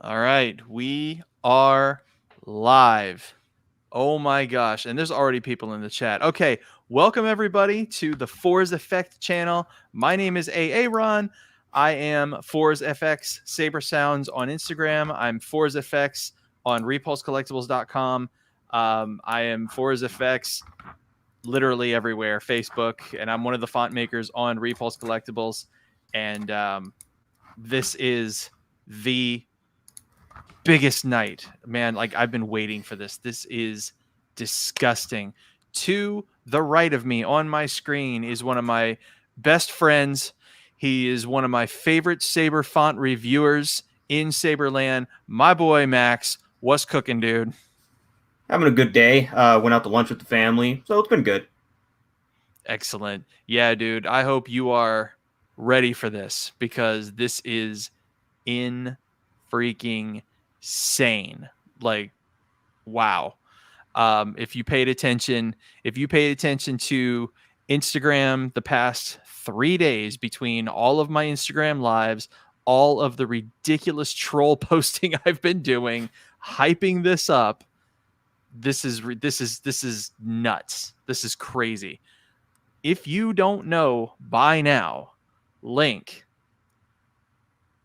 All right, we are live. Oh my gosh, and there's already people in the chat. Okay, welcome everybody to the Fourzze FX channel. My name is Aaron. I am Fourzze FX Saber Sounds on Instagram. I'm Fourzze FX on repulsecollectibles.com. I am Fourzze FX literally everywhere, Facebook, and I'm one of the font makers on Repulse Collectibles. And this is the biggest night, man. Like, I've been waiting for this. This is disgusting. To the right of me on my screen is one of my best friends. He is one of my favorite Saber font reviewers in Saberland. My boy Max. What's cooking, dude? Having a good day. Went out to lunch with the family, so it's been good. Excellent. Yeah, dude. I hope you are ready for this, because this is in freaking sane. Like, wow. If you paid attention to Instagram the past 3 days, between all of my Instagram lives, all of the ridiculous troll posting I've been doing, hyping this up, this is nuts. This is crazy. If you don't know by now, link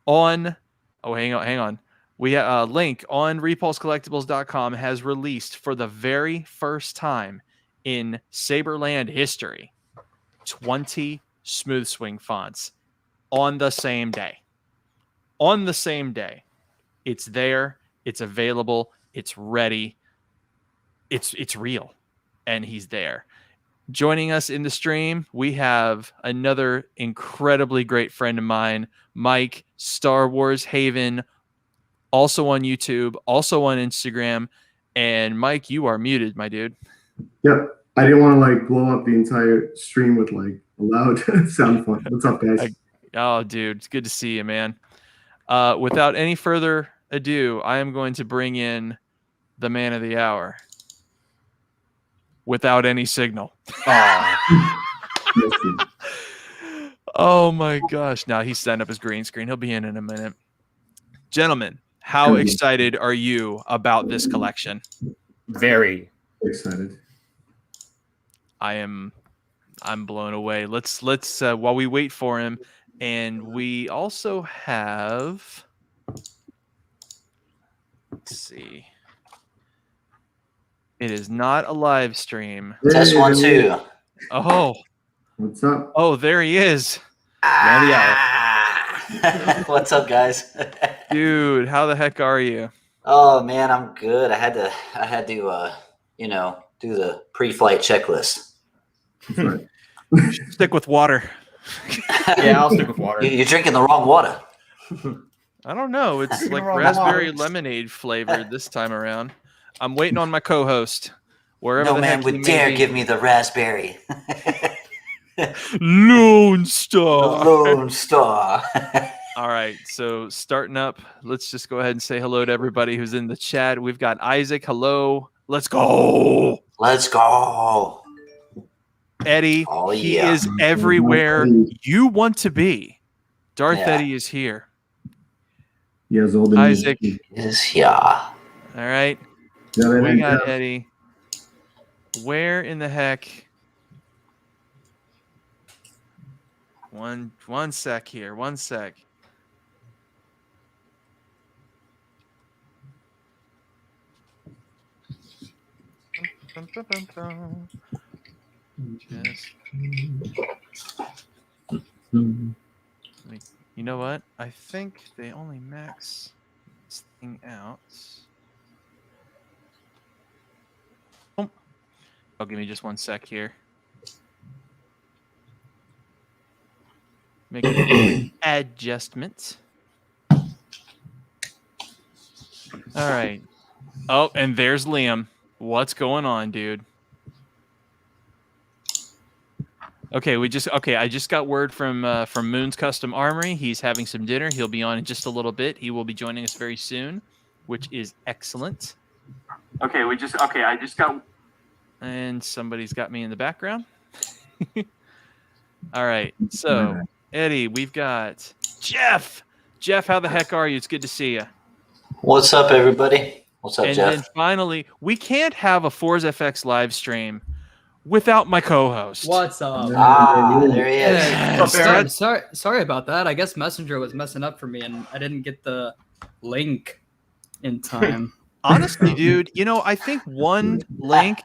on hang on. We have a link on repulsecollectibles.com has released for the very first time in Saberland history 20 smooth swing fonts on the same day. On the same day. It's there, it's available, it's ready. It's real, and he's there. Joining us in the stream, we have another incredibly great friend of mine, Mike, Star Wars Haven, also on YouTube, also on Instagram. And Mike, you are muted, my dude. Yep. I didn't want to like blow up the entire stream with like a loud sound font. What's up, guys? Oh, dude, it's good to see you, man. Without any further ado, I am going to bring in the man of the hour. Without any signal. Oh my gosh. Now he's setting up his green screen. He'll be in a minute. Gentlemen, how excited are you about this collection? Very excited. I'm blown away. Let's while we wait for him, and we also have, let's see. It is not a live stream. Test 1, 2. Oh. What's up? Oh, there he is. What's up, guys? Dude, how the heck are you? Oh man, I'm good. I had to do the pre-flight checklist. Right. Stick with water. Yeah, I'll stick with water. You're drinking the wrong water. I don't know. It's like raspberry lemonade flavored this time around. I'm waiting on my co-host. Wherever no man would dare give me the raspberry. Lone Star. Lone Star. All right, so starting up, let's just go ahead and say hello to everybody who's in the chat. We've got Isaac. Hello. Let's go. Let's go. Eddie, oh, yeah. He is everywhere you want to be. Darth Eddie is here. Yes, old Isaac is here. All right. We got Eddie. Where in the heck? One sec here. 1 sec. You know what? I think they only max this thing out. Oh, give me just 1 sec here. Make an adjustment. All right. Oh, and there's Liam. What's going on, dude? Okay, I just got word from Moon's Custom Armory. He's having some dinner. He'll be on in just a little bit. He will be joining us very soon, which is excellent. Okay, I just got, and somebody's got me in the background. All right, so Eddie, we've got Jeff. Jeff, how the heck are you? It's good to see you. What's up, everybody? What's up, And Jeff? then finally, we can't have a Fourzze FX live stream without my co-host. What's up? There he is. Hey, What's up, Aaron? sorry about that. I guess Messenger was messing up for me, and I didn't get the link in time. Honestly, dude, I think one link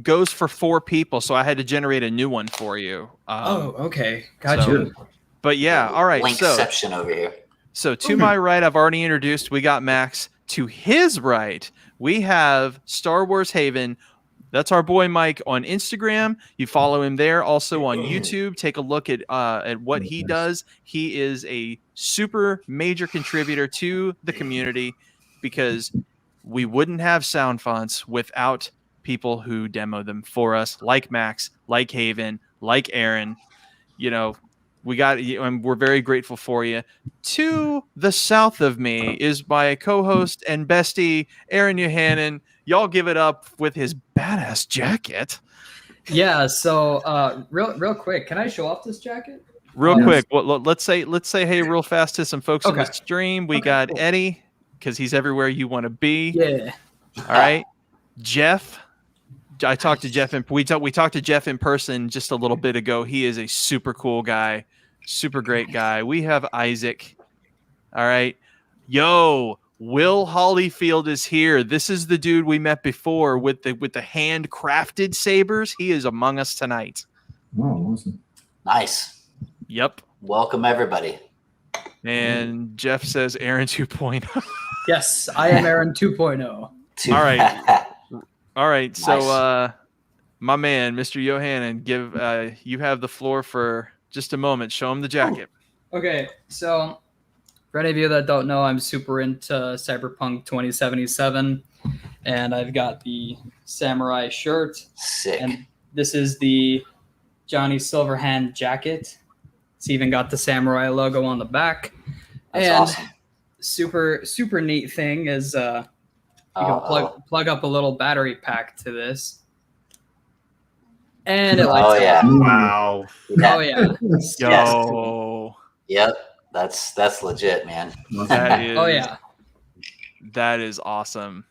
goes for 4 people, so I had to generate a new one for you. Okay, gotcha. But yeah, all right. Linkception over here. So to my right, I've already introduced. We got Max. To his right, we have Star Wars Haven. That's our boy Mike on Instagram. You follow him there. Also on YouTube. Take a look at what he does. He is a super major contributor to the community because we wouldn't have sound fonts without people who demo them for us, like Max, like Haven, like Aaron. We got you, and we're very grateful for you. To the south of me is my co-host and bestie, Aaron Yohannan. Y'all give it up with his badass jacket. Yeah. So, real quick, can I show off this jacket? Real Yes. quick, let's say hey real fast to some folks on the Okay. stream. We Okay, got cool. Eddie because he's everywhere you want to be. Yeah. All right, Jeff. I talked to Jeff and we talked to Jeff in person just a little bit ago. He is a super cool guy, super great guy. We have Isaac. All right, Will Hollyfield is here. This is the dude we met before with the handcrafted sabers. He is among us tonight. Oh, awesome. Nice. Yep. Welcome, everybody. And Jeff says Aaron 2.0. Yes, I am Aaron 2.0. All right. All right, Nice. so my man, Mr. Yohannan, you have the floor for just a moment. Show him the jacket. Okay, so for any of you that don't know, I'm super into Cyberpunk 2077, and I've got the samurai shirt, Sick. and this is the Johnny Silverhand jacket. It's even got the samurai logo on the back. That's and awesome. super neat thing is you can plug up a little battery pack to this, and it lights Oh, up. yeah. Wow. Oh yeah. Yo, Yep. That's legit, man. that is Oh yeah. that is awesome.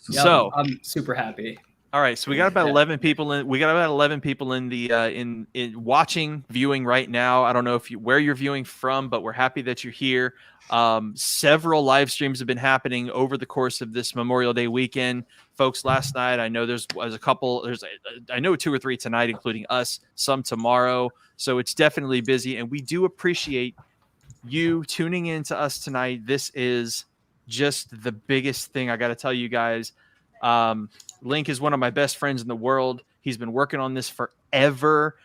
Yep, So, I'm super happy. all right, so we got about 11 people in. We got about 11 people in the in watching, viewing right now. I don't know where you're viewing from, but we're happy that you're here. Several live streams have been happening over the course of this Memorial Day weekend, folks. Last night, I know there's a couple. I know 2 or 3 tonight, including us. Some tomorrow, so it's definitely busy, and we do appreciate you tuning in to us tonight. This is just the biggest thing I got to tell you guys. Link is one of my best friends in the world. He's been working on this forever.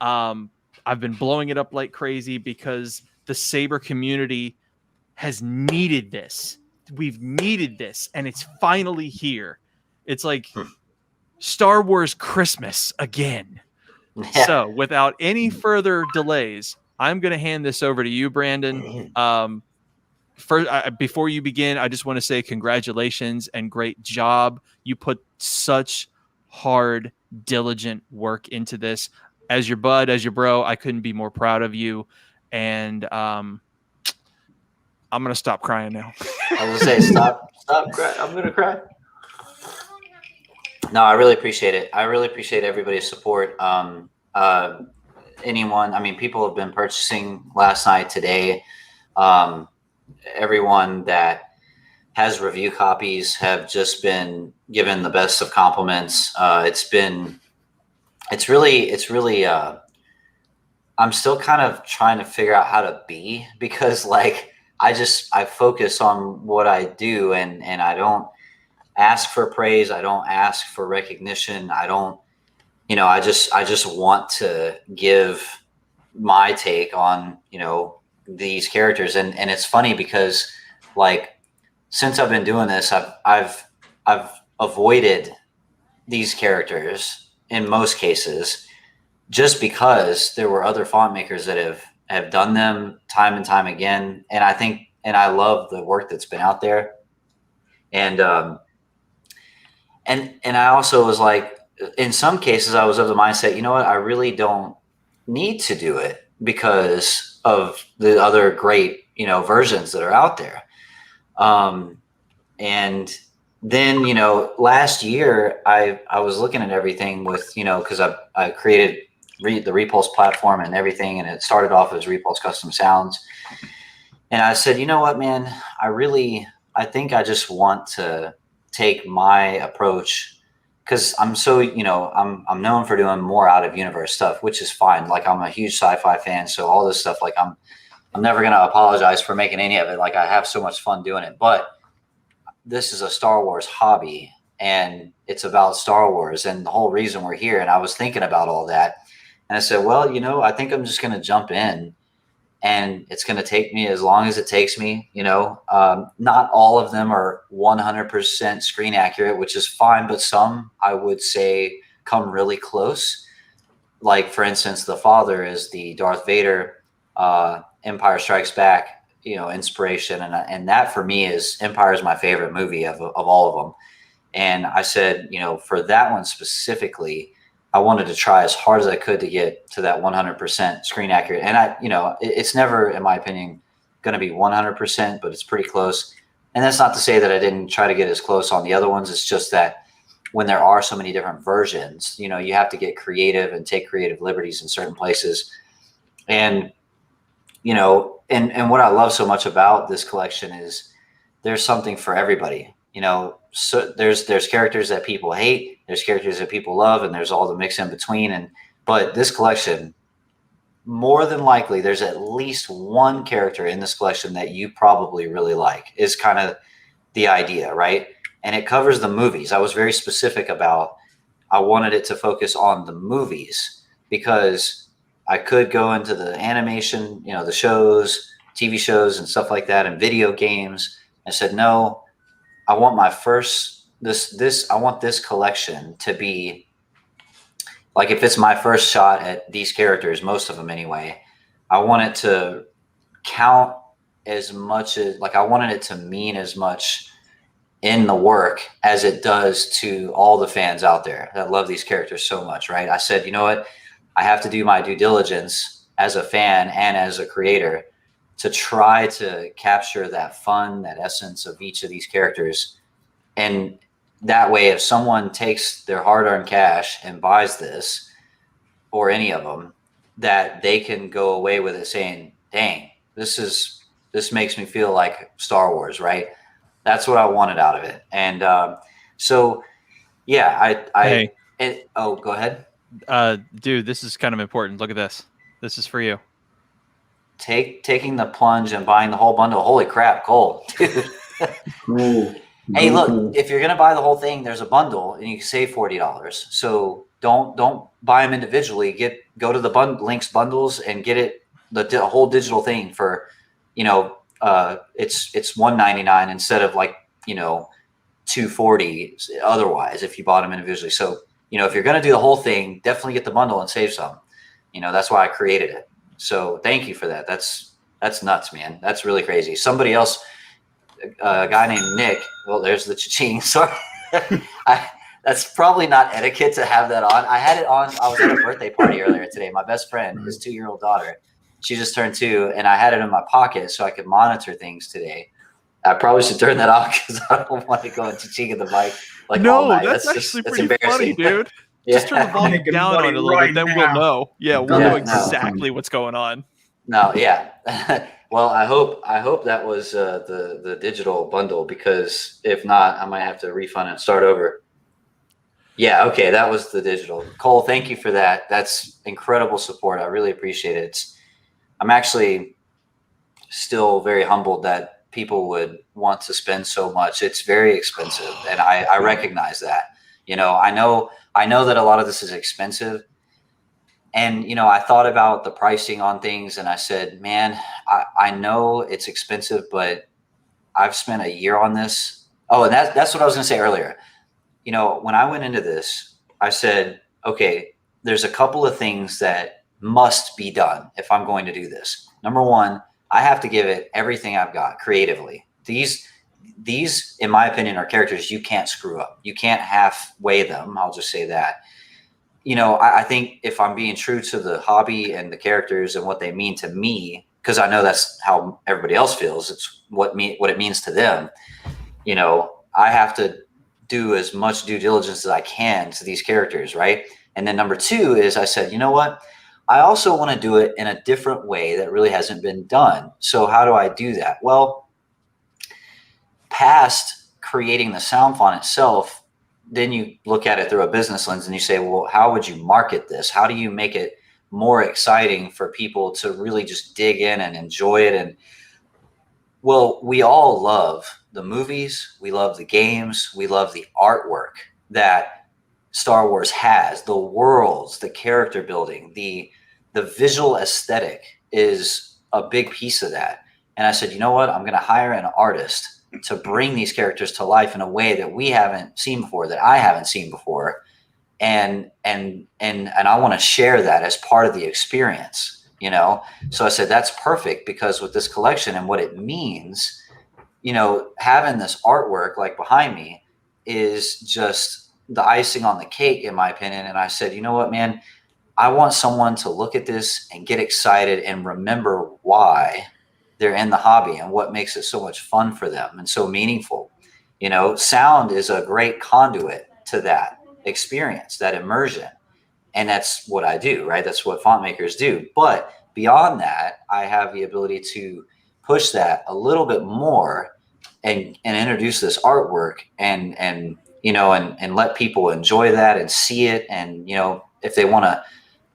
I've been blowing it up like crazy because the Saber community has needed this. We've needed this, and it's finally here. It's like Star Wars Christmas again. Yeah. So without any further delays, I'm going to hand this over to you, Brandon. First, before you begin, I just want to say congratulations and great job. You put such hard, diligent work into this. As your bud, as your bro, I couldn't be more proud of you. And I'm going to stop crying now. I was gonna say stop crying. I'm gonna cry. No, I really appreciate it. I really appreciate everybody's support. Anyone, I mean, people have been purchasing last night, today. Everyone that has review copies have just been given the best of compliments. It's really I'm still kind of trying to figure out how to be, because like I focus on what I do, and I don't ask for praise. I don't ask for recognition. I don't, I just want to give my take on, these characters. And it's funny because like, since I've been doing this, I've avoided these characters in most cases, just because there were other font makers that have done them time and time again. And I love the work that's been out there. And I also was like, in some cases I was of the mindset, you know what, I really don't need to do it because of the other great, versions that are out there. And then, last year I was looking at everything with, because I created the Repulse platform and everything, and it started off as Repulse Custom Sounds. And I said, you know what, man, I think I just want to take my approach, because I'm so, I'm known for doing more out of universe stuff, which is fine. Like, I'm a huge sci-fi fan, so all this stuff, like, I'm never going to apologize for making any of it. Like, I have so much fun doing it, but this is a Star Wars hobby, and it's about Star Wars and the whole reason we're here. And I was thinking about all that, and I said, well, I think I'm just going to jump in, and it's going to take me as long as it takes me. Not all of them are 100% screen accurate, which is fine, but some, I would say, come really close. Like, for instance, the father is the Darth Vader, Empire Strikes Back, inspiration. And that for me Empire is my favorite movie of all of them. And I said, for that one specifically, I wanted to try as hard as I could to get to that 100% screen accurate. And it's never, in my opinion, going to be 100%, but it's pretty close. And that's not to say that I didn't try to get as close on the other ones. It's just that when there are so many different versions, you have to get creative and take creative liberties in certain places. And, and what I love so much about this collection is there's something for everybody. So there's characters that people hate, there's characters that people love, and there's all the mix in between. But this collection, more than likely, there's at least one character in this collection that you probably really like, is kind of the idea, right? And it covers the movies. I was very specific about, I wanted it to focus on the movies, because I could go into the animation, the shows, TV shows and stuff like that, and video games. I said, no, I want I want this collection to be like, if it's my first shot at these characters, most of them anyway, I want it to count as much as, like, I wanted it to mean as much in the work as it does to all the fans out there that love these characters so much, right? I said, you know what? I have to do my due diligence as a fan and as a creator to try to capture that fun, that essence of each of these characters. And that way, if someone takes their hard-earned cash and buys this, or any of them, that they can go away with it saying, dang, this makes me feel like Star Wars, right? That's what I wanted out of it. And so, yeah, go ahead. Dude, this is kind of important. Look at this. This is for you. Taking the plunge and buying the whole bundle. Holy crap, Cole, dude. Cool. Hey, look, if you're gonna buy the whole thing, there's a bundle, and you can save $40. So don't buy them individually. Go to the links bundles and get it the whole digital thing for, it's $199 instead of like $240 otherwise if you bought them individually. So if you're gonna do the whole thing, definitely get the bundle and save some. That's why I created it. So thank you for that. That's nuts, man. That's really crazy. Somebody else, a guy named Nick. Well, there's the cha-ching. Sorry. That's probably not etiquette to have that on. I had it on. I was at a birthday party earlier today. My best friend, his 2-year-old daughter, she just turned 2, and I had it in my pocket so I could monitor things today. I probably should turn that off because I don't want to go and cha-ching at the mic all night. That's actually pretty funny, dude. Yeah. Just turn the volume down on it a little bit, then we'll know. Yeah, we'll know exactly what's going on. No, yeah. Well, I hope that was the digital bundle, because if not, I might have to refund it and start over. Yeah, okay, that was the digital. Cole, thank you for that. That's incredible support. I really appreciate it. I'm actually still very humbled that people would want to spend so much. It's very expensive, and I recognize that. I know that a lot of this is expensive. And, I thought about the pricing on things, and I said, man, I know it's expensive, but I've spent a year on this. Oh, and that's what I was going to say earlier. When I went into this, I said, okay, there's a couple of things that must be done if I'm going to do this. Number one, I have to give it everything I've got creatively. These, in my opinion, are characters you can't screw up. You can't halfway them. I'll just say that. I think if I'm being true to the hobby and the characters and what they mean to me, because I know that's how everybody else feels, it's what it means to them. I have to do as much due diligence as I can to these characters, right? And then number two is I said, you know what? I also want to do it in a different way that really hasn't been done. So how do I do that? Well, past creating the sound font itself, then you look at it through a business lens and you say, well, how would you market this? How do you make it more exciting for people to really just dig in and enjoy it? And well, we all love the movies, we love the games, we love the artwork that Star Wars has, the worlds, the character building, the visual aesthetic is a big piece of that. And I said, you know what? I'm going to hire an artist to bring these characters to life in a way that we haven't seen before, that I haven't seen before. And I want to share that as part of the experience, So I said, that's perfect, because with this collection and what it means, having this artwork like behind me is just the icing on the cake, in my opinion. And I said, you know what, man, I want someone to look at this and get excited and remember why they're in the hobby and what makes it so much fun for them and so meaningful. Sound is a great conduit to that experience, that immersion. And that's what I do, right? That's what font makers do. But beyond that, I have the ability to push that a little bit more and introduce this artwork and let people enjoy that and see it. And, if they want to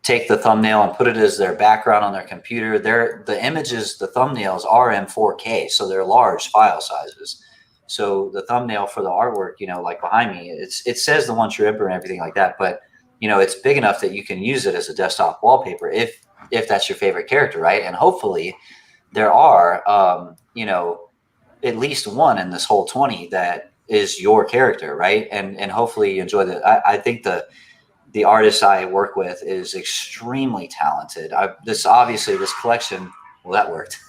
take the thumbnail and put it as their background on their computer, the images, the thumbnails are in 4K. So they're large file sizes. So the thumbnail for the artwork, like behind me, it says the One True Emperor and everything like that. But, it's big enough that you can use it as a desktop wallpaper if that's your favorite character, right? And hopefully there are, at least one in this whole 20 that is your character, right? And hopefully you enjoy that. I think the artist I work with is extremely talented. This collection, well, that worked.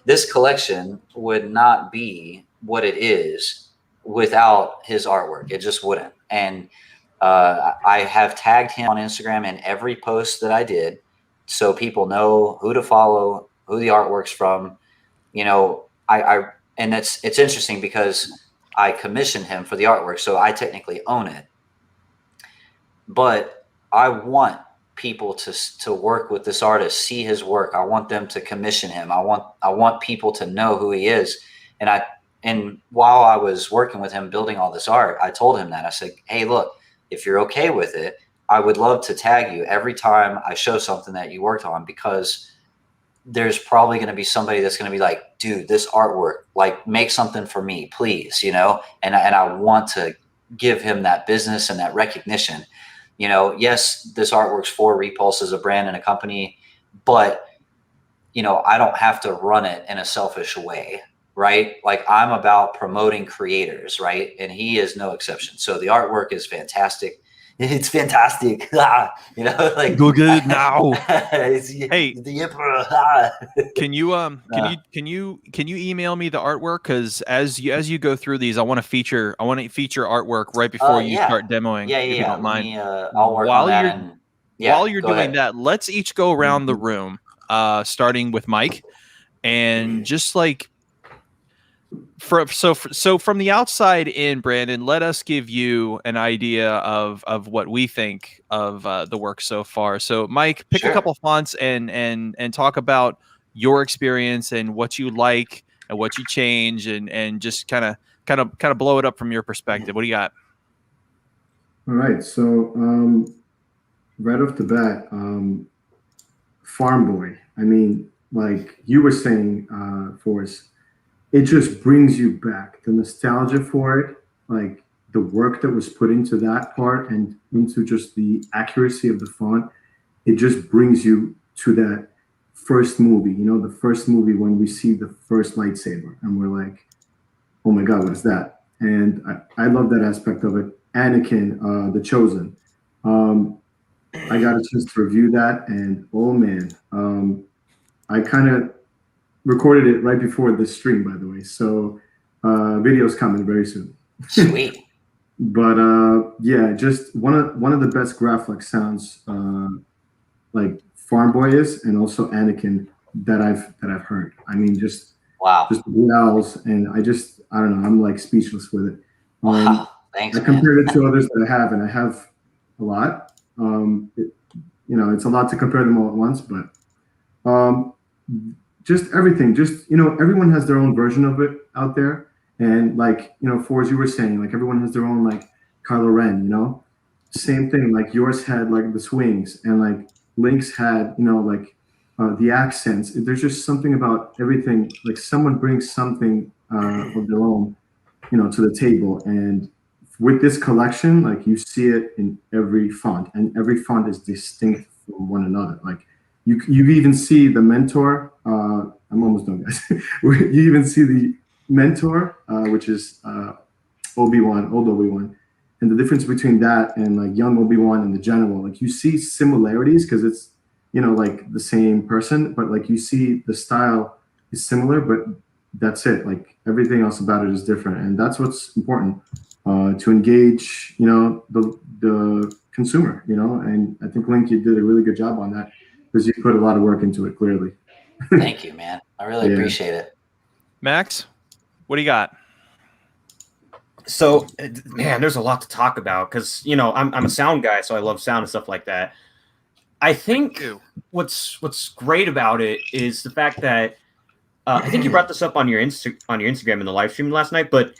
This collection would not be what it is without his artwork. It just wouldn't. And I have tagged him on Instagram in every post that I did, so people know who to follow, who the artwork's from. And it's interesting because I commissioned him for the artwork, so I technically own it. But I want people to work with this artist, see his work. I want them to commission him. I want people to know who he is. And while I was working with him building all this art, I told him that. I said, hey, look, if you're okay with it, I would love to tag you every time I show something that you worked on, because there's probably going to be somebody that's going to be like, dude, this artwork, like, make something for me, please, and I want to give him that business and that recognition. Yes, this artwork's for Repulse as a brand and a company, but, I don't have to run it in a selfish way, right? Like, I'm about promoting creators, right? And he is no exception. So the artwork is fantastic. It's fantastic. Like, Go get it now. Hey, the Emperor. Can you email me the artwork? Because as you go through these, I want to feature artwork right before you start demoing. Yeah. If you don't mind. I'll work on that. While you're doing that, let's each go around the room, starting with Mike, and just like. So from the outside in, Brandon, let us give you an idea of what we think of the work so far. So, Mike, pick a couple fonts and talk about your experience and what you like and what you change, and just kind of blow it up from your perspective. What do you got? All right. So right off the bat, Farm Boy. I mean, like you were saying, Fourzze, it just brings you back. The nostalgia for it, like the work that was put into that part and into just the accuracy of the font, it just brings you to that first movie, the first movie when we see the first lightsaber and we're like, oh my God, what is that? And I love that aspect of it. Anakin, The Chosen. I got a chance to review that, and oh man, I kind of recorded it right before this stream, by the way. So video's coming very soon. Sweet. But yeah, just one of the best Graflex sounds, like Farm Boy is, and also Anakin that I've heard. I mean, just Wow. just yells, and I don't know, I'm like speechless with it. Wow. Thanks, I compared it to others that I have, and I have a lot. It's a lot to compare them all at once, but just everything, everyone has their own version of it out there. And like, Fourzze, you were saying, like everyone has their own, like Kylo Ren, same thing. Like yours had like the swings, and like Link's had, the accents. There's just something about everything. Like someone brings something of their own, to the table. And with this collection, like you see it in every font, and every font is distinct from one another. Like you even see the mentor. I'm almost done, guys. You even see the mentor, which is old Obi Wan, and the difference between that and like young Obi Wan and the general. Like you see similarities because it's like the same person, but like you see the style is similar, but that's it. Like everything else about it is different, and that's what's important to engage, the consumer, And I think Link, you did a really good job on that because you put a lot of work into it. Clearly. Thank you, man. I really Yeah. appreciate it. Max, what do you got? So, man, there's a lot to talk about because I'm a sound guy, so I love sound and stuff like that. I think what's great about it is the fact that I think you brought this up on your Instagram in the live stream last night, but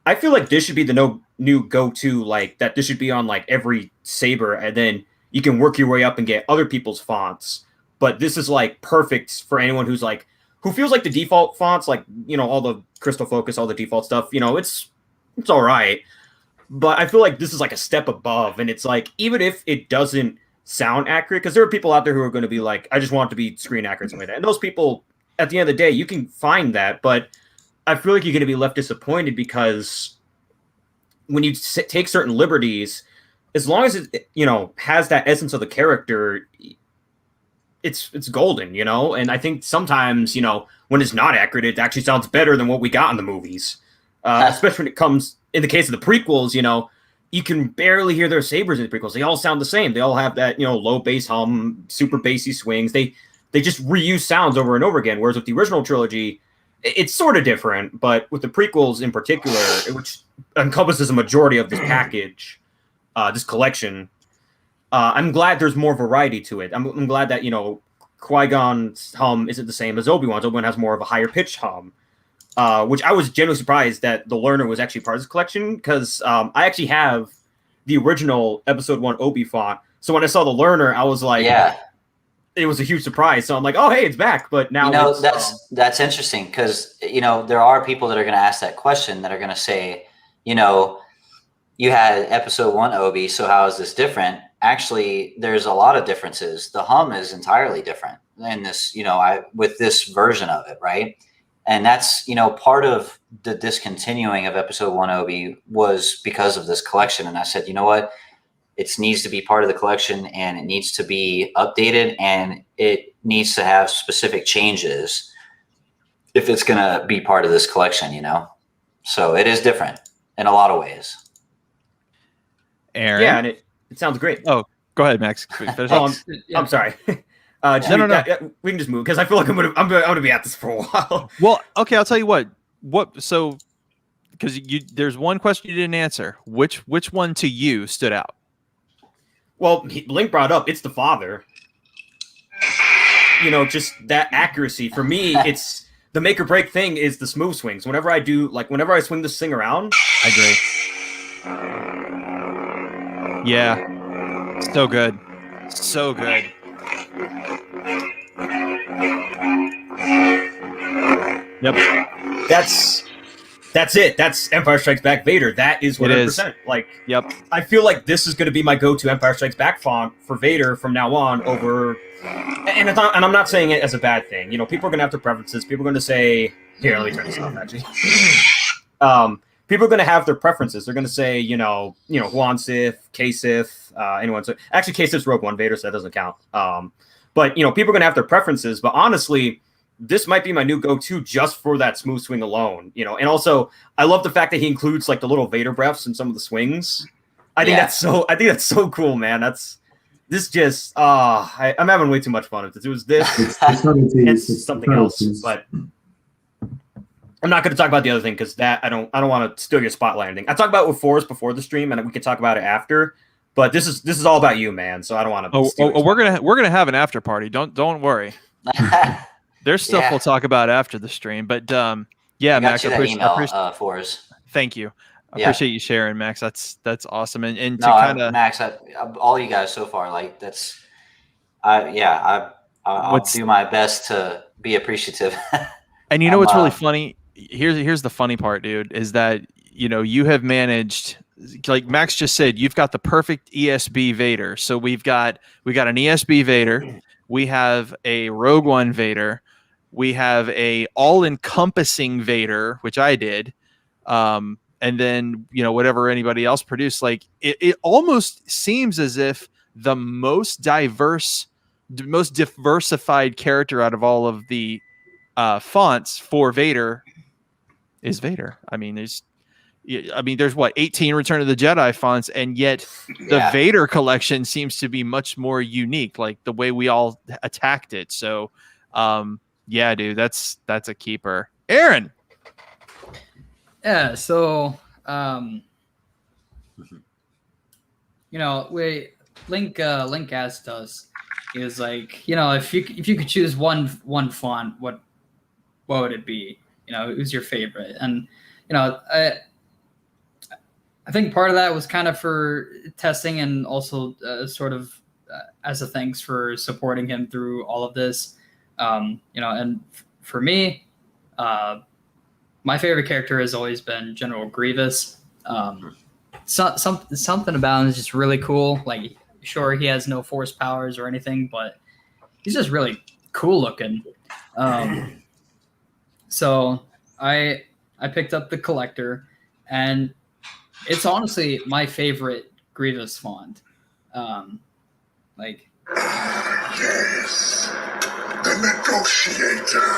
I feel like this should be the new go-to, like that this should be on like every Saber, and then you can work your way up and get other people's fonts. But this is like perfect for anyone who feels like the default fonts, like all the crystal focus, all the default stuff, it's all right. But I feel like this is like a step above, and it's like even if it doesn't sound accurate, because there are people out there who are going to be like, I just want it to be screen accurate, something like that. And those people, at the end of the day, you can find that, but I feel like you're going to be left disappointed because when you take certain liberties, as long as it has that essence of the character, it's golden, And I think sometimes when it's not accurate, it actually sounds better than what we got in the movies, especially when it comes in the case of the prequels. You can barely hear their sabers in the prequels. They all sound the same. They all have that low bass hum, super bassy swings. They just reuse sounds over and over again. Whereas with the original trilogy, it's sort of different, but with the prequels in particular, which encompasses a majority of this package, this collection, I'm glad there's more variety to it. I'm glad that, Qui-Gon's hum isn't the same as Obi-Wan's. Obi-Wan has more of a higher pitch hum, which I was genuinely surprised that the Learner was actually part of this collection because I actually have the original Episode 1 Obi font. So when I saw the Learner, I was like, Yeah. It was a huge surprise. So I'm like, oh, hey, it's back. But now that's interesting because, there are people that are going to ask that question that are going to say, you had Episode 1 Obi, so how is this different? Actually, there's a lot of differences. The hum is entirely different in this, with this version of it, right? And that's, part of the discontinuing of Episode 1 Obi was because of this collection. And I said, you know what? It needs to be part of the collection, and it needs to be updated, and it needs to have specific changes if it's going to be part of this collection, So it is different in a lot of ways. Aaron? Yeah, and it sounds great. Oh, go ahead, Max. I'm sorry. No. We can just move because I feel like I'm gonna be at this for a while. Well, okay, I'll tell you what. So, because there's one question you didn't answer. Which one to you stood out? Well, Link brought up it's the father. Just that accuracy for me. It's the make or break thing is the smooth swings. Whenever I swing this thing around, I agree. Yeah, so good, so good. Yep. That's it. That's Empire Strikes Back Vader. That is 100%. Like, yep. I feel like this is going to be my go-to Empire Strikes Back font for Vader from now on. And I'm not saying it as a bad thing. People are going to have their preferences. People are going to say, here, let me turn this off. Actually, people are going to have their preferences. They're going to say, Juan Sith, K Sith, anyone. So actually, K Sith's Rogue One Vader, so that doesn't count. But people are going to have their preferences. But honestly, this might be my new go-to just for that smooth swing alone, And also, I love the fact that he includes like the little Vader breaths in some of the swings. I think that's so cool, man. I'm having way too much fun with this. It was this, it's something else, but I'm not going to talk about the other thing because that I don't want to steal your spotlight or anything. I talked about it with Forrest before the stream, and we could talk about it after. But this is all about you, man. So I don't want to. We're gonna have an after party. Don't worry. There's stuff we'll talk about after the stream. But yeah, Max, I appreciate Fourzze. Thank you. I appreciate you sharing, Max. That's awesome. And no, to kind of Max, all you guys so far, like that's, I'll do my best to be appreciative. And you know what's really funny? Here's the funny part, dude, is that you have managed, like Max just said, you've got the perfect ESB Vader. So we got an ESB Vader, we have a Rogue One Vader, we have a all-encompassing Vader, which I did, and then whatever anybody else produced. Like it almost seems as if the most diversified character out of all of the fonts for Vader is Vader. I mean, there's what, 18 Return of the Jedi fonts, and yet the Vader collection seems to be much more unique, like the way we all attacked it. So, yeah, dude, that's a keeper. Aaron. Yeah. So, we Link asked us. He was like, if you could choose one font, what would it be? Who's your favorite? And I think part of that was kind of for testing, and also sort of as a thanks for supporting him through all of this. And for me, my favorite character has always been General Grievous. Something about him is just really cool. Like, sure, he has no force powers or anything, but he's just really cool looking. So I picked up the collector, and it's honestly my favorite Grievous font. Yes, the negotiator.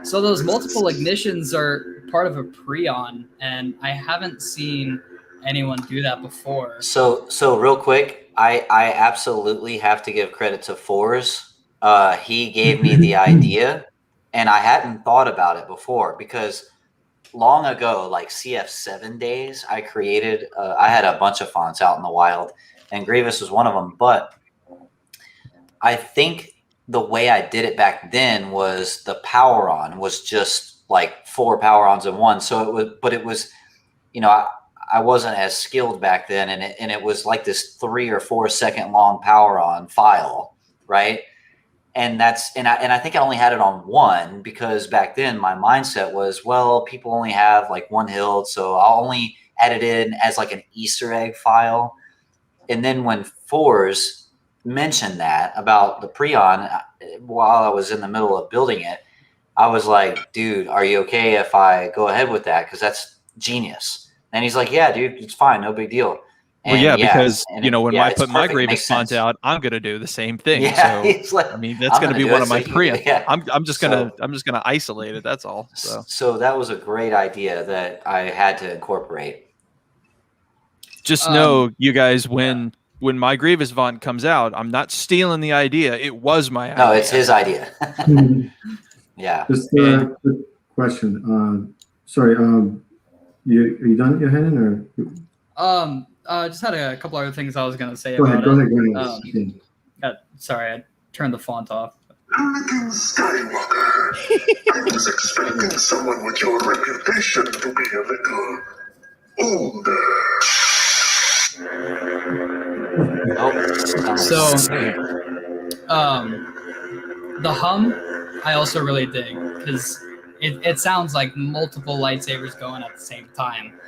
So those multiple ignitions are part of a Prion, and I haven't seen anyone do that before. So real quick, I absolutely have to give credit to Fourzze. He gave me the idea, and I hadn't thought about it before, because long ago, like CF7 days, I had a bunch of fonts out in the wild, and Grievous was one of them. But I think the way I did it back then was the power on was just like 4 power ons in one. So it was, I wasn't as skilled back then, and it was like this 3 or 4 second long power on file, right? And I think I only had it on one, because back then my mindset was, well, people only have like one hilt, so I'll only add it in as like an Easter egg file. And then when Fourzze mentioned that about the Prion while I was in the middle of building it, I was like, dude, are you okay if I go ahead with that? Because that's genius. And he's like, yeah, dude, it's fine, no big deal. And because when I put my Grievous font out, I'm gonna do the same thing. Yeah, so like, I mean, that's gonna be one of my Prion. Yeah. I'm just gonna isolate it. That's all. So that was a great idea that I had to incorporate. Just know, you guys, when my Grievous font comes out, I'm not stealing the idea. It was my idea. No, it's his idea. Yeah. Just a quick question. Sorry. Are you done, Johannen, or? Just had a couple other things I was going to say Go about ahead. Sorry, I turned the font off. Anakin Skywalker. I was expecting someone with your reputation to be a little older. So, the hum, I also really dig, because it sounds like multiple lightsabers going at the same time.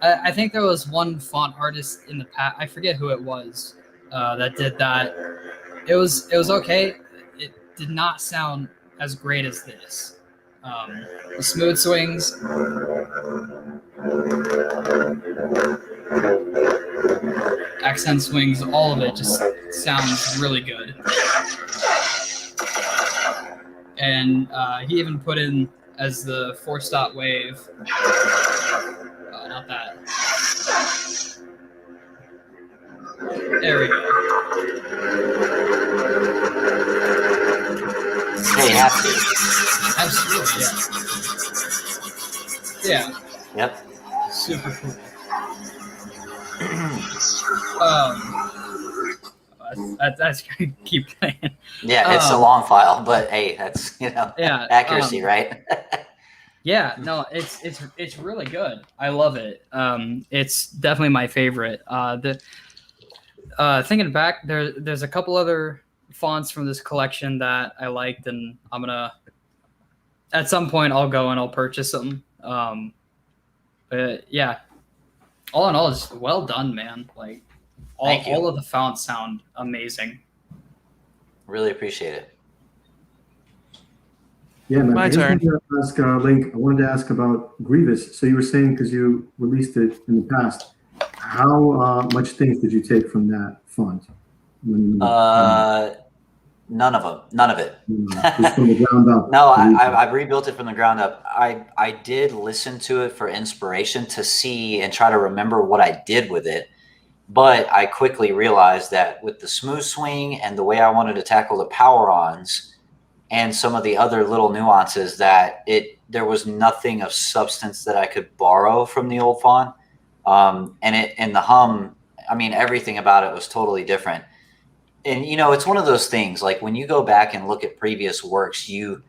I think there was one font artist in the past, I forget who it was, that did that. It was okay. It did not sound as great as this. The smooth swings, accent swings, all of it just sounds really good. And he even put in as the 4-stop wave. Not that. There we go. Yeah, you have to. Absolutely, yeah. Yeah. Yep. Super cool. That's gonna keep playing. Yeah, it's a long file, but hey, that's yeah, accuracy, right? Yeah, no, it's really good. I love it. It's definitely my favorite. Thinking back, there's a couple other fonts from this collection that I liked, and I'm gonna at some point I'll go and I'll purchase them. But yeah, all in all, it's well done, man. Like all of the fonts sound amazing. Really appreciate it. Yeah, man. My I turn. wanted to ask, Link, I wanted to ask about Grievous. So you were saying, because you released it in the past, how much things did you take from that font? None of them. None of it. Just from the ground up. No, I rebuilt it from the ground up. I did listen to it for inspiration to see and try to remember what I did with it. But I quickly realized that with the smooth swing and the way I wanted to tackle the power-ons and some of the other little nuances, that there was nothing of substance that I could borrow from the old font. And the hum, I mean, everything about it was totally different. And, it's one of those things, like when you go back and look at previous works, you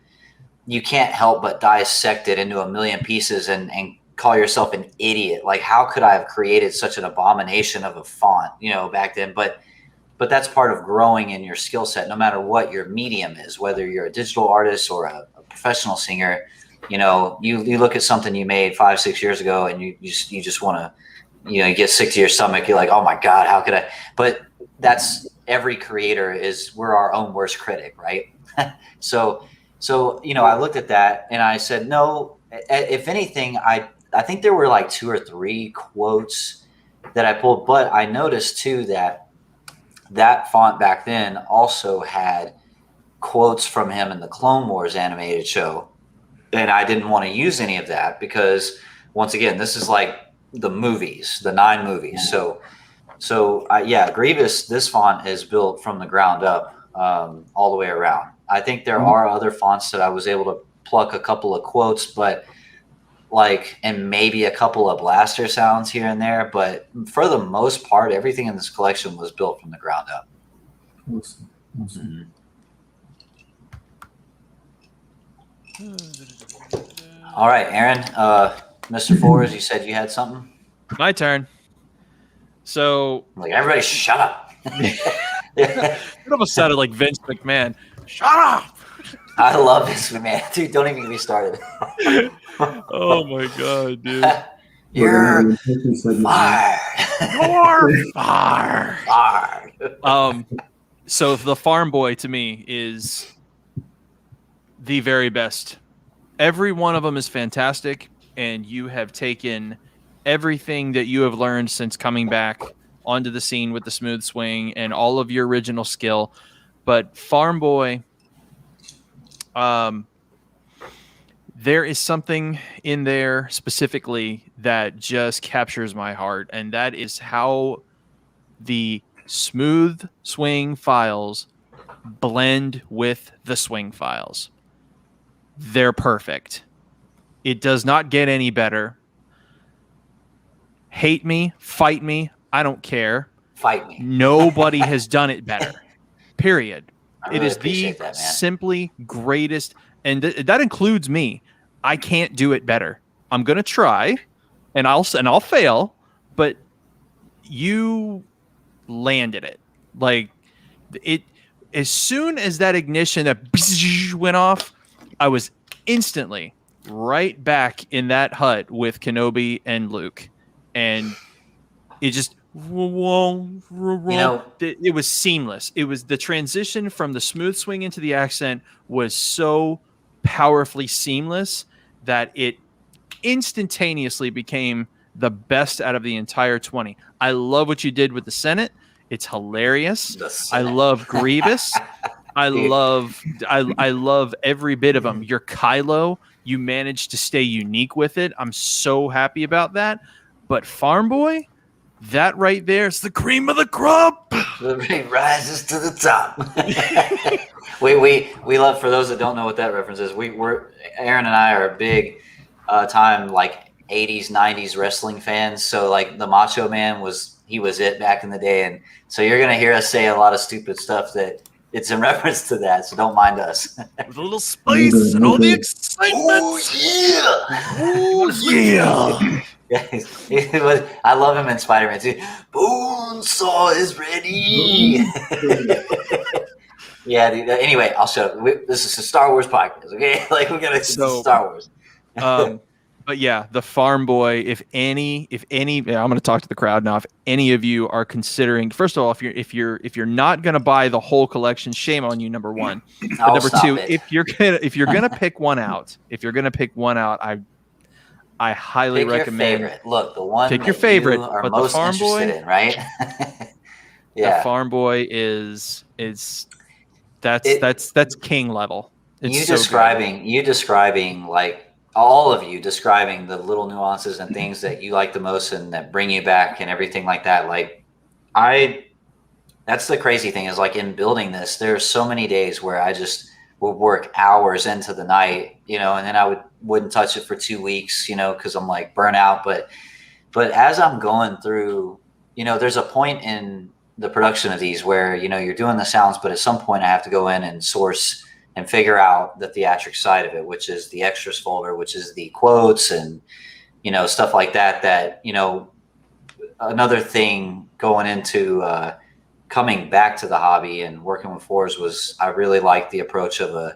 can't help but dissect it into a million pieces and call yourself an idiot. Like, how could I have created such an abomination of a font, back then? But that's part of growing in your skill set, no matter what your medium is, whether you're a digital artist or a professional singer. You look at something you made 5-6 years ago and you just want to, you get sick to your stomach. You're like, oh my God, how could I? But that's every creator we're our own worst critic, right? So, I looked at that and I said, no, if anything, I think there were like 2 or 3 quotes that I pulled, but I noticed too that font back then also had quotes from him in the Clone Wars animated show. And I didn't want to use any of that because, once again, this is like the movies, the 9 movies. So Grievous, this font is built from the ground up, all the way around. I think there are other fonts that I was able to pluck a couple of quotes, but and maybe a couple of blaster sounds here and there. But for the most part, everything in this collection was built from the ground up. Awesome. Mm-hmm. All right, Aaron, Mr. Fourzze, you said you had something? My turn. So, everybody shut up. It almost sounded like Vince McMahon. Shut up! I love Vince McMahon. Dude, don't even get me started. Oh my God, dude. You're fired. You're fired. Fired. So the Farm Boy to me is the very best. Every one of them is fantastic, and you have taken everything that you have learned since coming back onto the scene with the smooth swing and all of your original skill. But Farm Boy, there is something in there specifically that just captures my heart, and that is how the smooth swing files blend with the swing files. They're perfect. It does not get any better. Hate me, fight me, I don't care. Fight me. Nobody has done it better. Period. Really it is the simply greatest, and that includes me. I can't do it better. I'm gonna try, and I'll fail, but you landed it. Like it, as soon as that ignition that went off, I was instantly right back in that hut with Kenobi and Luke, and it just it was seamless. It was the transition from the smooth swing into the accent was so powerfully seamless that it instantaneously became the best out of the entire 20. I love what you did with the Senate. It's hilarious. I love Grievous. I love every bit of them. Your Kylo, you managed to stay unique with it. I'm so happy about that. But Farm Boy, That right there is the cream of the crop. It rises to the top. we love, for those that don't know what that reference is, we're Aaron and I are big time like 80s 90s wrestling fans, so like the Macho Man was it back in the day, and so you're gonna hear us say a lot of stupid stuff that it's in reference to that, so don't mind us. With a little spice and all the excitement. Oh yeah. Yeah, I love him in Spider-Man too. Bonesaw is ready. Yeah. Anyway, I'll shut up. This is a Star Wars podcast, okay? Like we gotta Star Wars. But yeah, the Farm Boy. If any, I'm going to talk to the crowd now. If any of you are considering, first of all, if you're not going to buy the whole collection, shame on you. Number one. But number two, if you're gonna pick one out, I highly recommend. Your favorite. Look, the one. Pick your favorite. You are but most the Farm Boy, in, right? Yeah. The Farm Boy is that's king level. It's you describing like. All of you describing the little nuances and things that you like the most and that bring you back and everything like that. Like that's the crazy thing is like in building this, there's so many days where I just would work hours into the night, and then I wouldn't touch it for 2 weeks, cause I'm like burnt out. But as I'm going through, there's a point in the production of these where, you're doing the sounds, but at some point I have to go in and source and figure out the theatric side of it, which is the extras folder, which is the quotes and, stuff like that, another thing going into coming back to the hobby and working with Fourzze was I really liked the approach of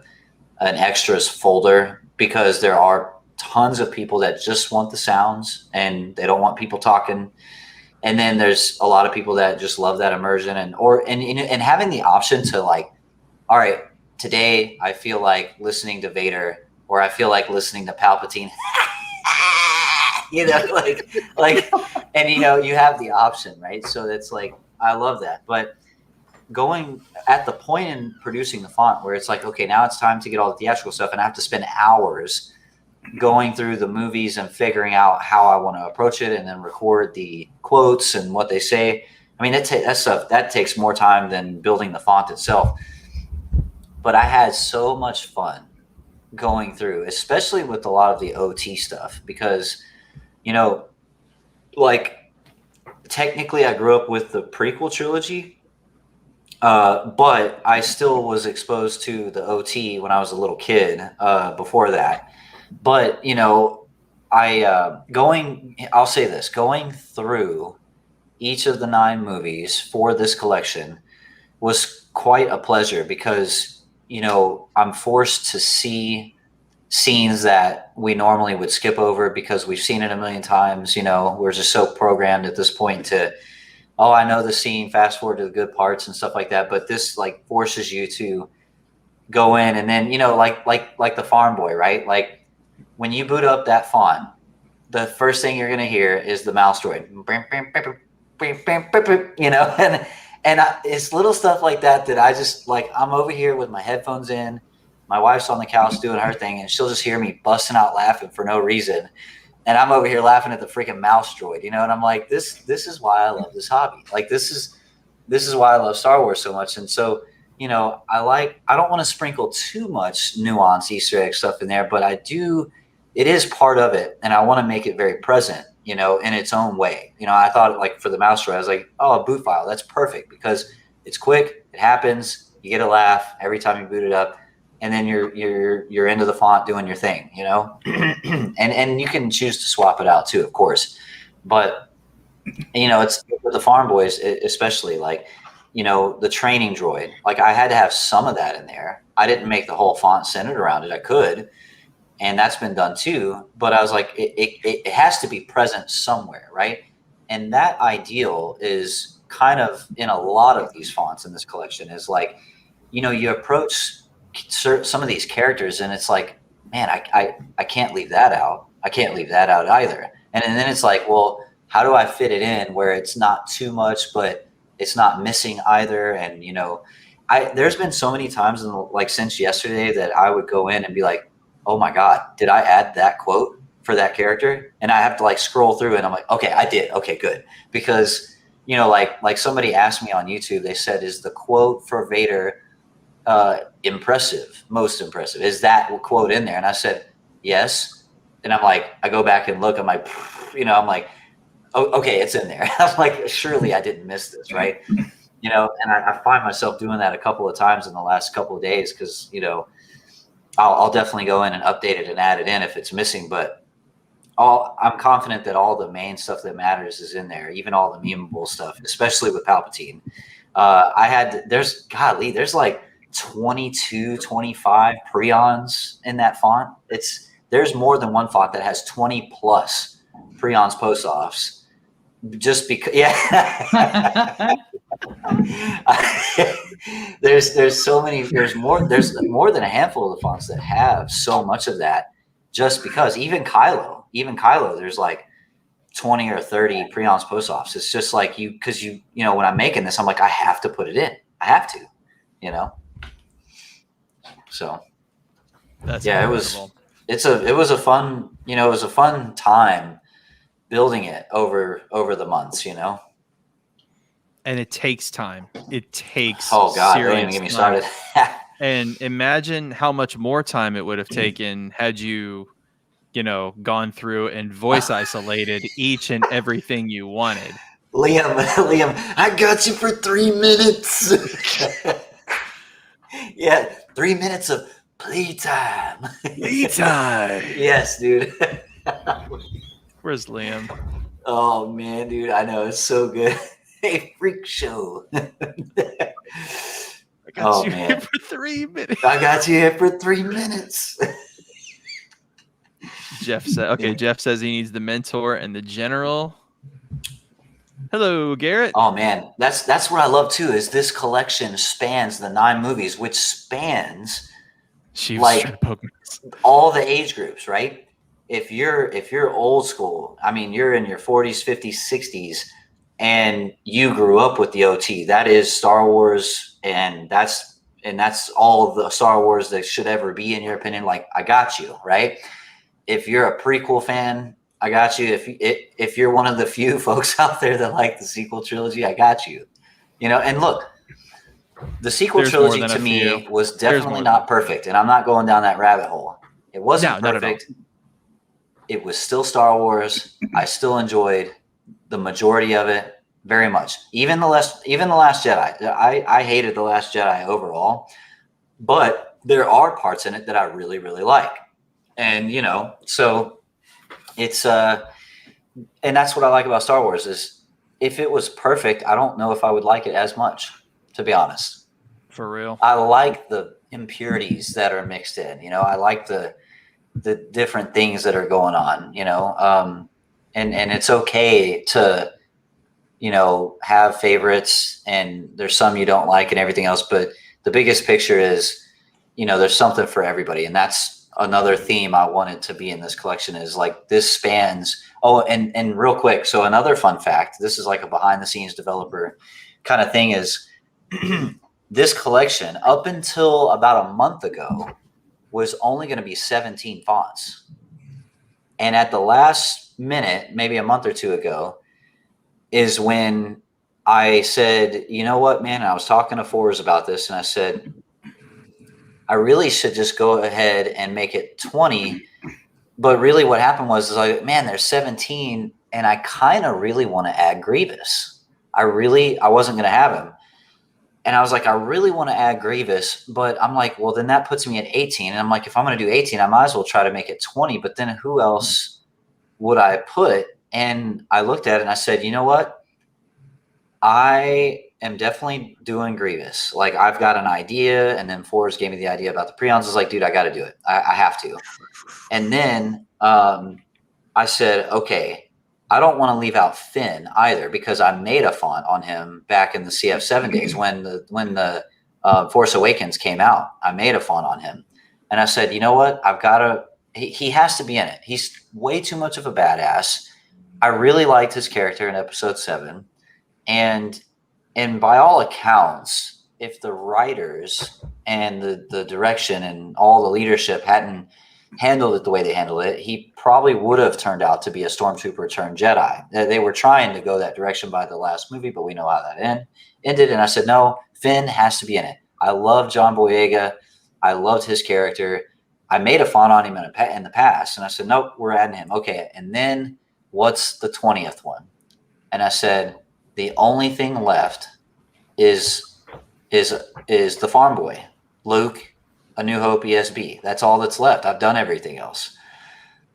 an extras folder, because there are tons of people that just want the sounds and they don't want people talking. And then there's a lot of people that just love that immersion and having the option to like, all right, today, I feel like listening to Vader, or I feel like listening to Palpatine. And you have the option, right? So it's like, I love that. But going at the point in producing the font where it's like, okay, now it's time to get all the theatrical stuff, and I have to spend hours going through the movies and figuring out how I want to approach it, and then record the quotes and what they say. I mean, that takes more time than building the font itself. But I had so much fun going through, especially with a lot of the OT stuff, because, like technically I grew up with the prequel trilogy, but I still was exposed to the OT when I was a little kid before that. But, I'll say this, going through each of the 9 movies for this collection was quite a pleasure, because I'm forced to see scenes that we normally would skip over because we've seen it a million times. We're just so programmed at this point to, I know the scene, fast forward to the good parts and stuff like that. But this like forces you to go in and then, like the Farm Boy, right? Like when you boot up that font, the first thing you're going to hear is the mouse droid, and it's little stuff like that I just like, I'm over here with my headphones in, my wife's on the couch doing her thing, and she'll just hear me busting out laughing for no reason. And I'm over here laughing at the freaking mouse droid, and I'm like, this is why I love this hobby. Like, this is why I love Star Wars so much. And so, I don't want to sprinkle too much nuance, Easter egg stuff in there, but it is part of it. And I want to make it very present, in its own way. I thought like for the mouse droid, I was like, a boot file, that's perfect because it's quick, it happens, you get a laugh every time you boot it up, and then you're into the font doing your thing, and you can choose to swap it out too, of course. But it's with the Farm Boys, especially like, the training droid, like I had to have some of that in there. I didn't make the whole font centered around it. I could. And that's been done too. But I was like, it has to be present somewhere, right? And that ideal is kind of in a lot of these fonts in this collection is like, you approach some of these characters and it's like, man, I can't leave that out. I can't leave that out either. And then it's like, well, how do I fit it in where it's not too much, but it's not missing either? And, there's been so many times since yesterday that I would go in and be like, oh my God, did I add that quote for that character, and I have to like scroll through and I'm like, okay, I did. Okay, good. Because, you know, like somebody asked me on YouTube, they said, is the quote for Vader impressive, most impressive? Is that quote in there? And I said, yes. And I'm like, I go back and look, I'm like, you know, I'm like, oh, okay, it's in there. I'm like, surely I didn't miss this, right? You know, and I find myself doing that a couple of times in the last couple of days because, you know, I'll definitely go in and update it and add it in if it's missing. But I'm confident that all the main stuff that matters is in there, even all the memeable stuff, especially with Palpatine. There's like 22, 25 prions in that font. There's more than one font that has 20 plus prions post-offs. Just because, yeah. there's so many. There's more than a handful of the fonts that have so much of that. Just because, even Kylo, there's like 20 or 30 prions post-offs. It's just like because you know, when I'm making this, I'm like, I have to put it in. I have to, you know. So That's yeah, incredible. it was a fun time building it over the months, you know. And it takes time. It takes Oh God, don't serious even get me time. started. And imagine how much more time it would have taken had you know, gone through and voice isolated each and everything you wanted. Liam, I got you for 3 minutes. Yeah, 3 minutes of playtime. Playtime. Yes, dude. Where's Liam? Oh man, dude, I know, it's so good. Hey, freak show. I got you here for 3 minutes. I got you here for 3 minutes. Jeff says he needs the mentor and the general. Hello, Garrett. Oh man, that's what I love too. Is this collection spans the 9 movies, which spans like all the age groups, right? If you're old school, I mean, you're in your 40s, 50s, 60s, and you grew up with the OT. That is Star Wars, and that's all the Star Wars that should ever be, in your opinion. Like, I got you, right? If you're a prequel fan, I got you. If you're one of the few folks out there that like the sequel trilogy, I got you. You know, and look, the sequel trilogy to me was definitely not perfect, and I'm not going down that rabbit hole. It wasn't perfect. It was still Star Wars. I still enjoyed the majority of it very much. Even the Last Jedi. I hated The Last Jedi overall, but there are parts in it that I really, really like. And, you know, so it's and that's what I like about Star Wars is if it was perfect, I don't know if I would like it as much, to be honest. For real. I like the impurities that are mixed in, you know. I like the different things that are going on, you know. And it's okay to, you know, have favorites, and there's some you don't like and everything else, but the biggest picture is, you know, there's something for everybody. And that's another theme I wanted to be in this collection, is like this spans. Oh, and real quick, so another fun fact, this is like a behind the scenes developer kind of thing, is this collection up until about a month ago was only going to be 17 fonts. And at the last minute, maybe a month or two ago, is when I said, you know what, man, I was talking to Fourzze about this, and I said, I really should just go ahead and make it 20. But really what happened was like, man, there's 17, and I kind of really want to add Grievous. I wasn't going to have him. And I was like, I really want to add Grievous, but I'm like, well, then that puts me at 18. And I'm like, if I'm going to do 18, I might as well try to make it 20. But then who else would I put? And I looked at it and I said, you know what? I am definitely doing Grievous. Like, I've got an idea. And then Fourzze gave me the idea about the prions. I was like, dude, I got to do it. I have to. And then I said, okay, I don't want to leave out Finn either, because I made a font on him back in the CF7 days when the Force Awakens came out. I made a font on him, and I said, you know what? He has to be in it. He's way too much of a badass. I really liked his character in Episode 7, and by all accounts, if the writers and the direction and all the leadership hadn't handled it the way they handled it, he probably would have turned out to be a stormtrooper turned Jedi. They were trying to go that direction by the last movie, but we know how that ended. And I said, no, Finn has to be in it. I love John Boyega. I loved his character. I made a font on him in the past, and I said, nope, we're adding him. Okay, and then what's the 20th one? And I said, the only thing left is the farm boy, Luke, A New Hope ESB. That's all that's left. I've done everything else.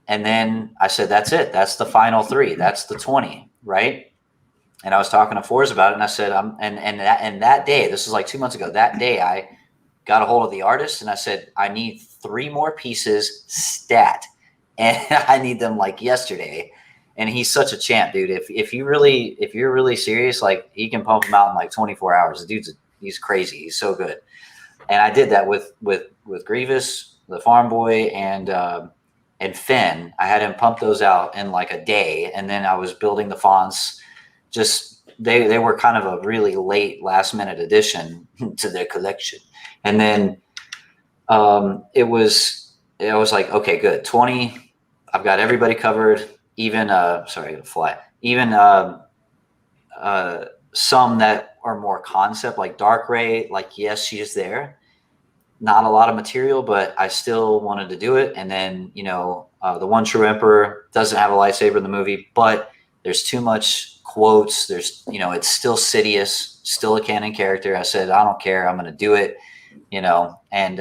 And then I said, that's it. That's the final 3. That's the 20, right? And I was talking to Fourzze about it, and I said, and that day, this was like 2 months ago, that day I got a hold of the artist, and I said, I need 3 more pieces stat, and I need them like yesterday. And he's such a champ, dude. If you're really serious, like, he can pump them out in like 24 hours. The he's crazy. He's so good. And I did that with Grievous, the farm boy, and Finn. I had him pump those out in like a day, and then I was building the fonts. Just they were kind of a really late last minute addition to their collection. And then it was like, okay, good. 20. I've got everybody covered. Even some that are more concept, like Dark Ray. Like, yes, she is there. Not a lot of material, but I still wanted to do it. And then, the One True Emperor doesn't have a lightsaber in the movie, but there's too much quotes. There's, it's still Sidious, still a canon character. I said, I don't care. I'm going to do it, and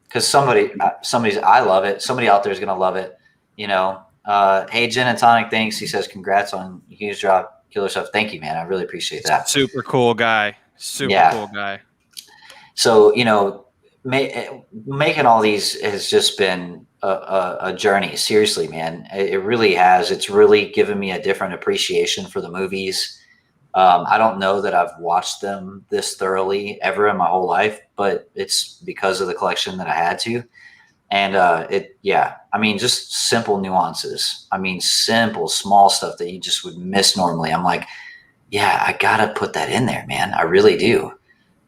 because I love it. Somebody out there is going to love it, Hey, Gin and Tonic, thanks. He says, congrats on huge drop, killer stuff. Thank you, man. I really appreciate that. Super cool guy. Cool guy. So, making all these has just been a journey. Seriously, man. It really has. It's really given me a different appreciation for the movies. I don't know that I've watched them this thoroughly ever in my whole life, but it's because of the collection that I had to. And just simple nuances. Simple, small stuff that you just would miss normally. I'm like, yeah, I gotta put that in there, man. I really do.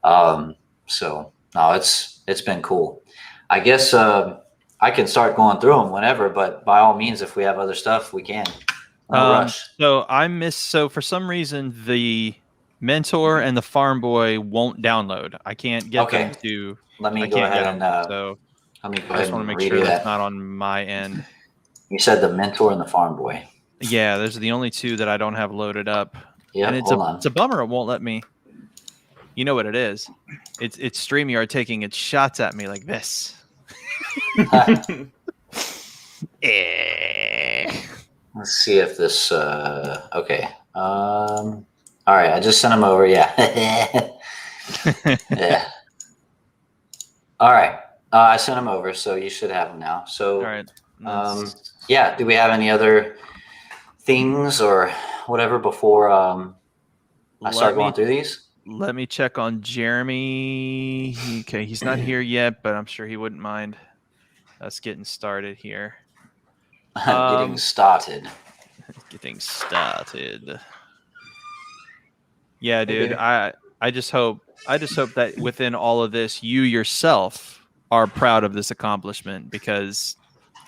So no, it's been cool. I guess I can start going through them whenever, but by all means, if we have other stuff, we can. No rush. So for some reason, the Mentor and the Farm Boy won't download. I can't get them to. Let me go ahead and. I just want to make sure that's not on my end. You said the Mentor and the Farm Boy. Yeah, those are the only 2 that I don't have loaded up. Yeah, and it's a bummer. It won't let me. You know what it is? It's StreamYard taking its shots at me like this. Let's see if this. Okay. All right. I just sent them over. Yeah. Yeah. All right. I sent them over, so you should have them now. So, all right. Yeah. Do we have any other things or whatever before I start going through these? Let me check on Jeremy. Okay, he's not here yet, but I'm sure he wouldn't mind us getting started here. Getting started. Yeah, dude. Okay. I just hope that within all of this, you yourself are proud of this accomplishment, because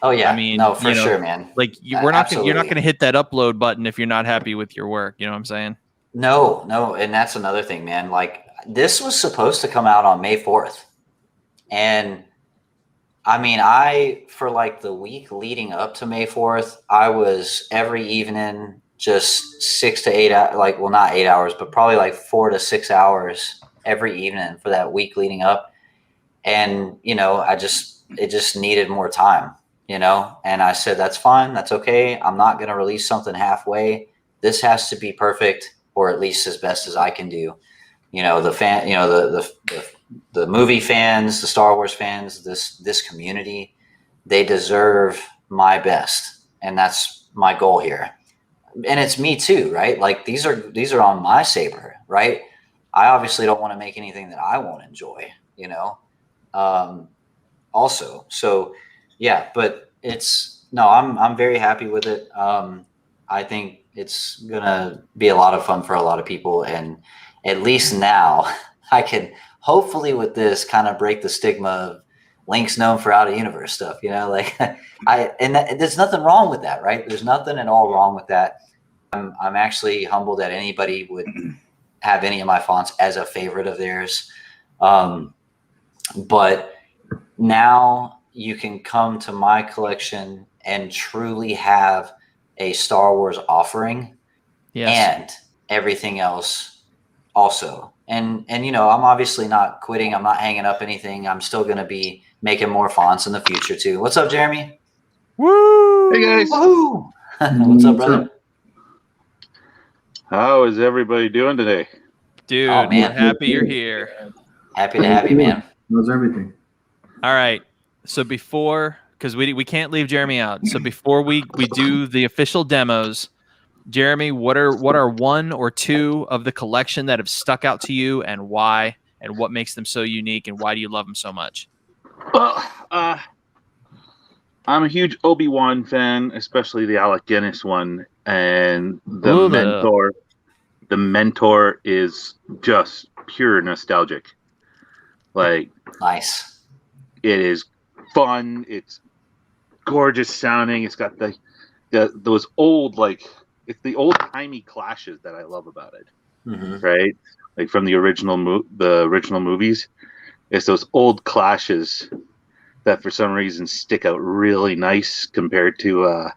oh yeah, no, for sure, man. Like you're not going to hit that upload button if you're not happy with your work. You know what I'm saying? No, and that's another thing, man. Like, this was supposed to come out on May 4th, and for like the week leading up to May 4th, I was every evening just 6 to 8 hours, like, well, not 8 hours, but probably like 4 to 6 hours every evening for that week leading up. And, it just needed more time, and I said, that's fine. That's okay. I'm not going to release something halfway. This has to be perfect, or at least as best as I can do. The movie fans, the Star Wars fans, this community, they deserve my best. And that's my goal here. And it's me too, right? Like, these are on my Saber, right? I obviously don't want to make anything that I won't enjoy, also. So yeah, but I'm very happy with it. I think it's gonna be a lot of fun for a lot of people, and at least now I can hopefully with this kind of break the stigma Link's known for out of universe stuff, you know, like there's nothing wrong with that, right? There's nothing at all wrong with that. I'm actually humbled that anybody would have any of my fonts as a favorite of theirs. But now you can come to my collection and truly have a Star Wars offering, and everything else also. And you know, I'm obviously not quitting. I'm not hanging up anything. I'm still going to be making more fonts in the future too. What's up, Jeremy? Woo! Hey guys. Woo! What's up, brother? How is everybody doing today? Dude, Oh, man. we're happy you're here. Happy to have you, man. How's everything? All right. So before, because we can't leave Jeremy out. So before we do the official demos, Jeremy, what are one or two of the collection that have stuck out to you, and why, and what makes them so unique, and why do you love them so much? Well, I'm a huge Obi Wan fan, especially the Alec Guinness one, and the Mentor. The Mentor is just pure nostalgic. Like, Nice. It is fun. It's gorgeous sounding. It's got those old, like, it's the old timey clashes that I love about it. Mm-hmm. Right, like from the original movies. It's those old clashes that for some reason stick out really nice compared to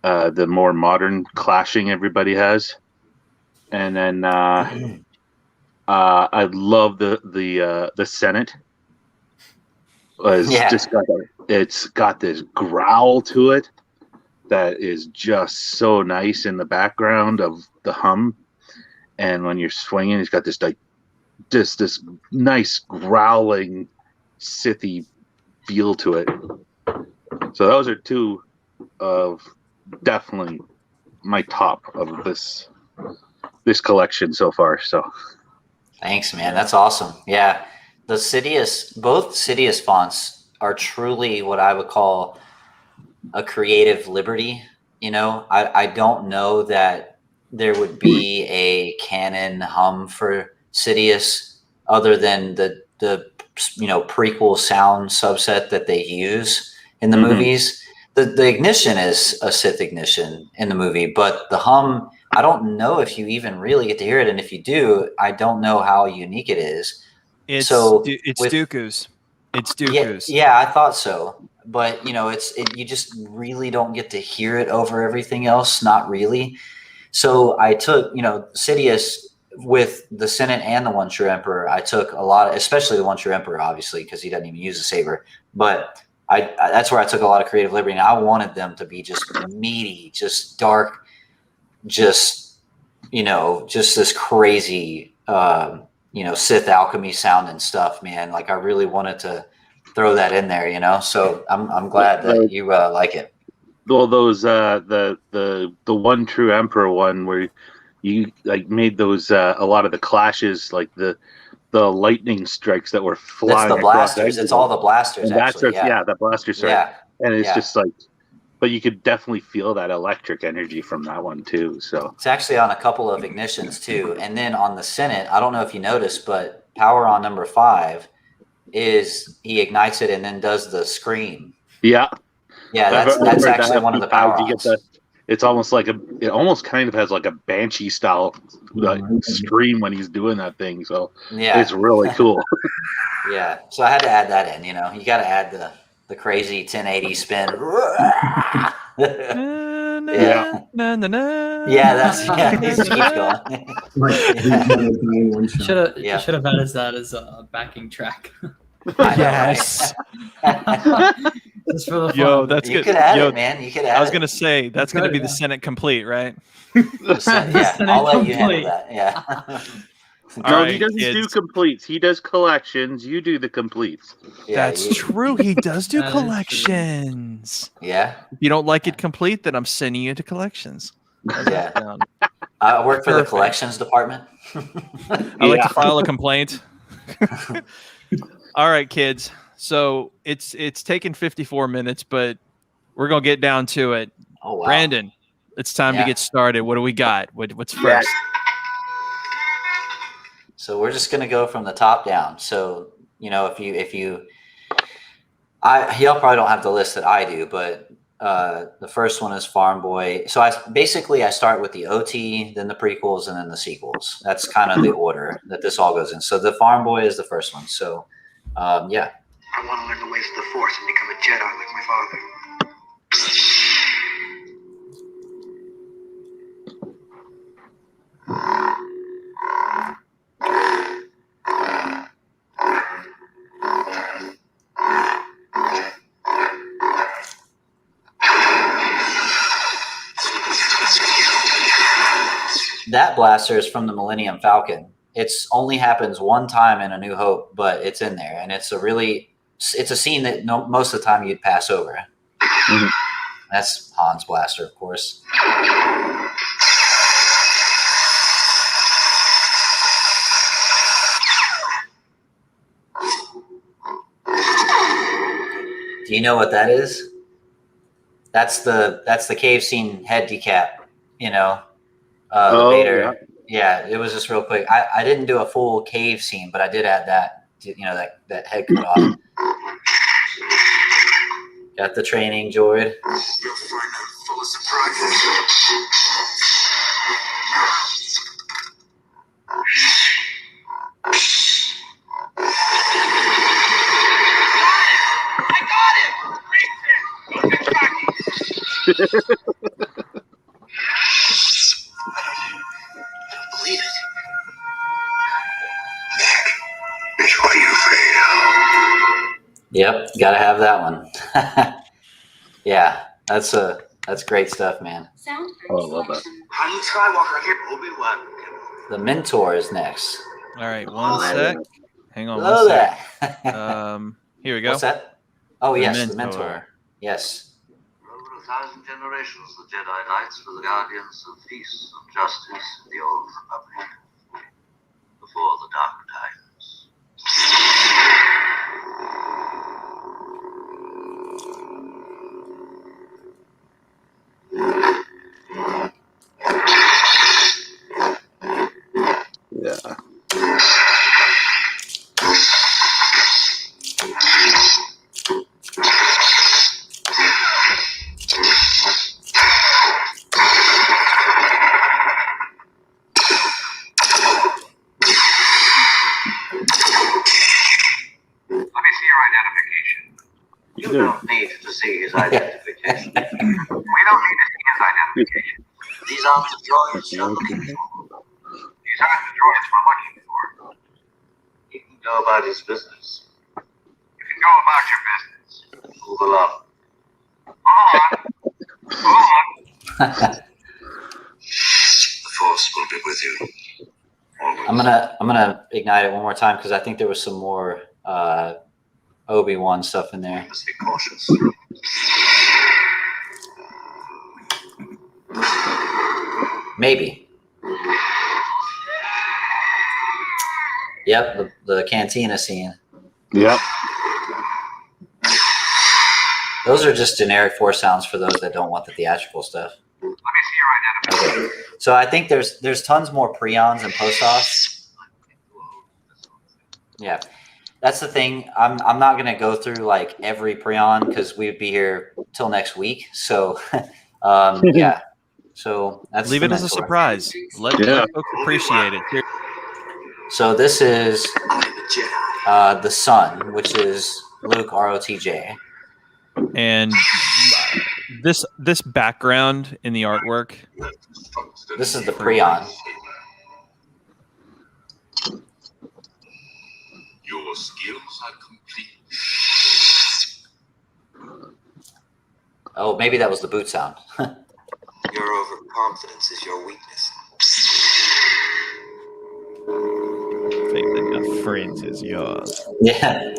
the more modern clashing everybody has. And then I love the Senate. It's got this growl to it that is just so nice in the background of the hum. And when you're swinging, it's got this like this nice growling Sithy feel to it. So those are two of definitely my top of this collection so far. So Thanks, man. That's awesome. Yeah. Both Sidious fonts are truly what I would call a creative liberty. You know, I don't know that there would be a canon hum for Sidious other than the prequel sound subset that they use in the movies. The ignition is a Sith ignition in the movie, but the hum, I don't know if you even really get to hear it, and if you do, I don't know how unique it is. It's Dooku's. It's Dooku's. Yeah, I thought so. But, you know, you just really don't get to hear it over everything else. Not really. So I took, Sidious with the Senate and the One True Emperor. I took a lot, especially the One True Emperor, obviously, because he doesn't even use a saber. But that's where I took a lot of creative liberty. And I wanted them to be just meaty, just dark, just this crazy, Sith alchemy sound and stuff, man. Like I really wanted to throw that in there, So I'm glad that you like it. Well, those the One True Emperor one where you like made those a lot of the clashes, like the lightning strikes that were flying. That's the blasters. It's all the blasters. The blasters. Yeah, and it's just like, but you could definitely feel that electric energy from that one too. So it's actually on a couple of ignitions too, and then on the Senate, I don't know if you noticed, but power on number 5 is he ignites it and then does the scream. Yeah, that's actually one of the power ons. It's almost like it almost kind of has like a banshee style scream when he's doing that thing. So it's really cool. Yeah, so I had to add that in. You got to add the crazy 1080 spin. He just keeps going. Should have added that as a backing track. Yes. Just for the fun. Yo, that's you good. Could add it, man. You could add it. I was gonna say that's gonna be the Senate complete, right? I'll let you handle that. Yeah. He doesn't do completes. He does collections. You do the completes. That's true. He does do collections. Yeah. If you don't like it complete, then I'm sending you to collections. Yeah. I work for the collections department. I like to file a complaint. All right, kids. So it's taken 54 minutes, but we're gonna get down to it. Oh wow. Brandon, it's time to get started. What do we got? What's first? So we're just gonna go from the top down. So if you Y'all probably don't have the list that I do, but the first one is Farm Boy. So I start with the OT, then the prequels, and then the sequels. That's kind of the order that this all goes in. So the Farm Boy is the first one. So yeah. I want to learn the ways of the Force and become a Jedi like my father. That blaster is from the Millennium Falcon. It's only happens one time in A New Hope, but it's in there, and it's a scene that most of the time you'd pass over. Mhm. That's Han's blaster, of course. Do you know what that is? That's the cave scene head decap. You know, the Vader. Yeah, it was just real quick. I didn't do a full cave scene, but I did add that. You know, that head cut off. Got the training, Jord. You'll find out full of surprises. Believe it. Before you fail. Yep, gotta have that one. Yeah, that's great stuff, man. Oh, I love that. Han Skywalker here, Obi-Wan. The Mentor is next. All right, one sec. Hang on Hello one sec. there. Here we go. What's that? Oh, The yes, the Mentor. Mentor. Yes. Over 1,000 generations, the Jedi Knights were the guardians of peace and justice in the Old Republic before the Dark Times. Yeah. Let me see your identification. You don't need to see his identification. We don't need to see his identification. These aren't the droids you're looking for. These aren't the droids we're looking for. He can go about his business. You can go about your business. Move along. Hold on. Hold on. The Force will be with you. Always. I'm gonna ignite it one more time because I think there was some more Obi-Wan stuff in there. Must be cautious. Maybe. Yep, the cantina scene. Yep. Those are just generic Force sounds for those that don't want the theatrical stuff. Let me see your identification. Okay. So I think there's tons more pre-ons and post-offs. Yeah. That's the thing. I'm not gonna go through like every pre-on because we'd be here till next week. So yeah. So that's Leave the it as a Mentor. surprise. Let folks appreciate it. Here. So this is I'm a Jedi. the Son, which is Luke ROTJ. And this background in the artwork. This is the pre-on. Your skills are complete. Oh, maybe that was the boot sound. Your overconfidence is your weakness. Faith in your friends is yours. Yeah.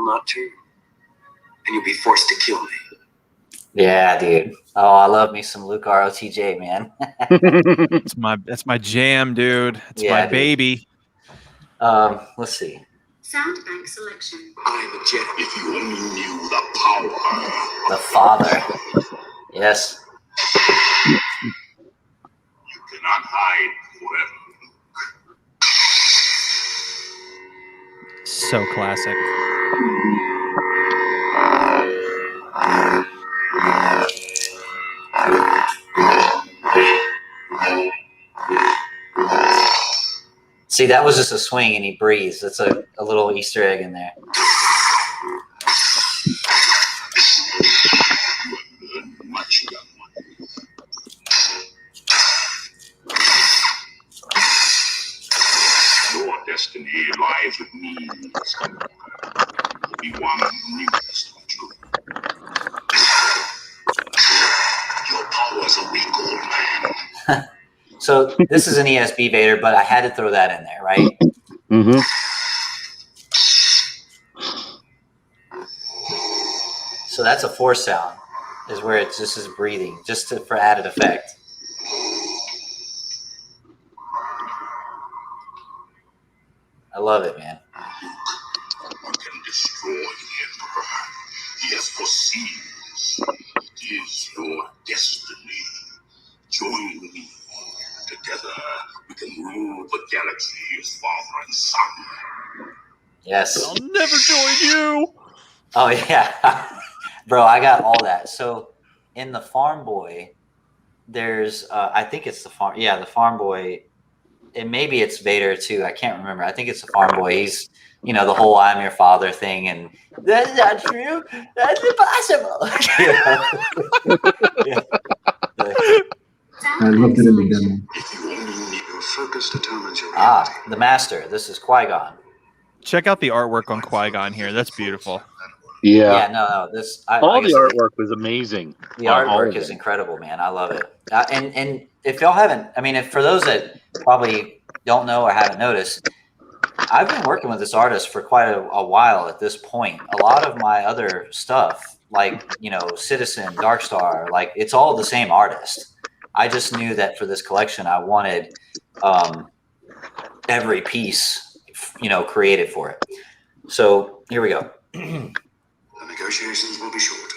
will not turn, and you'll be forced to kill me. Yeah, dude. Oh, I love me some Luke ROTJ, man. That's my jam, dude. It's Yeah, my dude. baby. Let's see. Sound bank selection. I'm a Jedi. If you only knew the power. The father. Yes. You cannot hide forever. So classic. See, that was just a swing and he breathes. That's a little Easter egg in there. Much young one. Your destiny lies with me, Skywalker. Obi Wan knew this to be true. Your powers are weak, old man. So this is an ESB Vader, but I had to throw that in there, right? Mm-hmm. So that's a force sound, is where it's just is breathing, for added effect. I love it, man. You can destroy the Emperor. He has foreseen this. It is your destiny. Join me. Together, we can rule the galaxy as father and son. Yes. I'll never join you. Oh, yeah. Bro, I got all that. So in the Farm Boy, there's, I think it's the Farm Boy. And maybe it's Vader too. I can't remember. I think it's the Farm Boy. He's, the whole "I'm your father" thing, and that's not true. That's impossible. Yeah. I looked at it in the demo. If you only need your focus determines your reality. The Master. This is Qui-Gon. Check out the artwork on Qui-Gon here. That's beautiful. Yeah. Yeah, no. This All the artwork was amazing. The artwork is incredible, man. I love it. And if y'all haven't, for those that probably don't know or haven't noticed, I've been working with this artist for quite a while at this point. A lot of my other stuff, like, Citizen, Darkstar, like, it's all the same artist. I just knew that for this collection, I wanted every piece, created for it. So here we go. The negotiations will be short.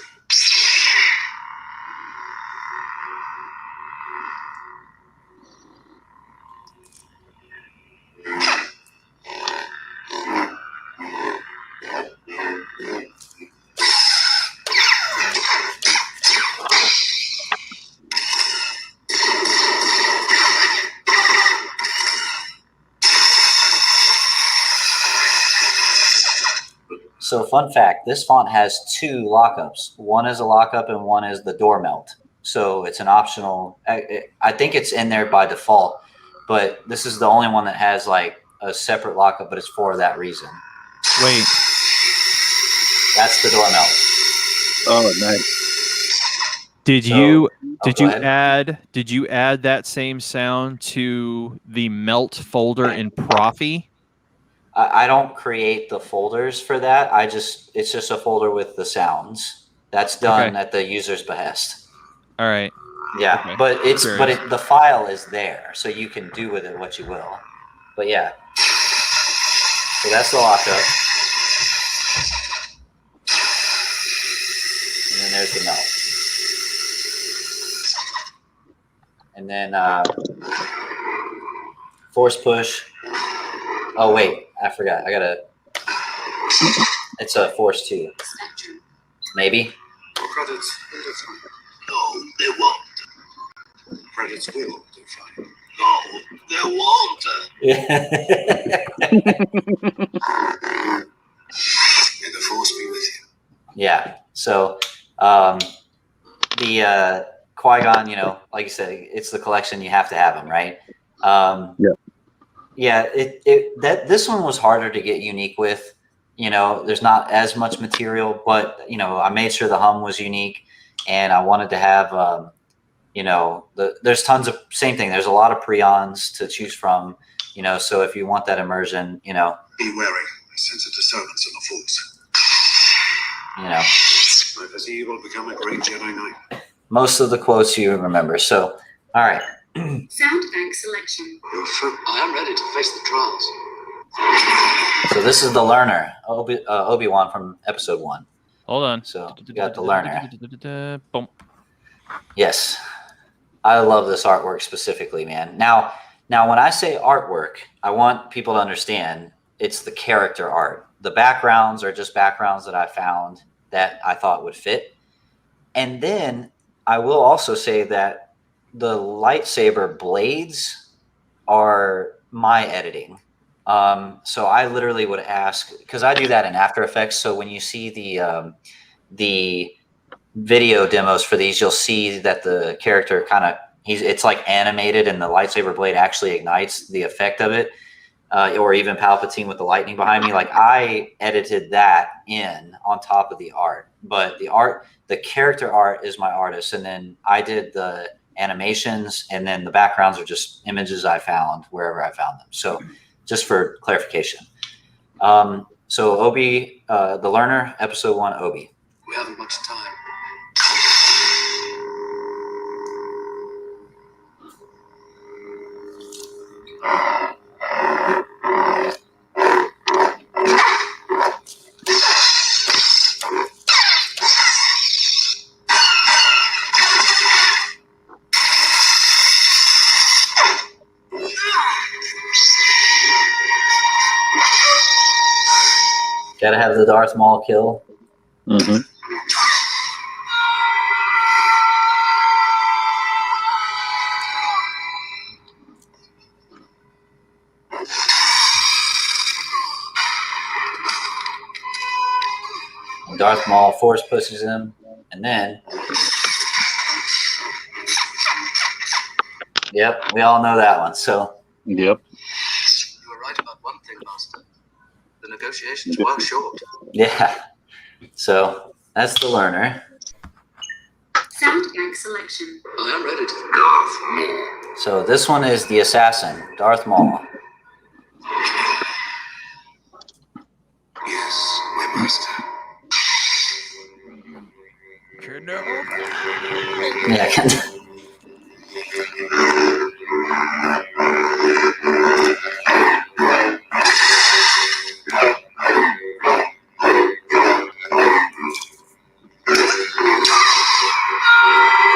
So fun fact, this font has 2 lockups. One is a lockup and one is the door melt. So it's an optional, I think it's in there by default, but this is the only one that has like a separate lockup, but it's for that reason. Wait. That's the door melt. Oh, nice. Did you add that same sound to the melt folder in Profi? I don't create the folders for that. It's just a folder with the sounds. That's done at the user's behest. All right. Yeah, Okay. but the file is there, so you can do with it what you will. But yeah, so that's the lockup, and then there's the melt, and then force push. Oh wait, I forgot. It's a force 2, maybe. Credits will define. No, they won't. Credits will define. No, they won't. Yeah. May the force be with you. Yeah. So the Qui-Gon, like you said, it's the collection. You have to have them, right? Yeah. This one was harder to get unique with. There's not as much material, but I made sure the hum was unique, and I wanted to have there's tons of same thing. There's a lot of prions to choose from, so if you want that immersion, Be wary. I sense a disturbance in the force. you know, I foresee you will become a great Jedi Knight. most of the quotes you remember. So, all right. Sound bank selection. I am ready to face the trials. So this is the learner, Obi Wan from Episode 1. Hold on. So you got the learner. Boom. Yes, I love this artwork specifically, man. Now, when I say artwork, I want people to understand it's the character art. The backgrounds are just backgrounds that I found that I thought would fit. And then I will also say that the lightsaber blades are my editing. So I literally would ask, because I do that in After Effects. So when you see the video demos for these, you'll see that the character it's like animated and the lightsaber blade actually ignites the effect of it. Or even Palpatine with the lightning behind me. Like I edited that in on top of the art, but the character art is my artist. And then I did the animations, and then the backgrounds are just images I found wherever I found them. So just for clarification. So Obi, the learner, Episode 1, Obi. We haven't much time. Gotta have the Darth Maul kill. Mm-hmm. Darth Maul force pushes him, and then, yep, we all know that one. So, Yep. You were right about one thing, Master. The negotiations were short. yeah. So that's the learner. Sound bank selection. I am ready to Darth Maul. So this one is the assassin, Darth Maul. Yes, my master. Yeah.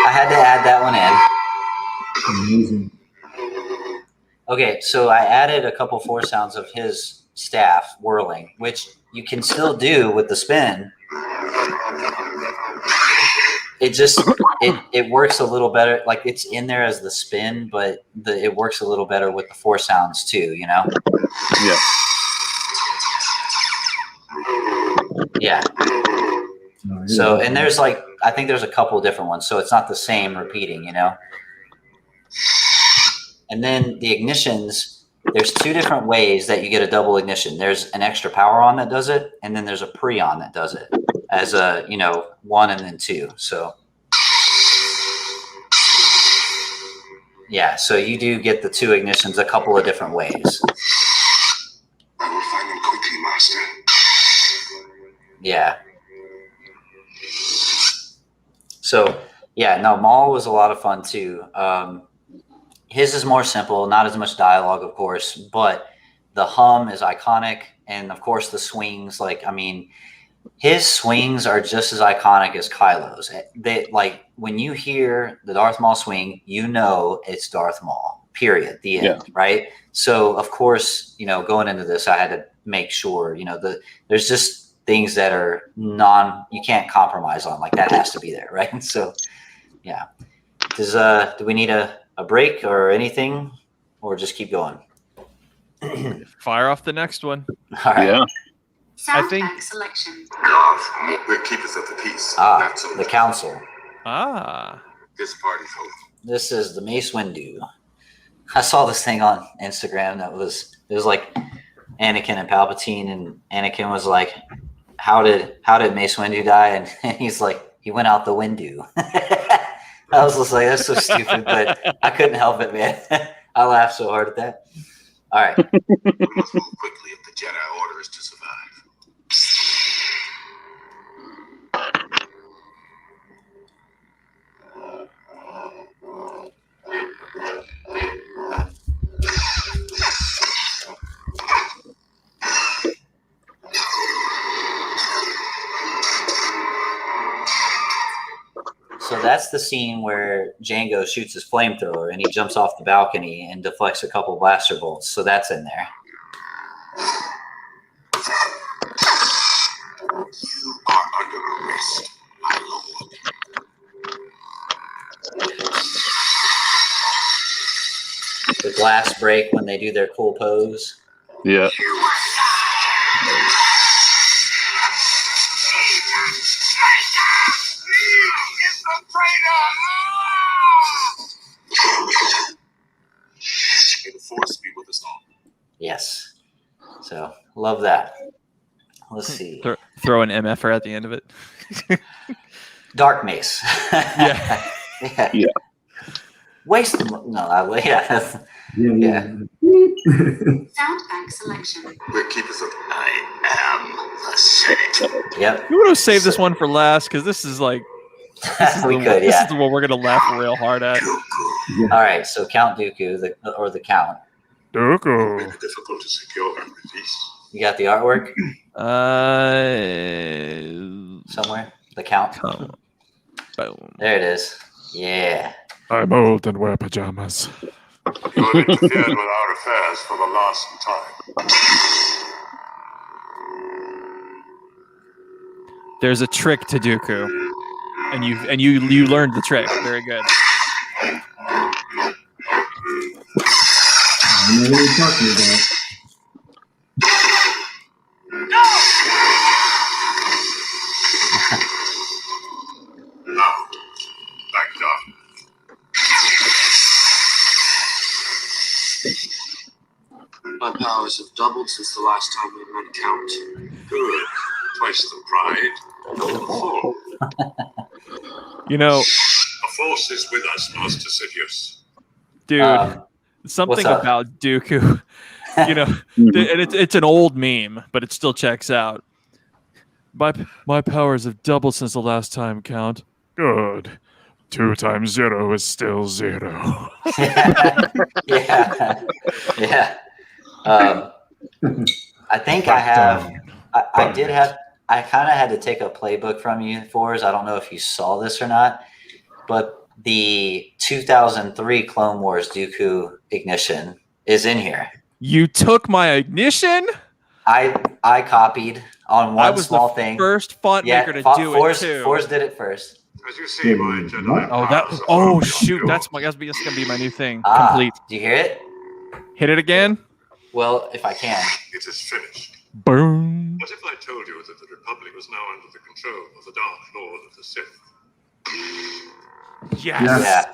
I had to add that one in. Amazing. Okay, so I added a couple force sounds of his staff whirling, which you can still do with the spin. It just it works a little better. Like it's in there as the spin, but it works a little better with the force sounds too. You know? Yeah. Yeah. No, So and there's like I think there's a couple different ones, so it's not the same repeating. You know? And then the ignitions, there's two different ways that you get a double ignition. There's an extra power on that does it, and then there's a pre-on that does it as a, 1 and then 2. So yeah, so you do get the two ignitions a couple of different ways. I will find them quickly, master. Yeah. So yeah, no, Maul was a lot of fun too. His is more simple, not as much dialogue, of course, but the hum is iconic. And of course the swings, his swings are just as iconic as Kylo's. When you hear the Darth Maul swing, it's Darth Maul, period, the end, right? So of course, going into this, I had to make sure, there's just things that are you can't compromise on, like that has to be there, right? So yeah. Do we need a break or anything, or just keep going? Fire off the next one. All right. Yeah. Sound think- bank selection. Darth, we're keepers of the peace. not so The much. council. This party's over. This is the Mace Windu. I saw this thing on Instagram it was like Anakin and Palpatine, and Anakin was like, how did Mace Windu die? And he's like, he went out the window. I was just like, that's so stupid, but I couldn't help it, man. I laughed so hard at that. All right. We must move quickly if the Jedi order is to survive. So that's the scene where Django shoots his flamethrower and he jumps off the balcony and deflects a couple blaster bolts. So that's in there. You are under arrest, my lord. The glass break when they do their cool pose. Yeah. May the force be with us all. Yes. So love that. Let's see. Throw an MFR at the end of it. Dark Mace. Yeah. Yeah. Waste the yeah. Sound bank selection. The keepers of I am the Senate. Yep. You want to save this one for last because this is like this is this is the one we're gonna laugh real hard at. All right, so Count Dooku, the Count. Dooku. It may be difficult to secure her release. You got the artwork Uh, somewhere? The Count. boom. There it is. Yeah. I'm old and wear pajamas. You have interfered with our affairs for the last time. There's a trick to Dooku, and you learned the trick. Very good. I know what you're talking about. Now, back down. My powers have doubled since the last time we met Count. Good. Twice the pride, double the fall. You know, The force is with us, Master Sidious. dude, something what's up? about Dooku. You know, and it's an old meme, but it still checks out. My powers have doubled since the last time, Count. Good. 2 times 0 is still 0. Yeah. Yeah. I think I have. I did have. I kind of had to take a playbook from you, Fourzze. I don't know if you saw this or not, but the 2003 Clone Wars Dooku Ignition is in here. You took my ignition. I copied on one I was small the thing. first font maker to do Fourzze, it too. Fourzze did it first. As you see, my Jedi Oh, powers are oh far shoot! beyond That's yours. gonna be my new thing. Ah, Complete. do you hear it? Hit it again. Well, if I can. It is finished. Boom. What if I told you that the Republic was now under the control of the Dark Lord of the Sith? Yes. Yes.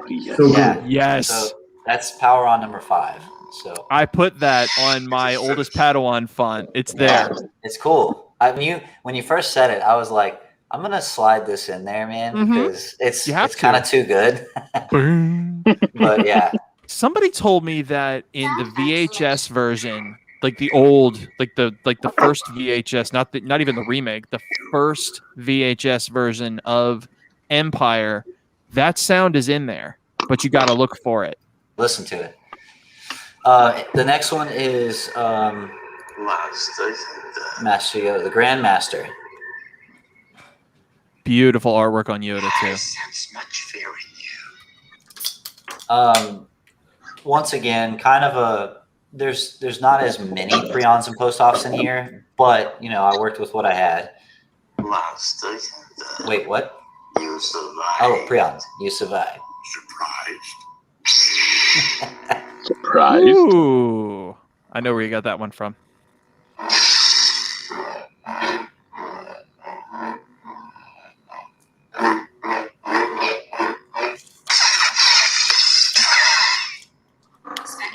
Yeah. So Yeah. good. Yes. So that's power on number 5. So I put that on my oldest Padawan font. It's there. it's cool. I mean, when you first said it, I was like, I'm gonna slide this in there, man, because it's You have it's kind of to. too good. Boom. But yeah, Somebody told me that in the VHS version, like the old, like the first VHS, not even the remake, the first VHS version of Empire, that sound is in there, but you got to look for it. listen to it. The next one is Master Yoda, the Grand Master. Beautiful artwork on Yoda I too. sense much fear in you. Once again, kind of a there's not as many prions and post offs in here, but you know, I worked with what I had. Master Yoda, Wait, what? you survived. Oh, prions, you survived. Surprised. Surprised. Ooh, I know where you got that one from.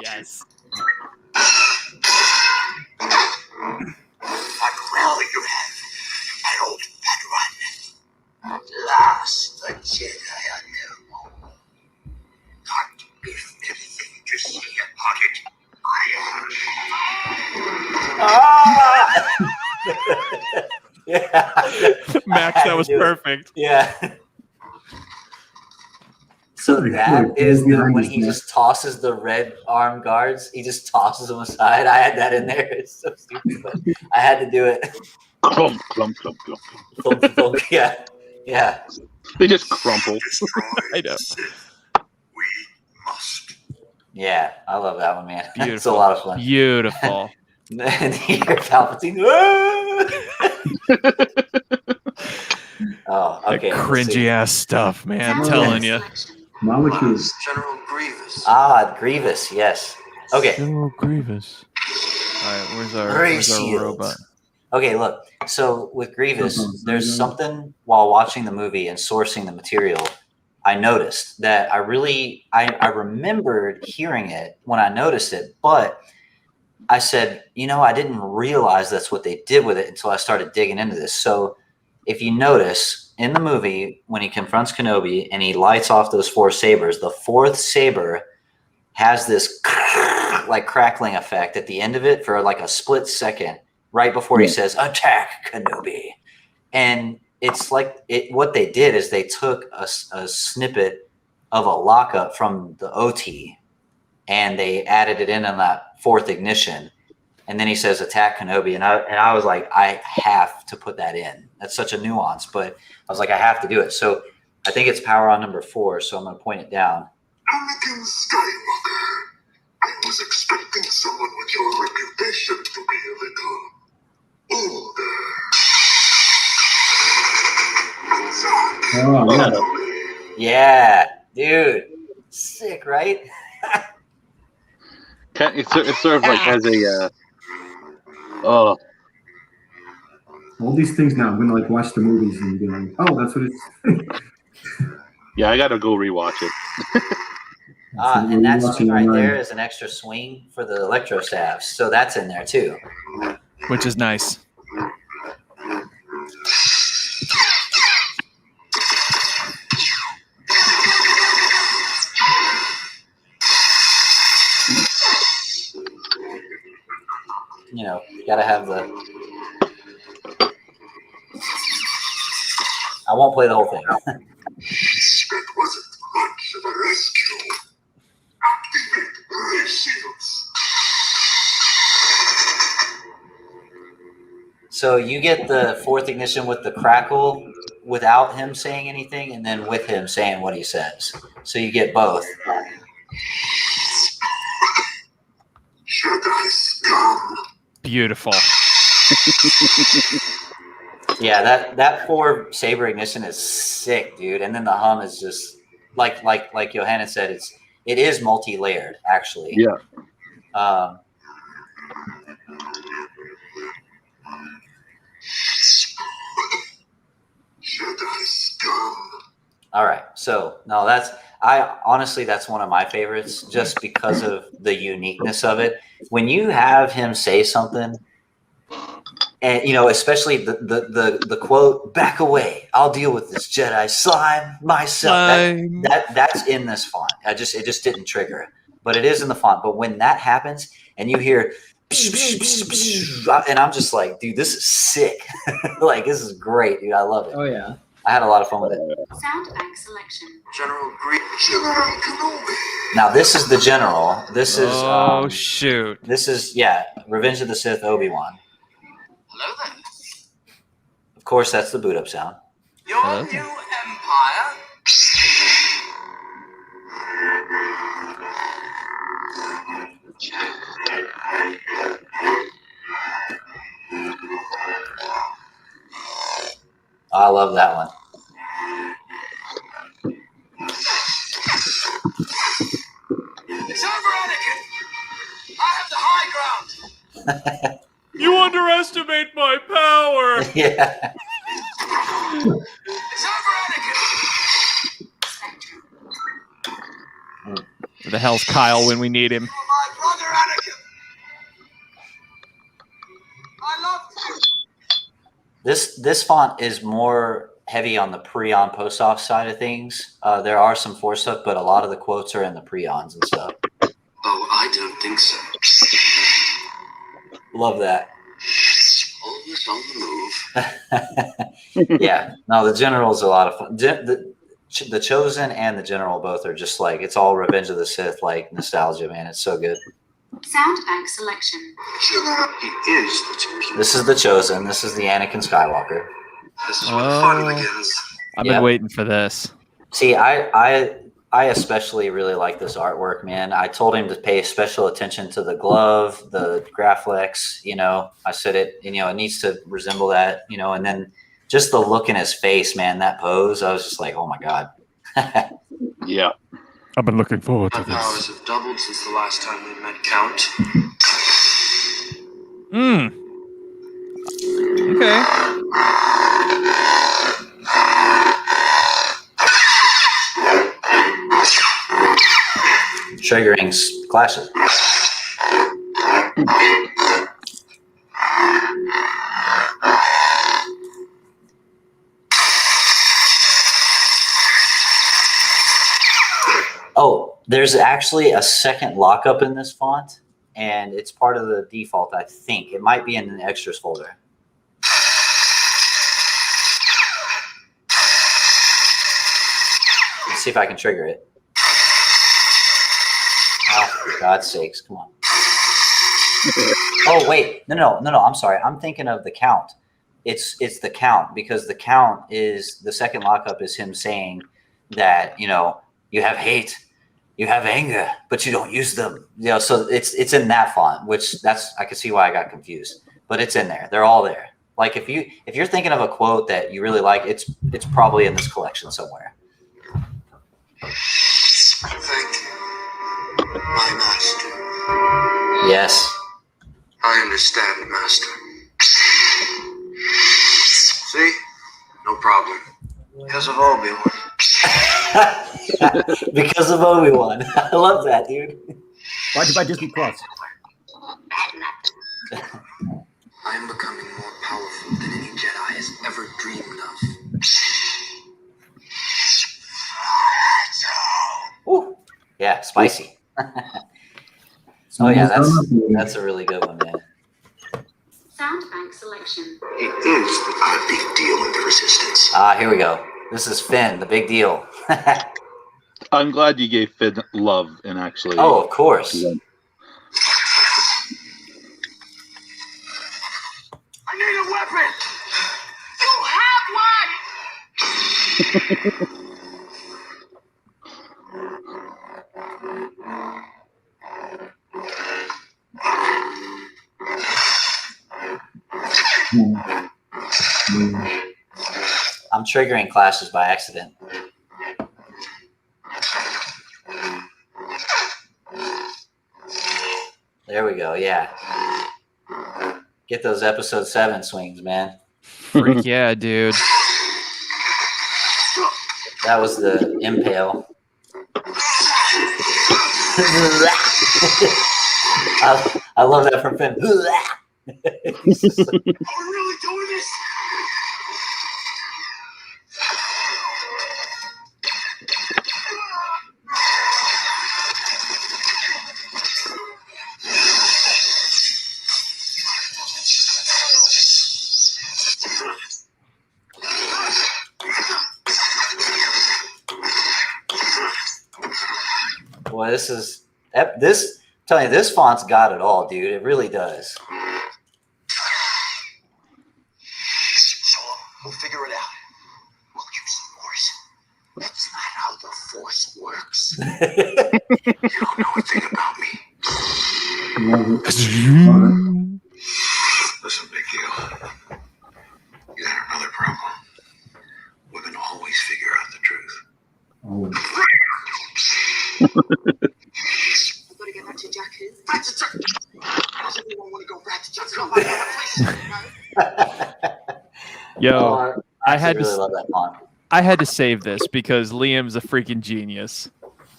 Yes. But well you have, my old Padawan. At last, the Jedi are no more. Not if anything to see about it. Yeah. Max, that was perfect. Yeah. So that is the when he just tosses the red arm guards. He just tosses them aside. I had that in there. It's so stupid, but I had to do it. Clump, clump, clump, clump. Yeah. Yeah. They just crumple. I know. We must. Yeah, I love that one, man. Beautiful. It's a lot of fun. Beautiful. And you hear Palpatine. Oh, okay. That cringy ass stuff, man. I'm Sound telling effects you. selection. Molecules. General Grievous. Ah, Grievous. Yes. Okay. General Grievous. All right, where's our Shields. robot? Okay, look. So with Grievous, Uh-huh. there's something while watching the movie and sourcing the material, I noticed that I remembered hearing it when I noticed it, but I said, I didn't realize that's what they did with it until I started digging into this. So if you notice in the movie, when he confronts Kenobi and he lights off those 4 sabers, the 4th saber has this like crackling effect at the end of it for like a split second, right before he says, "Attack, Kenobi." And it's like what they did is they took a snippet of a lockup from the OT and they added it in on that 4th ignition. And then he says, "Attack Kenobi." And I was like, I have to put that in. That's such a nuance, but I was like, I have to do it. So I think it's power on number 4. So I'm going to point it down. Anakin Skywalker. I was expecting someone with your reputation to be a little older. Oh, Yeah, dude. Sick, right? It's sort of like has a all these things now. I'm gonna like watch the movies and be like, oh, that's what it's. yeah. I gotta go rewatch it. And that swing right there is an extra swing for the electro staffs. So that's in there too. Which is nice. Gotta have the. I won't play the whole thing. That wasn't much of a rescue. Activate ray shields. So you get the 4th ignition with the crackle without him saying anything, and then with him saying what he says. So you get both. Jedi scum. Beautiful. Yeah, that 4 saber ignition is sick, dude. And then the hum is just like Johanna said, it is multi-layered actually. Yeah. Jedi scum. All right. So no, that's one of my favorites just because of the uniqueness of it. When you have him say something, and especially the quote, "Back away, I'll deal with this Jedi slime myself." That's in this font. It just didn't trigger, but it is in the font. But when that happens and you hear, and I'm just like, dude, this is sick. Like, this is great, dude. I love it. Oh yeah. I had a lot of fun with it. Sound effect selection. General Kenobi. Now this is the general. This is shoot. This is Revenge of the Sith Obi Wan. Hello there. Of course, that's the boot up sound. Your new empire. I love that one. It's over, Anakin. I have the high ground. You underestimate my power. Yeah. It's over, Anakin. Where the hell's Kyle when we need him? You're my brother, Anakin. I love you. This font is more heavy on the pre-on post-off side of things. There are some Force stuff, but a lot of the quotes are in the pre-ons and stuff. Oh, I don't think so. Love that. Always on the move. Yeah. No, the General's a lot of fun. The Chosen and the General both are just like, it's all Revenge of the Sith, like nostalgia, man. It's so good. Sound bank selection. He is the chosen. This is the Chosen. This is the Anakin Skywalker. This is where the fun begins. I've been waiting for this. See, I especially really like this artwork, man. I told him to pay special attention to the glove, the Graflex. You know, I said it. You know, it needs to resemble that. You know, and then just the look in his face, man. That pose, I was just like, oh my god. Yeah. I've been looking forward to My powers this. have doubled since the last time we met, Count. Okay. Triggering clashes. Oh, there's actually a second lockup in this font, and it's part of the default, I think. It might be in the extras folder. Let's see if I can trigger it. Oh, for God's sakes, come on. Oh, wait. No, I'm sorry. I'm thinking of the count. It's the count, because the count is the second lockup is him saying that, you know, you have hate, you have anger, but you don't use them. You know, so it's in that font, which I can see why I got confused. But it's in there. They're all there. Like if you're thinking of a quote that you really like, it's probably in this collection somewhere. Thank you, my master. Yes. I understand, master. See? No problem. Because of Obi-Wan. Because of Obi Wan. I love that, dude. Why'd you buy Disney Plus? I am becoming more powerful than any Jedi has ever dreamed of. Ooh. Yeah, spicy. Oh yeah, that's a really good one, man. Sound bank selection. It is a big deal in the Resistance. Ah, here we go. This is Finn, the big deal. I'm glad you gave Finn love and actually. Oh, of course. I need a weapon! You have one! I'm triggering clashes by accident. There we go. Yeah. Get those episode 7 swings, man. Freak yeah, dude. That was the impale. I love that from Finn. Are we really doing this? Boy, this I'm telling you, this font's got it all, dude. It really does. So we'll figure it out. We'll use the Force. That's not how the Force works. You don't know a thing about me. Listen, big deal. You got another problem. Women always figure out the truth. I've got to get back to Jakku. Does everyone want to go back to Jakku? Yo, I really love that font. I had to save this because Liam's a freaking genius.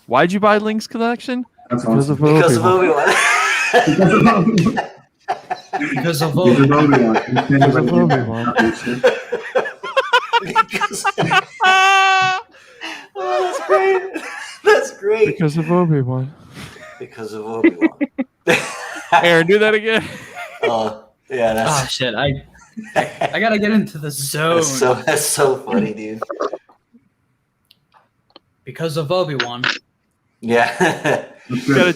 Why'd you buy Link's collection? That's Because awesome. of Because of Obi-Wan. Obi-Wan. Because of Because of Obi-Wan. Obi-Wan. Because of Obi-Wan. Oh, that's great. That's great. Because of Obi-Wan. Because of Obi-Wan. Aaron, do that again. Oh, yeah, Oh that's shit! I gotta get into the zone. that's so funny, dude. Because of Obi-Wan. Yeah. You gotta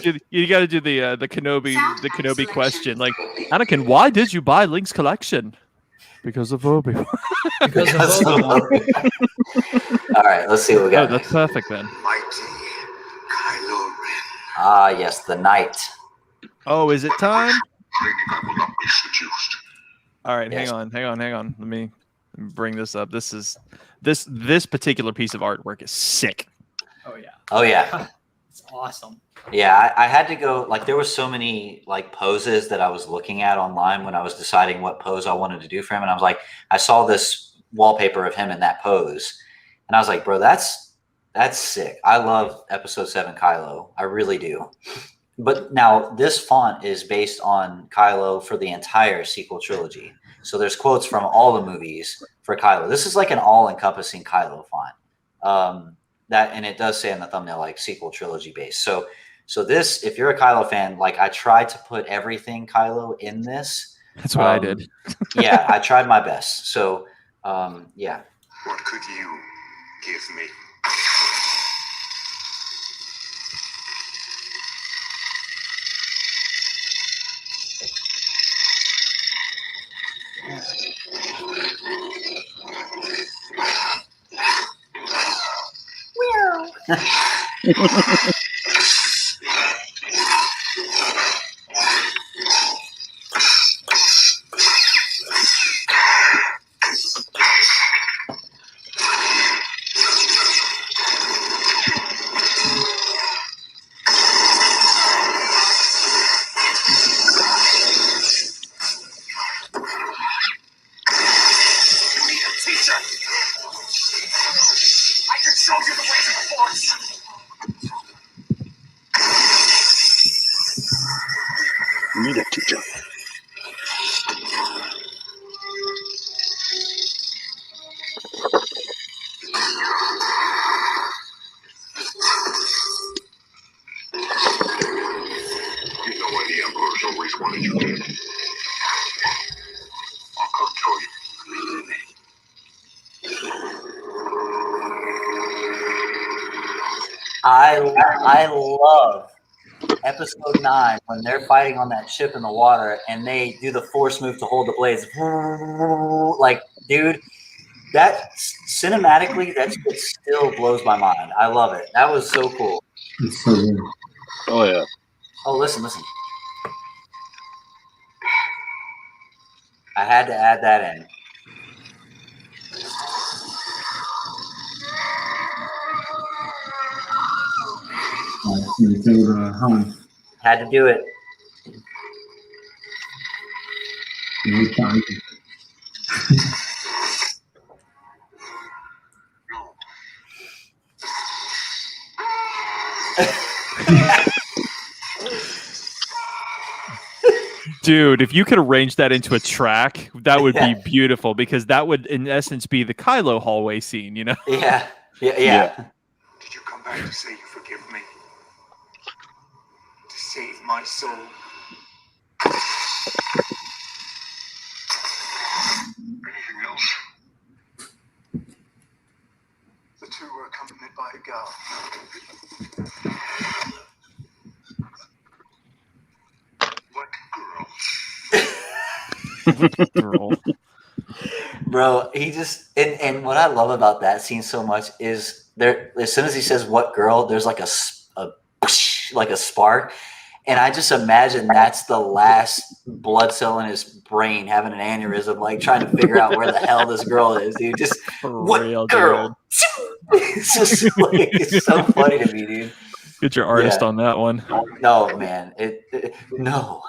do the Kenobi Sound the Kenobi selection. question. Like, Anakin, why did you buy Link's collection? Because of Obi Wan. Because of Obi-Wan. All right, let's see what we got. Oh, that's perfect then. Mighty Kylo Ren. Ah, yes, the knight. Oh, is it time? Training I will not be seduced. All right, Yes. hang on. Let me bring this up. This particular piece of artwork is sick. Oh yeah. Oh yeah. It's awesome. Yeah, I had to go, like, there were so many like poses that I was looking at online when I was deciding what pose I wanted to do for him. And I was like, I saw this wallpaper of him in that pose. And I was like, bro, that's sick. I love episode 7 Kylo. I really do. But now this font is based on Kylo for the entire sequel trilogy. So there's quotes from all the movies for Kylo. This is like an all-encompassing Kylo font. And it does say in the thumbnail, like, sequel trilogy based. So this, if you're a Kylo fan, like, I tried to put everything Kylo in this. That's what I did. Yeah, I tried my best. So, yeah. What could you give me? You need a teacher. I can show you the ways of the Force. Need a teacher. You know why the Emperor's always wanted you dead. I'll come tell you. I love episode 9 when they're fighting on that ship in the water and they do the force move to hold the blades. Like, dude, that cinematically, that shit still blows my mind. I love it. That was so cool. It's so good. Oh yeah. Oh, listen. I had to add that in. You tell Han. Had to do it. No time. Dude, if you could arrange that into a track, that would be beautiful, because that would, in essence, be the Kylo hallway scene, you know? Yeah. Did you come back to say you forgive me? To save my soul? Anything else? The two were accompanied by a girl. What girl? Girl. Bro, he just and what I love about that scene so much is there, as soon as he says "what girl," there's like a spark, and I just imagine that's the last blood cell in his brain having an aneurysm, like trying to figure out where the hell this girl is, dude. Just what real, girl? It's just like, it's so funny to me, dude. Get your artist on that one. No, man, no.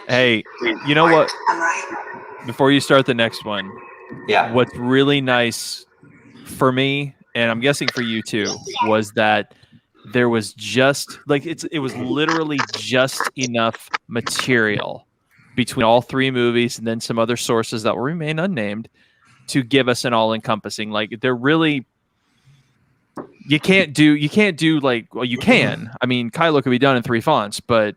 Hey, you know what? I'm right. Before you start the next one, what's really nice for me, and I'm guessing for you too, was that there was just like it was literally just enough material between all 3 movies and then some other sources that will remain unnamed to give us an all-encompassing. Like, they're really, you can't do like, well, you can. I mean, Kylo could be done in 3 fonts, but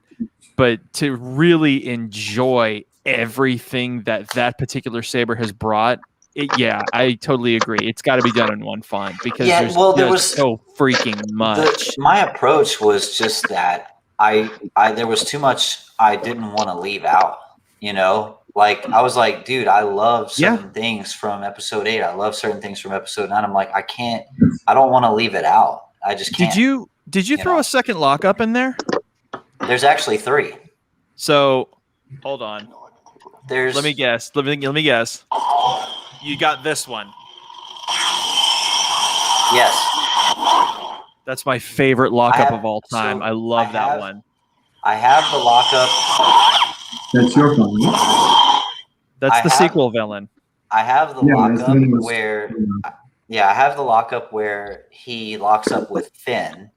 to really enjoy everything that particular saber has brought, I totally agree. It's got to be done in 1 font, because there was so freaking much. My approach was just that there was too much I didn't want to leave out, you know? Like, I was like, dude, I love certain things from episode 8. I love certain things from episode 9. I'm like, I don't want to leave it out. I just can't. Did you throw a second lockup in there? There's actually 3. So, hold on. Let me guess. Let me guess. You got this one. Yes. That's my favorite lockup of all time. I love that one. I have the lockup. That's your phone. That's the sequel villain. I have the lockup where, I have the lockup where he locks up with Finn,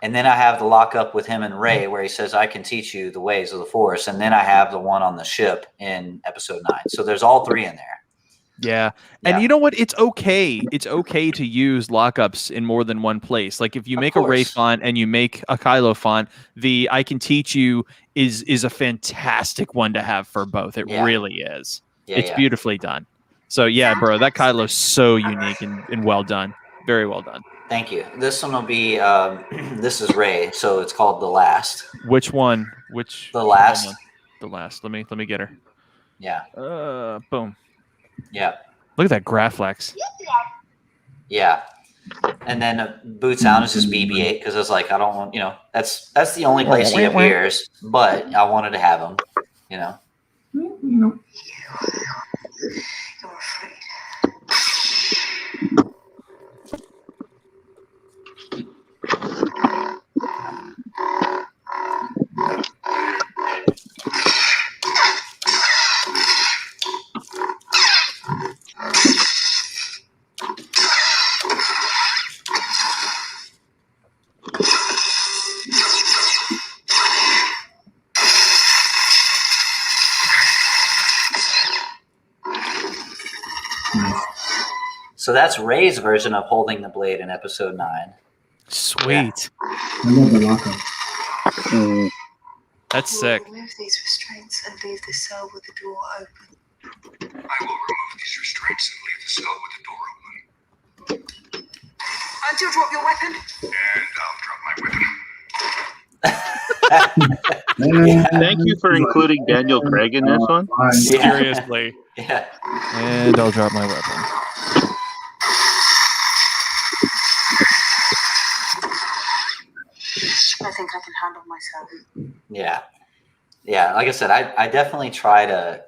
and then I have the lockup with him and Rey where he says, "I can teach you the ways of the Force," and then I have the one on the ship in episode 9. So there's all 3 in there. Yeah. And you know what? It's okay. It's okay to use lockups in more than one place. Like if you make a Rey font and you make a Kylo font, the "I can teach you" is a fantastic one to have for both. It really is. It's beautifully done. So yeah, bro, that Kylo's so unique and well done. Very well done. Thank you. This one will be this is Rey, so it's called The Last. Which one? The Last. The Last. Let me get her. Yeah. Boom. Yeah. Look at that Graflex. Yeah. And then Boot Sound is just BB-8 because I was like, I don't want, that's the only place he appears, but I wanted to have him, You're afraid. So that's Rey's version of holding the blade in episode 9. Sweet. I love the lockup. That's sick. Remove these restraints and leave the cell with the door open. I will remove these restraints and leave the cell with the door open. Until drop your weapon. And I'll drop my weapon. Thank you for including Daniel Craig in this one. Seriously. Yeah. And I'll drop my weapon. I think I can handle myself. Yeah. Yeah. Like I said, I definitely try to,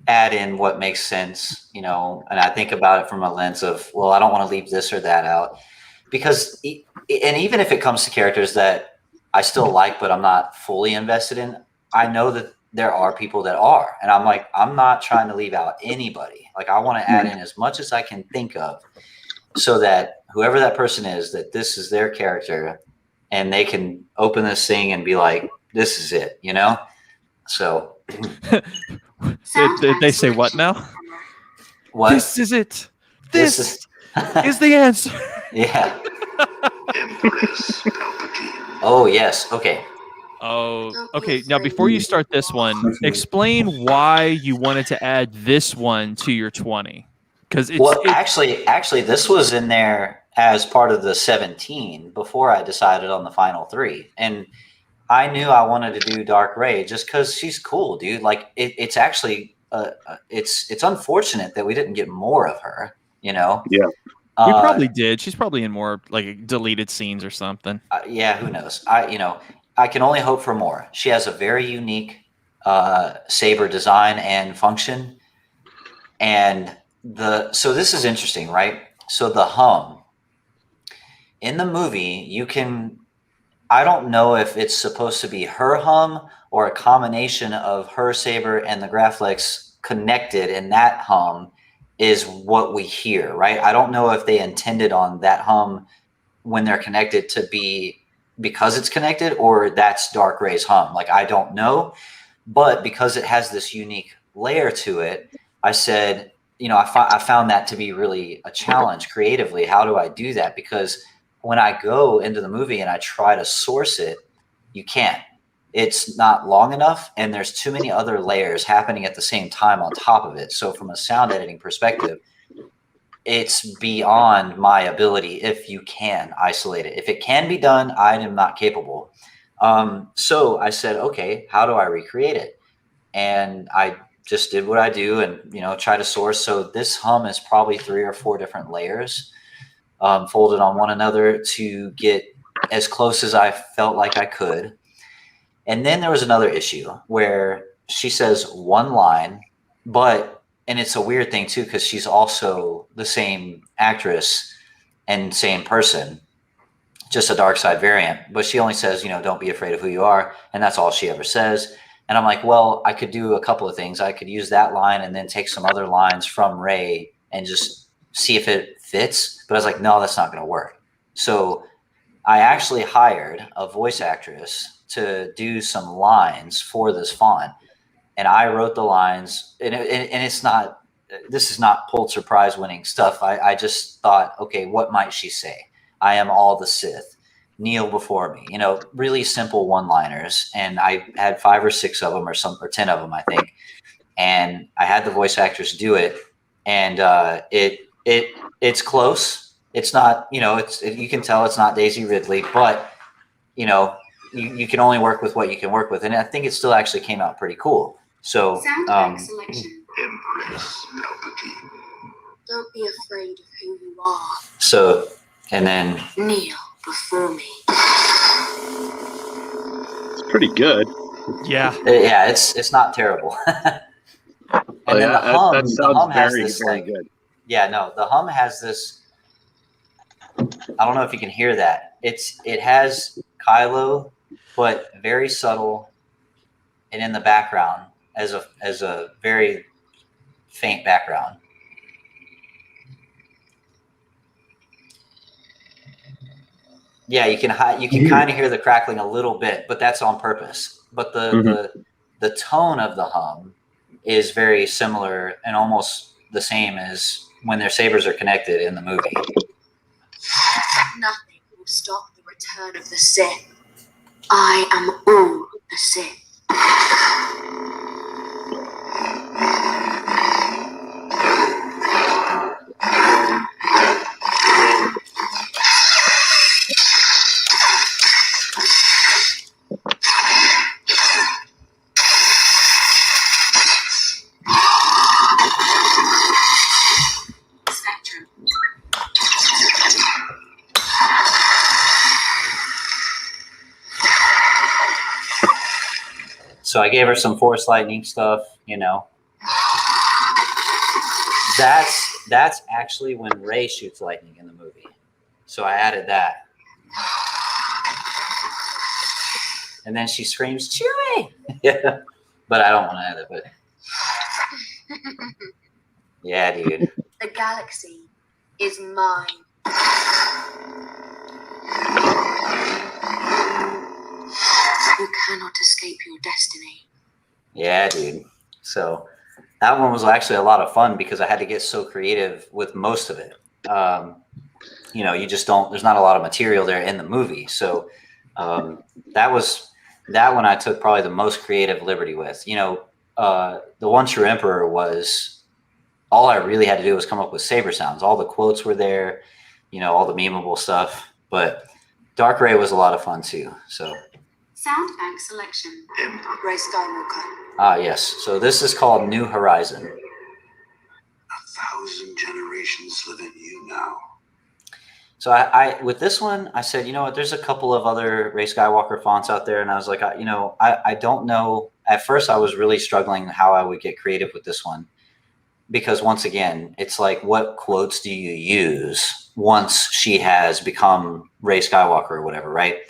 add in what makes sense, and I think about it from a lens of, well, I don't want to leave this or that out. Because, and even if it comes to characters that I still like, but I'm not fully invested in, I know that there are people that are. And I'm like, I'm not trying to leave out anybody. Like, I want to add in as much as I can think of so that whoever that person is, that this is their character and they can open this thing and be like, this is it, So. Did they say what now? What? This is it. This is the answer. Yeah. Oh, yes. Okay. Oh, okay. Now, before you start this one, explain why you wanted to add this one to your 20. Because actually, this was in there as part of the 17 before I decided on the final 3, and I knew I wanted to do Dark Rey just because she's cool, dude. Like it's actually it's unfortunate that we didn't get more of her. Yeah. We probably did. She's probably in more like deleted scenes or something. Yeah, who knows? I can only hope for more. She has a very unique saber design and function, and so this is interesting, right? So the hum in the movie, you can. I don't know if it's supposed to be her hum or a combination of her saber and the Graflex connected, and that hum is what we hear, right? I don't know if they intended on that hum when they're connected to be because it's connected or that's Dark Rey's hum. Like, I don't know, but because it has this unique layer to it, I said, I found that to be really a challenge creatively. How do I do that? Because when I go into the movie and I try to source it, you can't. It's not long enough, and there's too many other layers happening at the same time on top of it. So from a sound editing perspective, it's beyond my ability if you can isolate it. If it can be done, I am not capable. So I said, okay, how do I recreate it? And I just did what I do and, try to source. So this hum is probably 3 or 4 different layers folded on one another to get as close as I felt like I could. And then there was another issue where she says one line, and it's a weird thing too, because she's also the same actress and same person, just a dark side variant. But she only says, don't be afraid of who you are. And that's all she ever says. And I'm like, well, I could do a couple of things. I could use that line and then take some other lines from Rey and just see if it fits. But I was like, no, that's not going to work. So I actually hired a voice actress to do some lines for this font. And I wrote the lines, and it's not, this is not Pulitzer Prize winning stuff. I just thought, okay, what might she say? I am all the Sith. Kneel before me. Really simple one-liners. And I had 5 or 6 of them or 10 of them, I think. And I had the voice actress do it. And it's close. It's not, you can tell it's not Daisy Ridley, but, you can only work with what you can work with. And I think it still actually came out pretty cool. So, Sound selection. Empress Palpatine. Don't be afraid of who you are. So, and then Kneel before me. It's pretty good. Yeah. Yeah, it's not terrible. And then the hum, that sounds hum has very, this, very good. Yeah, no, the hum has this. I don't know if you can hear that. It has Kylo, but very subtle, and in the background as a very faint background. Yeah, you can kind of hear the crackling a little bit, but that's on purpose. But the tone of the hum is very similar and almost the same as when their sabers are connected in the movie. Nothing will stop the return of the Sith. I am all the Sith. Spectrum. So I gave her some Force lightning stuff, That's actually when Rey shoots lightning in the movie. So I added that. And then she screams, Chewie! Yeah. But I don't want to add it, but yeah, dude. The galaxy is mine. You cannot escape your destiny. Yeah, dude. So that one was actually a lot of fun because I had to get so creative with most of it. You just don't, there's not a lot of material there in the movie. So that one I took probably the most creative liberty with. The One True Emperor was, all I really had to do was come up with saber sounds. All the quotes were there, all the memeable stuff. But Dark Rey was a lot of fun too. So Sound bank selection. Rey Skywalker. Ah, yes. So this is called New Horizon. 1,000 generations live in you now. So I with this one, I said, you know what? There's a couple of other Rey Skywalker fonts out there, and I was like, I don't know. At first, I was really struggling how I would get creative with this one, because once again, it's like, what quotes do you use once she has become Rey Skywalker or whatever, right?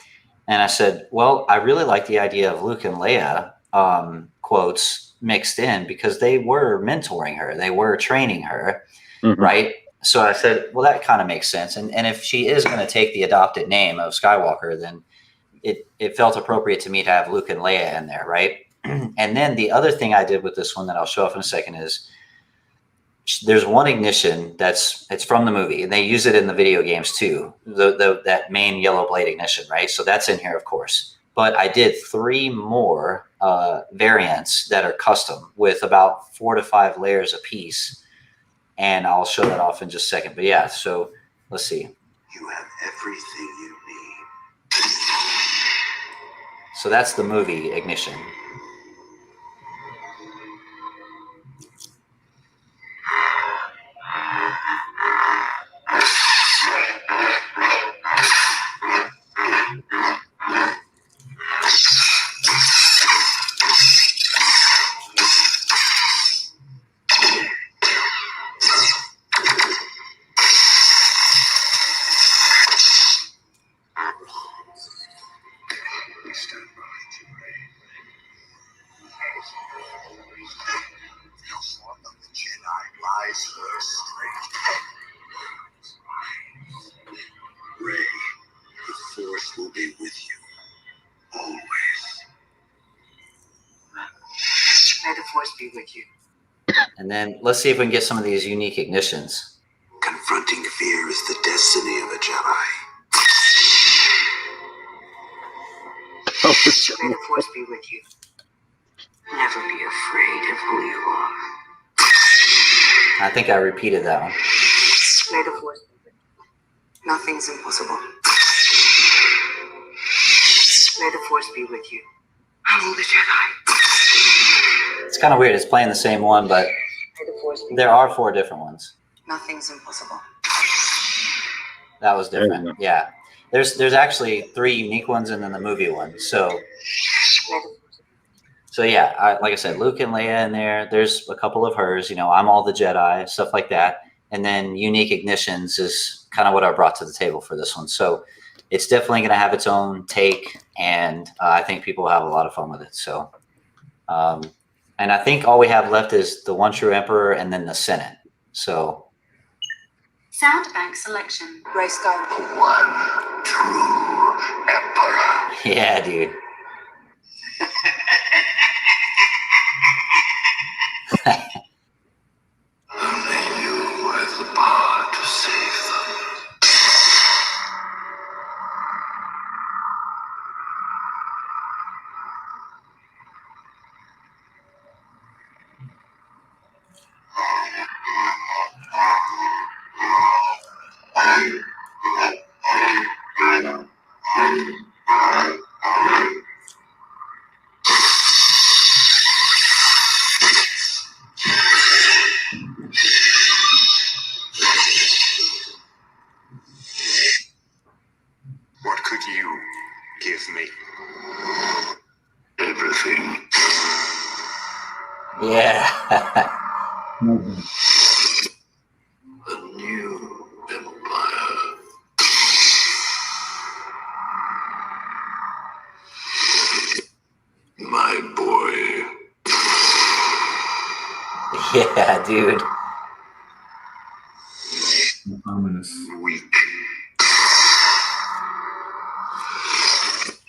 And I said, well, I really like the idea of Luke and Leia quotes mixed in because they were mentoring her. They were training her, right? So I said, well, that kind of makes sense. And if she is going to take the adopted name of Skywalker, then it felt appropriate to me to have Luke and Leia in there, right? And then the other thing I did with this one that I'll show off in a second is there's one ignition it's from the movie, and they use it in the video games too. That main yellow blade ignition, right? So that's in here, of course. But I did 3 more variants that are custom with about 4 to 5 layers apiece, and I'll show that off in just a second. But yeah, so let's see. You have everything you need. So that's the movie Ignition. With you. And then let's see if we can get some of these unique ignitions. Confronting fear is the destiny of a Jedi. May the Force be with you. Never be afraid of who you are. I think I repeated that one. May the Force be with you. Nothing's impossible. May the Force be with you. I'm the Jedi. It's kind of weird. It's playing the same one, but there are 4 different ones. Nothing's impossible. That was different. Yeah. There's actually 3 unique ones and then the movie one. So yeah, like I said, Luke and Leia in there. There's a couple of hers, you know, I'm all the Jedi, stuff like that. And then unique ignitions is kind of what I brought to the table for this one. So it's definitely going to have its own take, and I think people will have a lot of fun with it. So, and I think all we have left is the One True Emperor and then the Senate. So. Sound bank selection. Ray Skywalker. One true emperor. Yeah, dude. Only you have the power to save them. What could you give me? Everything. Yeah. A new empire. My boy. Yeah, dude. Ominous. Weak.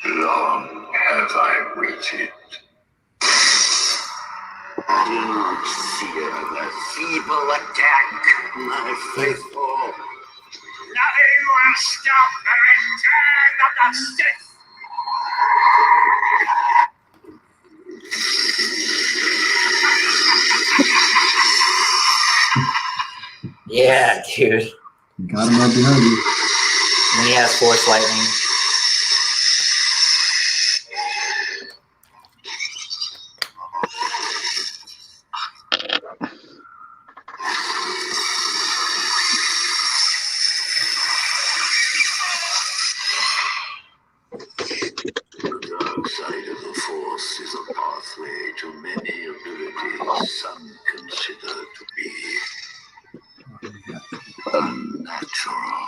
Long have I waited. Do not fear the feeble attack, my faithful. Nothing will stop the return of the Sith. Yeah, dude. Got him right behind you. And he has Force Lightning. The dark side of the Force is a pathway to many abilities some consider to be unnatural.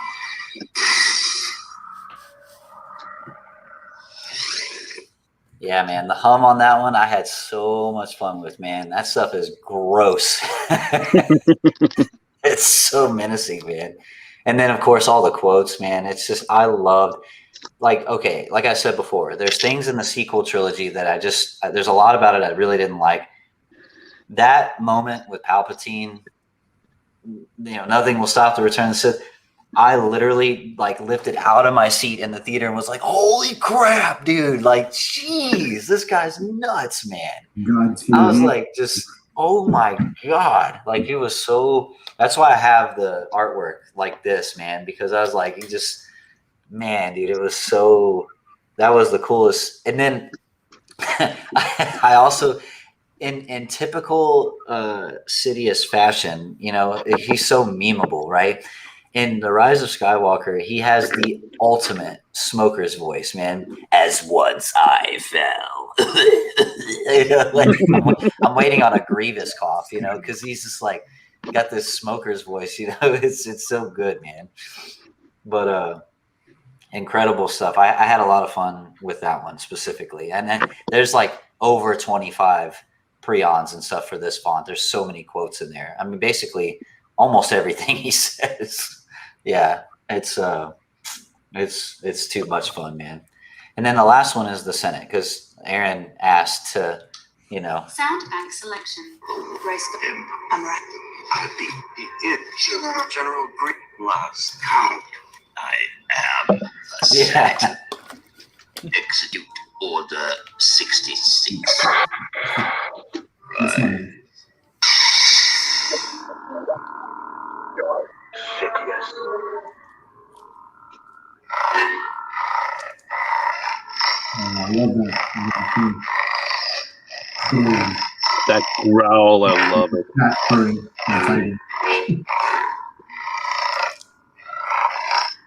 Yeah, man. The hum on that one, I had so much fun with, man. That stuff is gross. It's so menacing, man. And then, of course, all the quotes, man. It's just, I loved, like, okay, like I said before, there's things in the sequel trilogy that I just, there's a lot about it I really didn't like. That moment with Palpatine, you know, nothing will stop the return of the Sith. I literally like lifted out of my seat in the theater and was like, holy crap, dude. Like, jeez, this guy's nuts, man. God, I was like, just, oh my God. Like, it was so, that's why I have the artwork like this, man, because I was like, you just, man, dude, it was so, that was the coolest. And then I also, in typical Sidious fashion, you know, he's so memeable, right? In The Rise of Skywalker, he has the ultimate smoker's voice, man. As once I fell. You know, like, I'm waiting on a Grievous cough, you know, because he's just like got this smoker's voice, you know. It's so good, man. But incredible stuff. I had a lot of fun with that one specifically. And then there's like over 25 prions and stuff for this font. There's so many quotes in there. I mean, basically almost everything he says. Yeah, it's too much fun, man. And then the last one is the Senate, because Aaron asked to, you know. Sound bank selection. Grace, I'm right. I think General Grievous last count. I am the Yeah. Execute Order 66. That's my I love that. That growl, I love it. That purring. Exciting.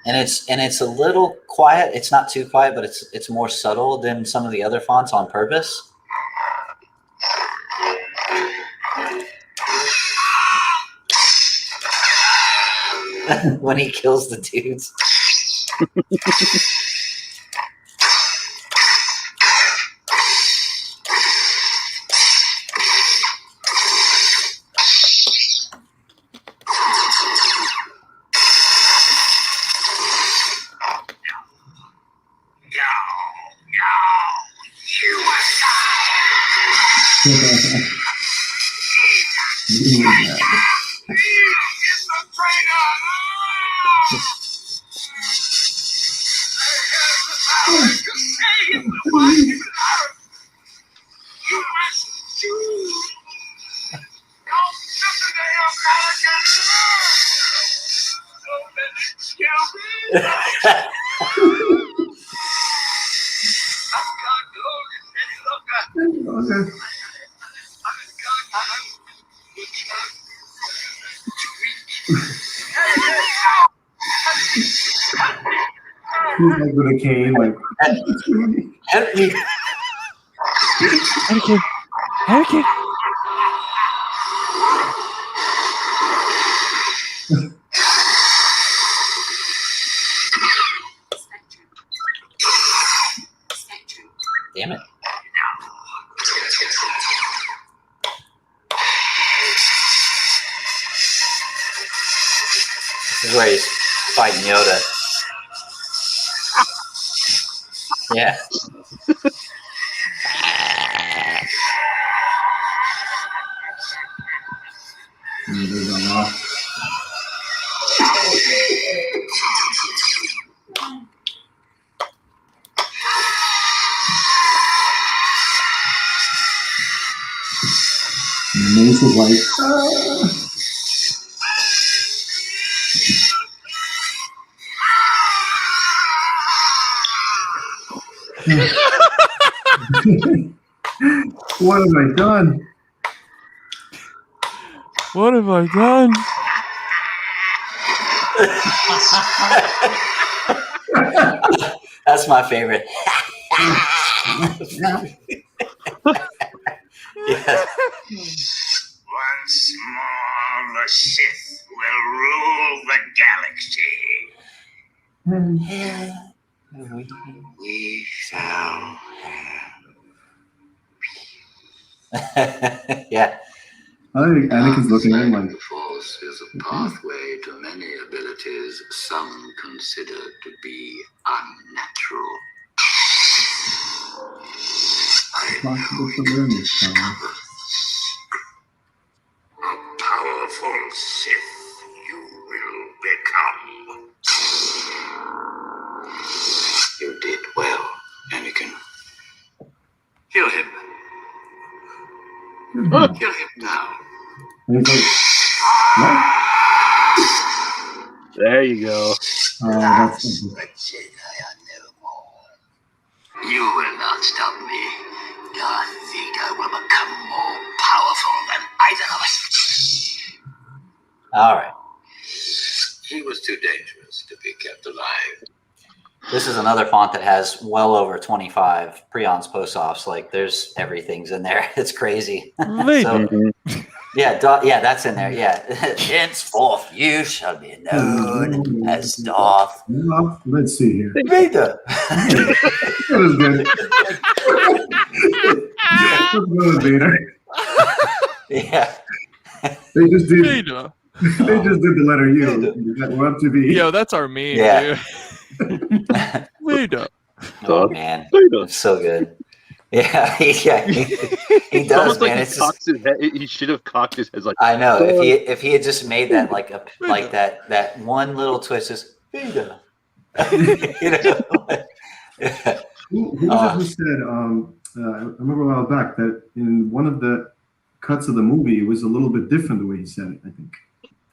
And it's a little quiet. It's not too quiet, but it's more subtle than some of the other fonts on purpose. When he kills the dudes. He's like with a cane, like Help me. Anakin! Anakin! Damn it. This is where he's fighting Yoda. Yeah. Mace is like, what have I done? What have I done? That's my favorite. Yeah. Once more, the Sith will rule the galaxy. We shall have. Yeah. I think Anakin's looking at him like, The Force is a pathway to many abilities some consider to be unnatural. possible to learn this time. A powerful Sith you will become. You did well, Anakin. Kill him. Kill him now. And he's like, what? There you go. That's The Jedi are no more. You will not stop me. Darth Vader will become more powerful than either of us. All right. He was too dangerous to be kept alive. This is another font that has well over 25 preons post-offs. Like, there's everything's in there. It's crazy. So, yeah, that's in there. Yeah. Henceforth, you shall be known as Darth. Well, let's see here. Vader. That was good. That was good, Vader. Yeah. They just did. Vader. They just did the letter U. That we're up to be. Yo, that's our meme, Yeah. dude. Vader. Oh man, it's so good. Yeah, he It's does, almost man. like It's he, just, cocks his head, he should have cocked his head like. I know if he had just made that like that one little twist, just Vader. You know? Who was it who said? I remember a while back that in one of the cuts of the movie, it was a little bit different the way he said it. I think.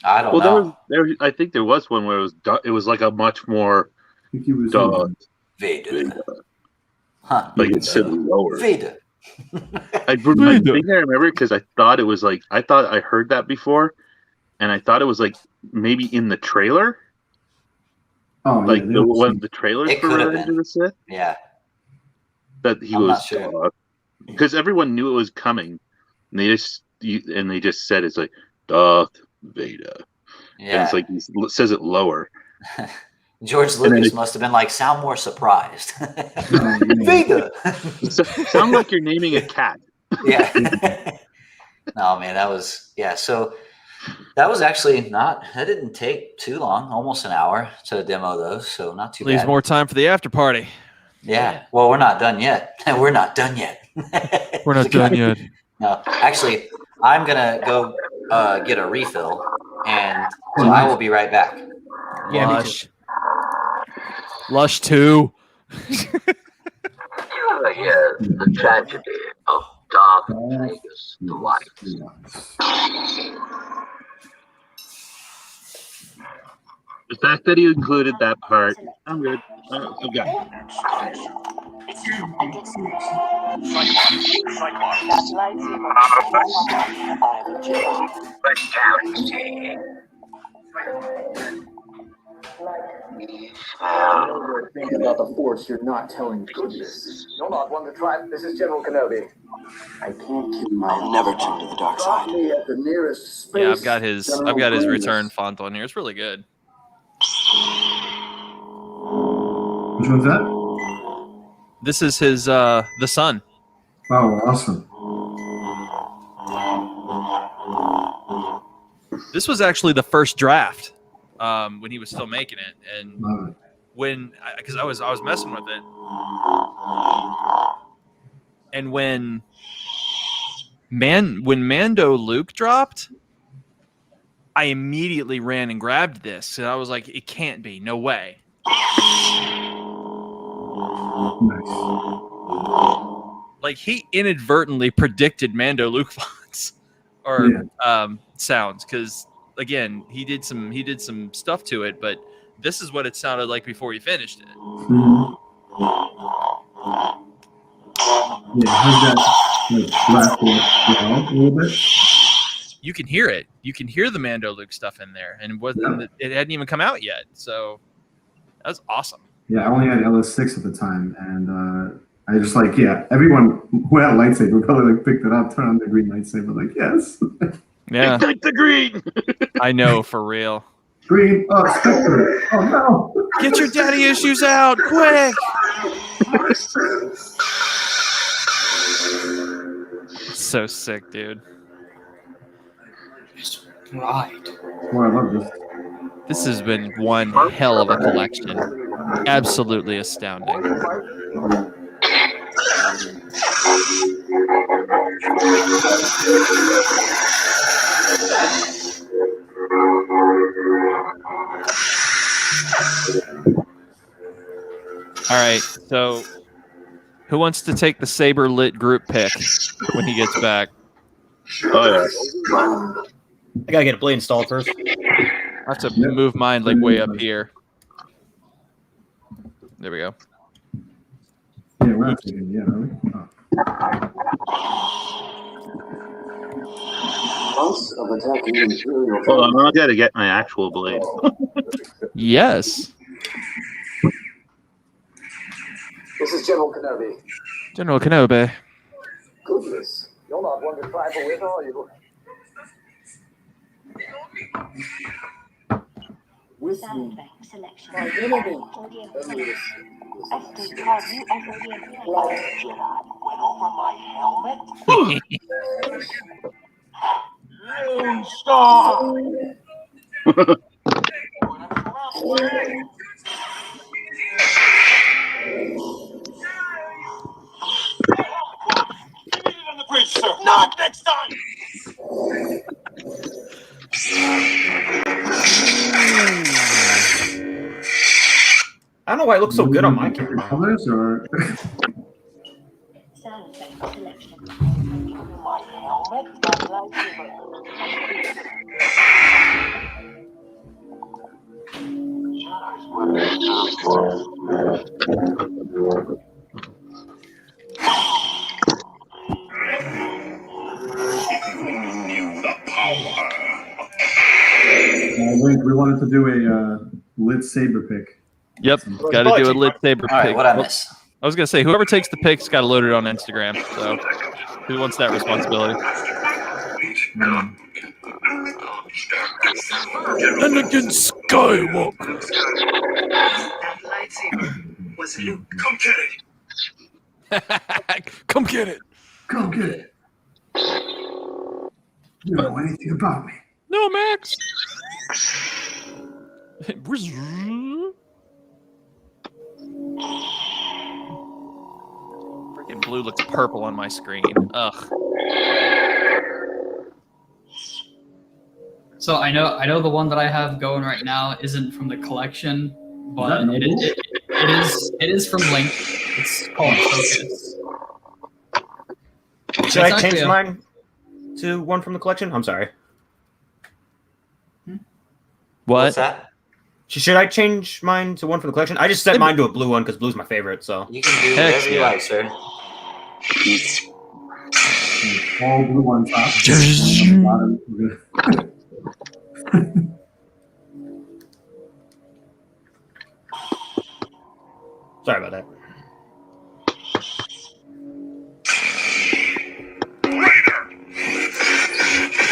I don't know. I think there was one where it was like a much more. I think he was. Vader. Huh. Like it said lower. Vader. I think I remember because I thought it was like I thought I heard that before, and I thought it was like maybe in the trailer. Oh, like yeah, one of the trailers It for could have Revenge been. of the Sith. Yeah. That he I'm was not sure. because everyone knew it was coming, and they just said it's like Darth Vader. And Yeah. it's like he says it lower. George Lucas must have been like, sound more surprised. Vader. Sound like you're naming a cat. Yeah. No, man, that was so that was actually that didn't take too long, almost an hour to demo those, so not too Leaves bad. more time for the after party. Yeah. Well, we're not done yet. We're not done yet. We're not done yet. No, actually, I'm gonna go get a refill, and so I will be right back. Yeah, me Lush. Lush 2. You ever hear the tragedy of Darth Vader's wife? The fact that he included that part, I'm good. Okay. Fatality. Think about the Force, you're not telling goodness. You're not one to try. This is General Kenobi. I can't kill my. I'll never turn to the dark side. Me at the nearest space. Yeah, I've got his General return Grievous. font on here. It's really good. Which one's that? This is his the son. Oh, awesome. This was actually the first draft when he was still making it, and Love it. because I was messing with it, and when Mando Luke dropped, I immediately ran and grabbed this, and I was like, it can't be, no way. Nice. Like, he inadvertently predicted Mando Luke fonts or sounds, because again, he did some stuff to it, but this is what it sounded like before he finished it. Mm-hmm. Yeah, it has that like black a little bit. You can hear it. You can hear the Mando Luke stuff in there, and it hadn't even come out yet. So that was awesome. Yeah, I only had LS6 at the time, and I just everyone who had a lightsaber probably picked it up, turned on the green lightsaber, yes. Yeah, take the green. I know, for real. Green, Spectre. Oh no! Get your daddy issues out, quick! So sick, dude. Right. Oh, I love this. This has been one hell of a collection. Absolutely astounding. All right, so who wants to take the Saber lit group pick when he gets back? Oh yeah. I gotta get a blade installed first. I have to move mine like way up here. There we go. Yeah, we're not taking. Yeah, really? Oh. Months of attacking Imperial. Hold on, I gotta get my actual blade. Yes. This is General Kenobi. General Kenobi. Goodness, you're not one to trifle with, are you? With Sound me, effect selection. my enemy. Audio Enemies. SD card view and audio play. Like Jedi went over my helmet. Lone Star. On the bridge, sir. Not next time. I don't know why it looks so good on my camera. Colors or Sound effect selection. My helmet, my lightsaber. we wanted to do a Lightsaber pick. Yep. Got to do a Lightsaber All right, pick. what I Oh, miss? I was gonna say whoever takes the pic's got to load it on Instagram. So who wants that responsibility? Anakin Skywalker. That lightsaber was Luke. Come get it. Come get it. Go get it. You don't know anything about me. No, Max. Freaking blue looks purple on my screen. Ugh. So I know the one that I have going right now isn't from the collection, but it is from Link. It's called Focus. Should I change mine to one from the collection? I'm sorry. What's that? Should I change mine to one from the collection? I just set mine to a blue one because blue's my favorite. So you can do whatever you like, sir. All blue on top. Sorry about that.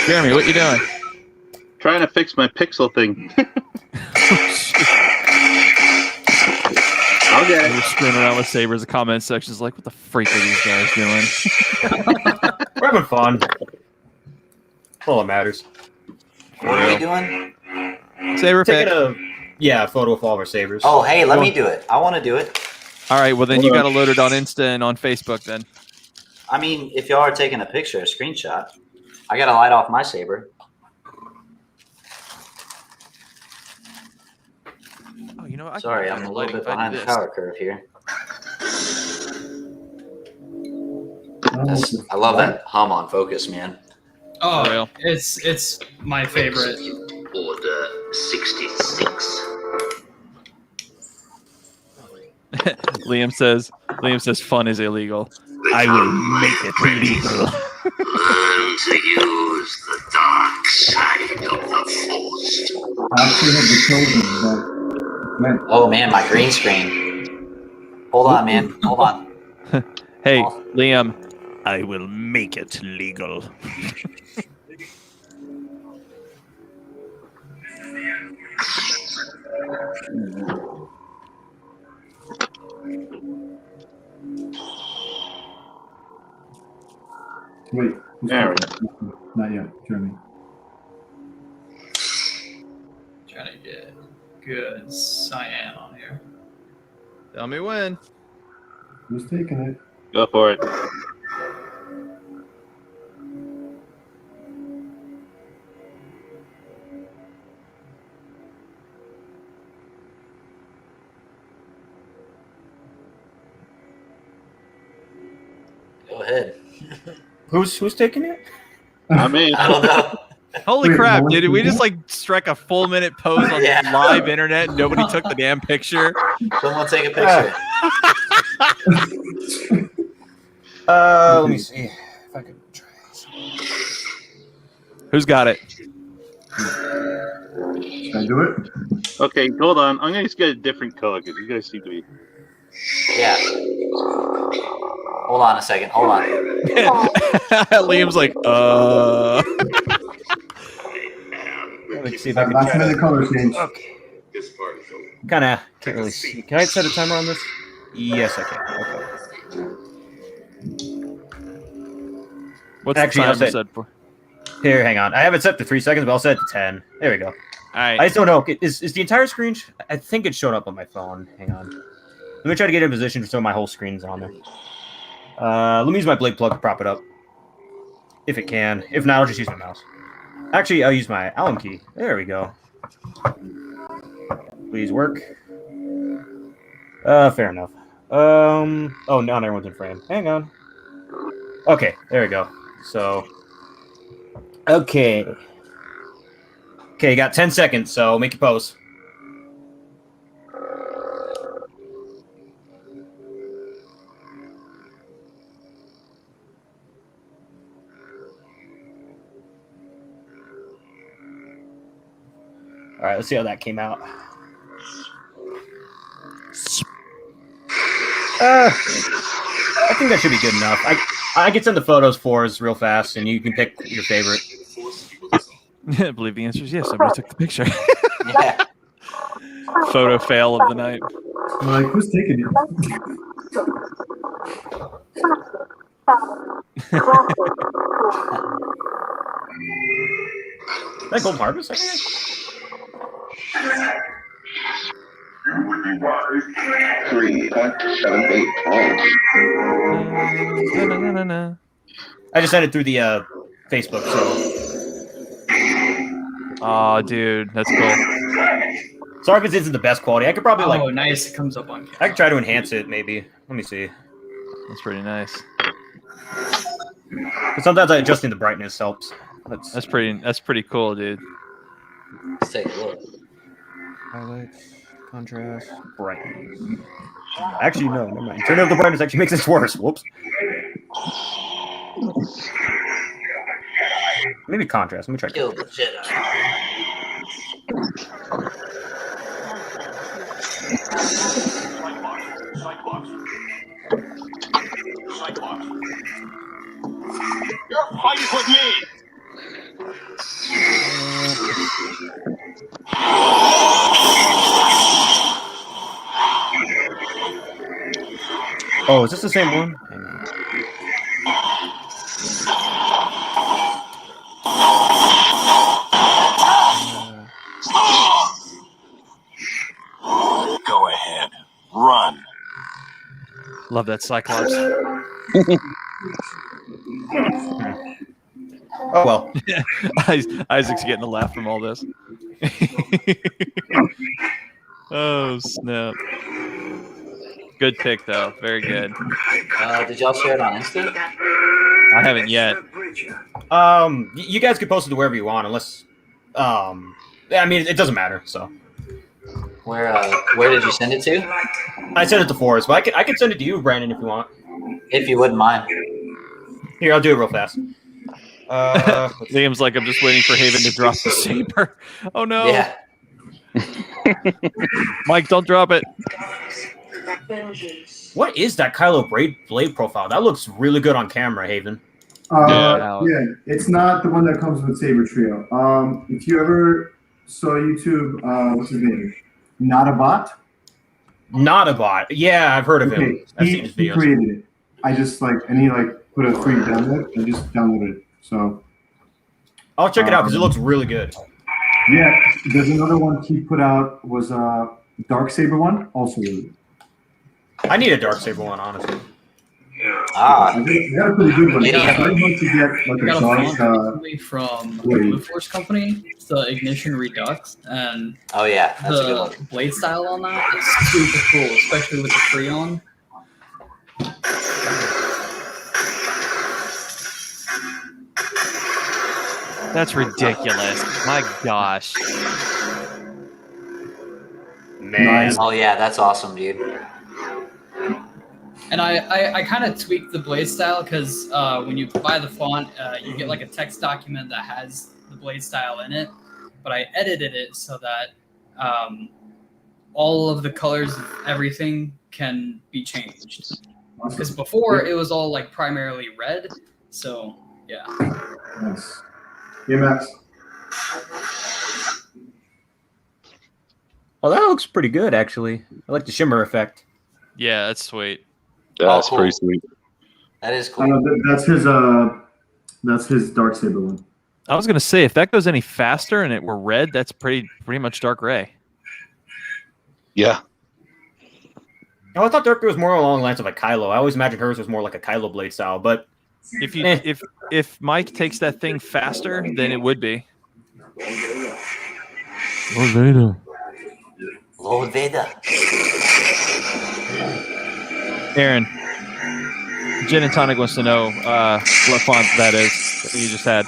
Jeremy, what you doing? Trying to fix my pixel thing. I'll get it. We're screwing around with Sabers. The comment section's like, what the freak are these guys doing? We're having fun. That's all that matters. What are we doing? Saber pick. Taking a photo of all of our sabers. Oh, hey, let me do it. I want to do it. All right, well then you got to load it on Insta and on Facebook then. I mean, if y'all are taking a picture, a screenshot, I got to light off my saber. Oh, you know what? Sorry, I'm a little bit behind the power curve here. I love that hum on Focus, man. Oh, it's my favorite. Order 66. Liam says fun is illegal. I will make it illegal. Learn to use the dark side of the Force. I actually have the children, but Oh man, my green screen. Hold on, man. Hold on. Hey, Liam, I will make it legal. wait. There we Not yet, Jeremy. Trying to get good cyan on here. Tell me when. Who's taking it? Go for it. Go ahead. Who's taking it? I mean, I don't know. Holy Wait, crap, what? dude. Did we just like strike a full minute pose on Yeah. live internet and nobody took the damn picture? Someone take a picture. Let me see if I can try. Who's got it? Should I do it? Okay, hold on. I'm gonna just get a different color because you guys seem to be. Yeah. Hold on a second. Hold on. Liam's like, Let's see if I can Last try minute to... color change. Okay. Kind of can't really see. Can I set a timer on this? Yes, I can. Okay. what's Actually, the I'll timer set- set for? Here, hang on. I have it set to 3 seconds, but I'll set it to 10. There we go. All right. I just don't know. Is the entire screen... I think it's showing up on my phone. Hang on. Let me try to get in position so my whole screen's on there. Let me use my blade plug to prop it up. If it can. If not, I'll just use my mouse. Actually, I'll use my Allen key. There we go. Please work. Fair enough. Oh, now everyone's in frame. Hang on. Okay, there we go. So... Okay. Okay, you got 10 seconds, so make your pose. All right, let's see how that came out. I think that should be good enough. I can send the photos for us real fast, and you can pick your favorite. I believe the answer is yes. Somebody took the picture. Yeah. Photo fail of the night. I'm like, who's taking it? Is that Gold Harvest? I think? You would be wise. 3.78 points. I just sent it through the Facebook, so. Oh, dude, that's cool. Sorry if it isn't the best quality. I could probably Oh, nice. It comes up on camera. I could try to enhance it, maybe. Let me see. That's pretty nice. But sometimes adjusting the brightness helps. That's pretty cool, dude. Let's take a look. Highlights, contrast, brightness. Actually, no, never mind. Turning up the brightness actually makes this worse. Whoops. Maybe contrast. Let me try. Kill the Jedi. You're fighting with me. Oh, is this the same one? Hang on. Go ahead. Run. Love that Cyclops. Oh, well. Isaac's getting a laugh from all this. Oh, snap. Good pick, though. Very good. Did y'all share it on Insta? I haven't yet. You guys can post it to wherever you want, unless, I mean, it doesn't matter. So, Where did you send it to? I sent it to Fourzze, but I can send it to you, Brandon, if you want. If you wouldn't mind. Here, I'll do it real fast. Liam's like, I'm just waiting for Haven to drop the saber. Oh no! Yeah. Mike, don't drop it. What is that Kylo blade profile? That looks really good on camera, Haven. Yeah, it's not the one that comes with Saber Trio. If you ever saw YouTube, what's his name? Not a Bot. Not a Bot. Yeah, I've heard of him. I've seen his he videos. created it. I just he put a free download. I just downloaded it. So I'll check it out because it looks really good. Yeah, there's another one he put out was Dark Saber one, also really good. I need a Dark Saber one, honestly. I got a pretty good one. Yeah. I'd like to get I got a font recently from Blue Force Company. It's the Ignition Redux, and oh yeah, that's a good one. The blade style on that is super cool, especially with the Freon. That's ridiculous. My gosh. Man. Oh yeah, that's awesome, dude. And I kind of tweaked the blade style because when you buy the font, you get like a text document that has the blade style in it. But I edited it so that all of the colors of everything can be changed. Because before it was all like primarily red. So yeah. Nice. Yeah, Max. Well, that looks pretty good, actually. I like the shimmer effect. Yeah, that's sweet. That's cool. pretty sweet. That is cool. That's his Darksaber one. I was gonna say if that goes any faster and it were red, that's pretty much dark gray. Yeah. Oh, I thought Dark Gray was more along the lines of like Kylo. I always imagined hers was more like a Kylo blade style, but If you if Mike takes that thing faster, then it would be. Lord Vader. Aaron, Gin and Tonic wants to know what font that is that you just had.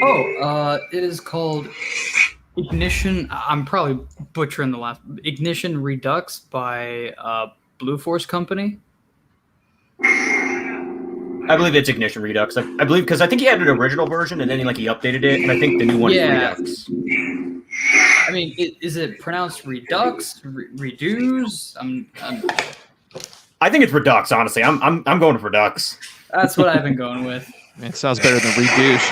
Oh, it is called Ignition. I'm probably butchering the last. Ignition Redux by Blue Force Company. I believe it's Ignition Redux. I believe because I think he had an original version and then he updated it, and I think the new one is Redux. I mean, is it pronounced Redux? Reduce? I think it's Redux. Honestly, I'm going for Redux. That's what I've been going with. It sounds better than Reduce.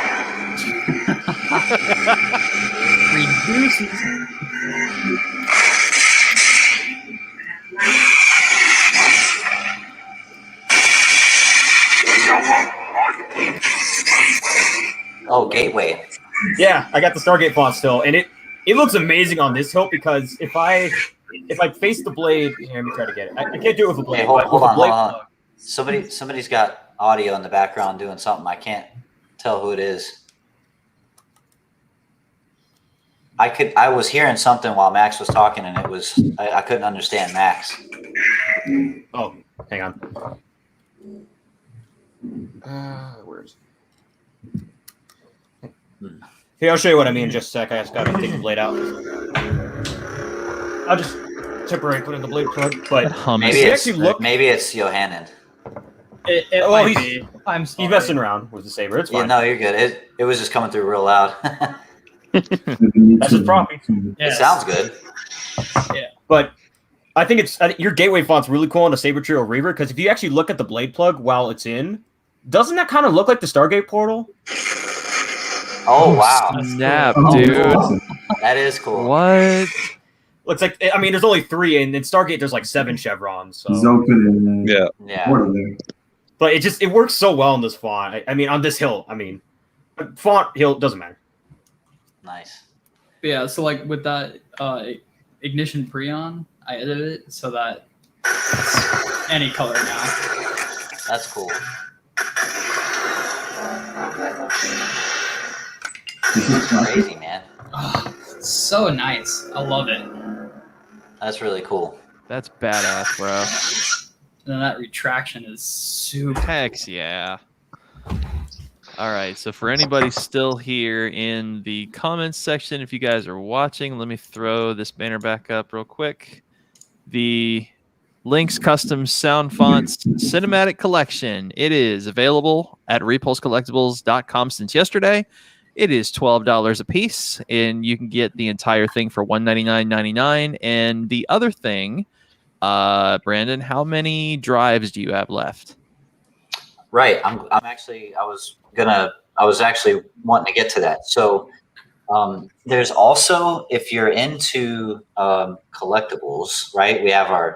Reduce. Oh, Gateway. Yeah, I got the Stargate font still, and it looks amazing on this hilt because if I face the blade, here, let me try to get it. I can't do it with a blade. Hey, hold on. Somebody's got audio in the background doing something. I can't tell who it is. I was hearing something while Max was talking, and it was I couldn't understand Max. Oh, hang on. Where is it? Here, I'll show you what I mean in just a sec. I just gotta take the blade out. I'll just temporarily put in the blade plug, but maybe it's Johannan. It might be. I'm sorry. He's messing around with the saber. It's fine. Yeah, no, you're good. It was just coming through real loud. That's his property. It sounds good. Yeah, but I think your gateway font's really cool on the Saber Trio Reaver because if you actually look at the blade plug while it's in, doesn't that kind of look like the Stargate portal? Oh wow! Snap, cool. dude. Awesome. That is cool. What? Looks like there's only 3, and in Stargate there's like 7 chevrons. So. It's open and Yeah. But it works so well on this font. I mean, on this hilt. I mean, font hilt doesn't matter. Nice. Yeah, so like with that Ignition Preon, I edited it so that it's any color now. That's cool. Crazy, man. Oh, it's so nice. I love it. That's really cool. That's badass, bro. And that retraction is super. Heck yeah. All right, so for anybody still here in the comments section, if you guys are watching, let me throw this banner back up real quick. The Link's Custom Soundfonts Cinematic Collection. It is available at repulsecollectibles.com since yesterday. It is $12 a piece, and you can get the entire thing for $199.99. And the other thing, Brandon, how many drives do you have left? Right. I was actually wanting to get to that. So there's also, if you're into collectibles, right? I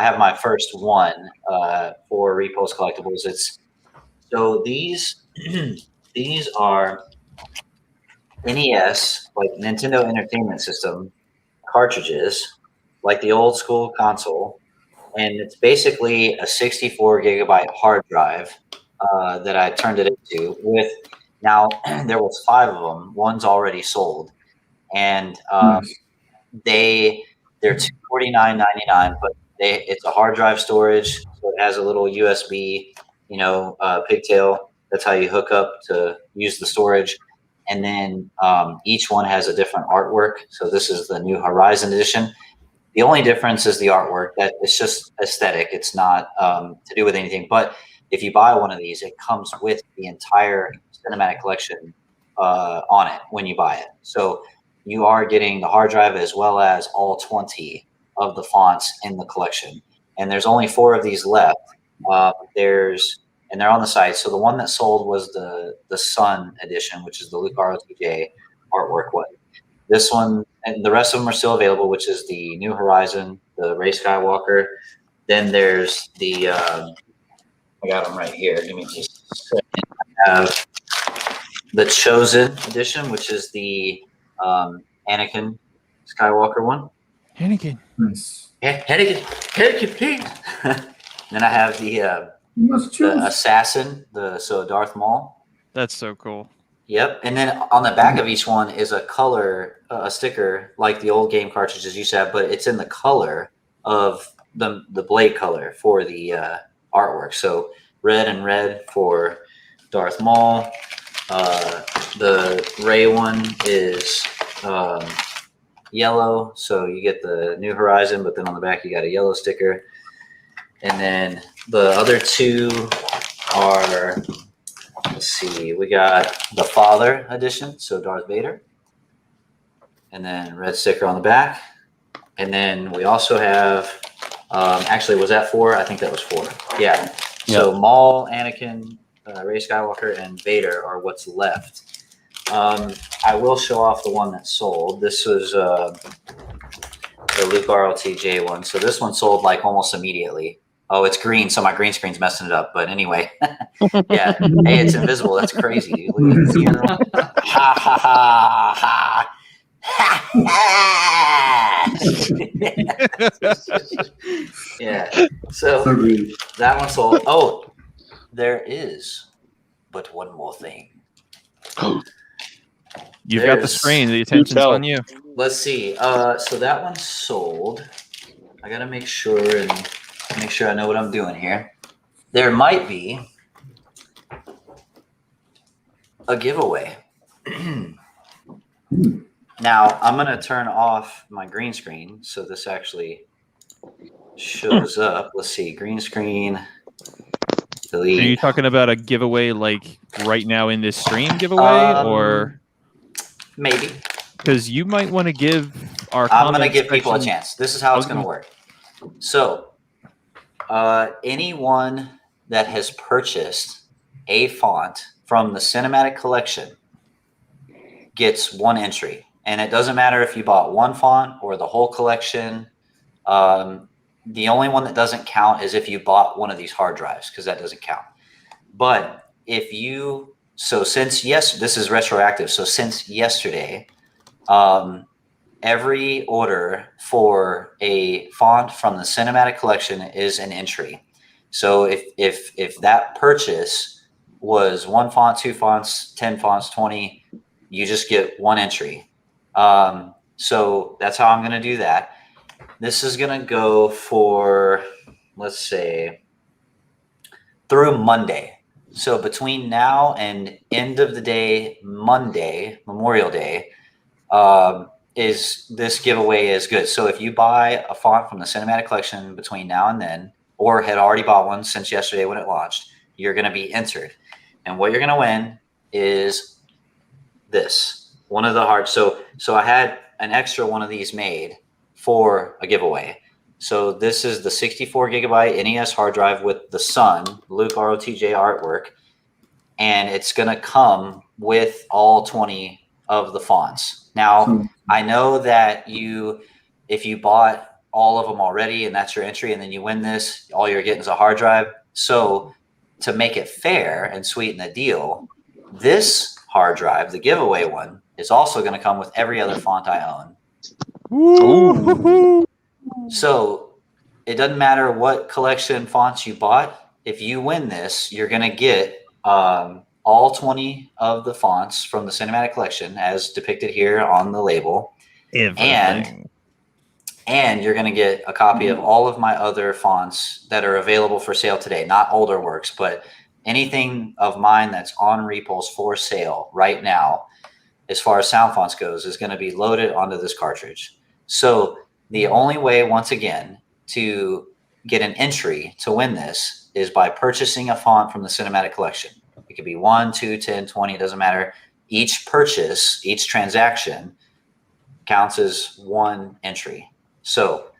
have my first one for Repulse Collectibles. These are NES, like Nintendo Entertainment System cartridges, like the old school console. And it's basically a 64 gigabyte hard drive that I turned it into with. Now there was 5 of them. One's already sold, and they're $249.99. But it's a hard drive storage, so it has a little USB, pigtail. That's how you hook up to use the storage. And then each one has a different artwork. So this is the New Horizon edition. The only difference is the artwork. That it's just aesthetic. It's not to do with anything. But if you buy one of these, it comes with the entire cinematic collection on it when you buy it. So you are getting the hard drive as well as all 20 of the fonts in the collection. And there's only 4 of these left. And they're on the site. So the one that sold was the Sun edition, which is the Luke ROTJ artwork one. This one, and the rest of them are still available, which is the New Horizon, the Rey Skywalker. Then there's the, I got them right here. Give me just a second. I have the Chosen edition, which is the Anakin Skywalker one. Anakin. Nice. Anakin, please. Then I have the Assassin, so Darth Maul. That's so cool. Yep, and then on the back of each one is a color, a sticker like the old game cartridges used to have, but it's in the color of the blade color for the artwork. So red and red for Darth Maul. The Rey one is yellow, so you get the New Horizon, but then on the back you got a yellow sticker. And then the other 2 are, let's see, we got the Father edition, so Darth Vader. And then red sticker on the back. And then we also have, actually, was that 4? I think that was 4. Yeah. Yep. So Maul, Anakin, Rey Skywalker, and Vader are what's left. I will show off the one that sold. This was the Luke RLTJ one. So this one sold like almost immediately. Oh, it's green, so my green screen's messing it up. But anyway, yeah. Hey, it's invisible. That's crazy, dude. Look at it. Ha ha ha ha. Yeah. So that one sold. Oh, there is but one more thing. You've got the screen. The attention's on you. Let's see. So that one sold. I gotta make sure I know what I'm doing here. There might be a giveaway. Now I'm gonna turn off my green screen so this actually shows up. Let's see, green screen. Delete. Are you talking about a giveaway like right now in this stream giveaway, or maybe? Because you might want to give our. I'm gonna give people a chance. This is how it's gonna work. So. Anyone that has purchased a font from the cinematic collection gets 1 entry. And it doesn't matter if you bought 1 font or the whole collection. The only one that doesn't count is if you bought one of these hard drives, because that doesn't count. But if you, this is retroactive. So since yesterday, every order for a font from the cinematic collection is an entry. So if that purchase was 1 font, 2 fonts, 10 fonts, 20, you just get 1 entry. So that's how I'm going to do that. This is going to go for, let's say, through Monday. So between now and end of the day, Monday, Memorial Day, is this giveaway is good. So if you buy a font from the cinematic collection between now and then, or had already bought one since yesterday when it launched, you're going to be entered. And what you're going to win is this, one of the hard. So I had an extra one of these made for a giveaway. So this is the 64 gigabyte NES hard drive with the Sun Luke ROTJ artwork. And it's going to come with all 20 of the fonts. Now, I know that if you bought all of them already and that's your entry and then you win this, all you're getting is a hard drive. So to make it fair and sweeten the deal, this hard drive, the giveaway one, is also going to come with every other font I own. Ooh. So it doesn't matter what collection fonts you bought. If you win this, you're going to get all 20 of the fonts from the cinematic collection as depicted here on the label. Everything. And you're going to get a copy of all of my other fonts that are available for sale today, not older works, but anything of mine that's on repos for sale right now, as far as sound fonts goes, is going to be loaded onto this cartridge. So The only way, once again, to get an entry to win this is by purchasing a font from the Cinematic Collection. It could be 1, 2, 10, 20, it doesn't matter. Each purchase, each transaction counts as one entry. So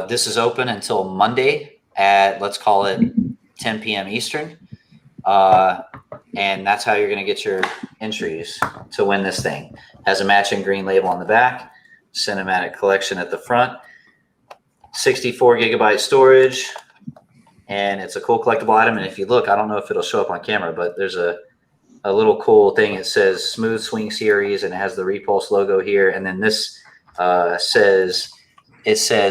this is open until Monday at, let's call it 10 p.m. Eastern. And that's how you're going to get your entries to win this thing. Has a matching green label on the back, Cinematic Collection at the front, 64 gigabyte storage, and it's a cool collectible item. And if you look, I don't know if it'll show up on camera, but there's a little cool thing. It says Smooth Swing Series, and it has the Repulse logo here. And then this says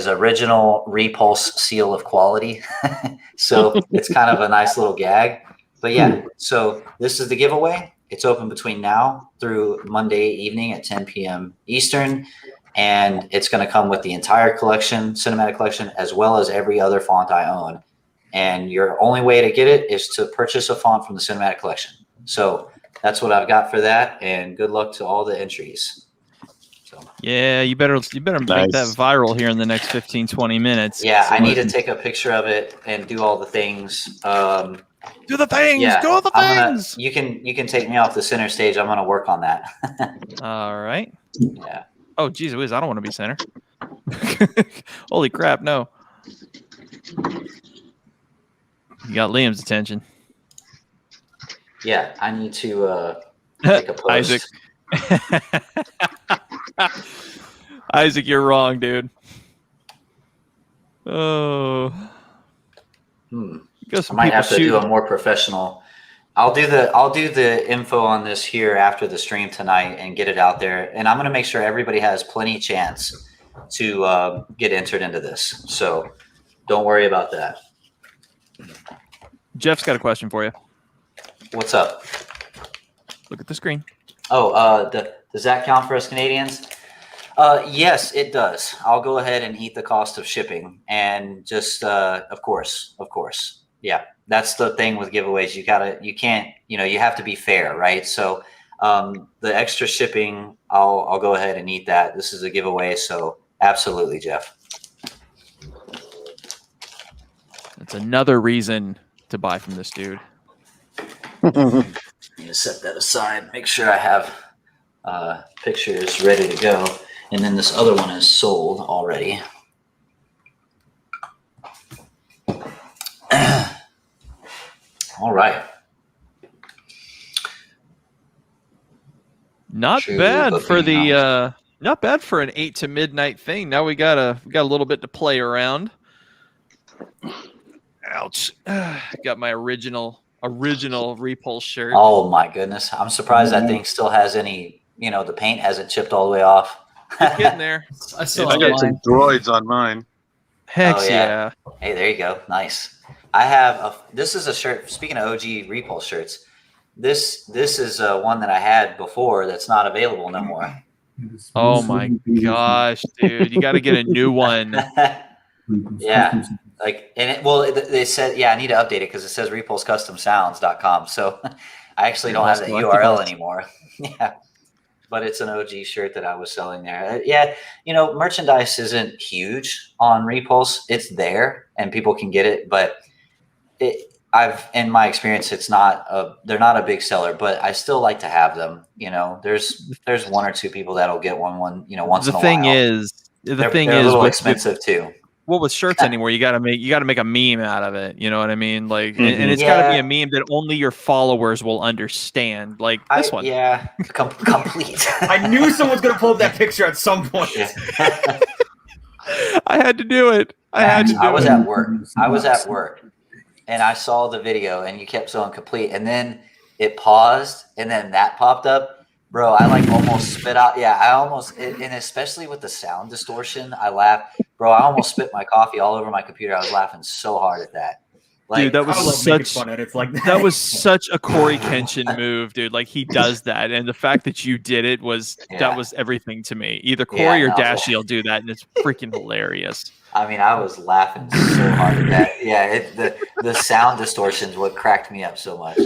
Original Repulse Seal of Quality. So it's kind of a nice little gag. But yeah, so this is the giveaway. It's open between now through Monday evening at 10 p.m. Eastern. And it's going to come with the entire collection, Cinematic Collection, as well as every other font I own. And your only way to get it is to purchase a font from the Cinematic Collection. So that's what I've got for that. And good luck to all the entries. So. Yeah, you better make that viral here in the next 15, 20 minutes. Yeah, I need to take a picture of it and do all the things. Do the things. Yeah, do the things. You can take me off the center stage. I'm gonna work on that. All right. Yeah. Oh, geez Whiz, I don't want to be center. Holy crap, no. You got Liam's attention. Yeah, I need to take a post. Isaac. Isaac, you're wrong, dude. Oh. I might have to do a more professional. I'll do the info on this here after the stream tonight and get it out there. And I'm going to make sure everybody has plenty of chance to get entered into this. So don't worry about that. Jeff's got a question for you. What's up? Look at the screen. Oh, does that count for us Canadians? Yes, it does. I'll go ahead and eat the cost of shipping, and just of course. Yeah, that's the thing with giveaways. You have to be fair, right? So the extra shipping, I'll go ahead and eat that. This is a giveaway, so absolutely, Jeff. That's another reason to buy from this dude. I'm gonna set that aside. Make sure I have pictures ready to go, and then this other one is sold already. All right. Not bad for the not bad for an 8 to midnight thing. Now we got a little bit to play around. Ouch. Got my original Repulse shirt. Oh my goodness. I'm surprised that thing still has any, the paint hasn't chipped all the way off. It's getting there. I got some droids on mine. Heck yeah. Hey, there you go. Nice. I have this is a shirt. Speaking of OG Repulse shirts, this is one that I had before that's not available no more. Oh my gosh, dude! You got to get a new one. Yeah, they said I need to update it because it says repulsecustomsounds.com. So I actually don't have the URL anymore. Yeah, but it's an OG shirt that I was selling there. Yeah, merchandise isn't huge on Repulse. It's there and people can get it, but in my experience, they're not a big seller, but I still like to have them. There's one or two people that'll get one, once in a while. The thing is, they're a little expensive too. Well, with shirts anymore, you gotta make a meme out of it. You know what I mean? Like, and it's gotta be a meme that only your followers will understand. Like this one. Yeah, complete. I knew someone's gonna pull up that picture at some point. Yeah. I had to do it. I was at work. And I saw the video, and you kept saying complete, and then it paused, and then that popped up, bro. I almost spit out. Yeah, and especially with the sound distortion, I laughed, bro. I almost spit my coffee all over my computer. I was laughing so hard at that. Dude, that was fun edits like that. That was such a Corey Kenshin move, dude. Like he does that, and the fact that you did it was everything to me. Either Corey or Dashy will do that, and it's freaking hilarious. I mean, I was laughing so hard at that. Yeah, the sound distortion is what cracked me up so much.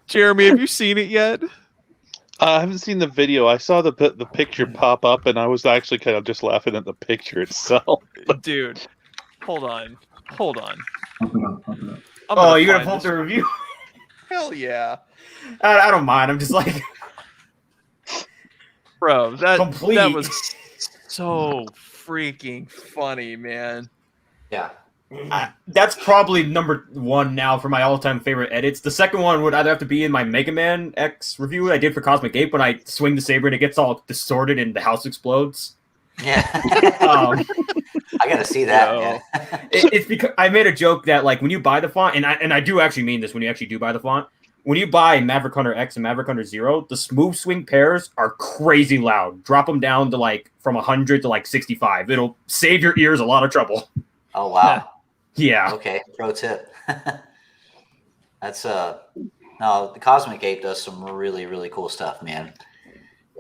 Jeremy, have you seen it yet? I haven't seen the video. I saw the picture pop up, and I was actually kind of just laughing at the picture itself. Dude, hold on. Pump it up, pump it up. Oh, you're gonna pump the review? Hell yeah. I don't mind. I'm just like, bro, that was so freaking funny, man. Yeah. That's probably number one now for my all-time favorite edits. The second one would either have to be in my Mega Man X review I did for Cosmic Ape when I swing the saber and it gets all distorted and the house explodes. Yeah. I gotta see that. Man. It's because I made a joke that like when you buy the font, and I do actually mean this when you actually do buy the font. When you buy Maverick Hunter X and Maverick Hunter Zero, the smooth swing pairs are crazy loud. Drop them down to like from 100 to like 65. It'll save your ears a lot of trouble. Oh wow. Yeah. Okay. Pro tip. That's no, the Cosmic Ape does some really cool stuff, man.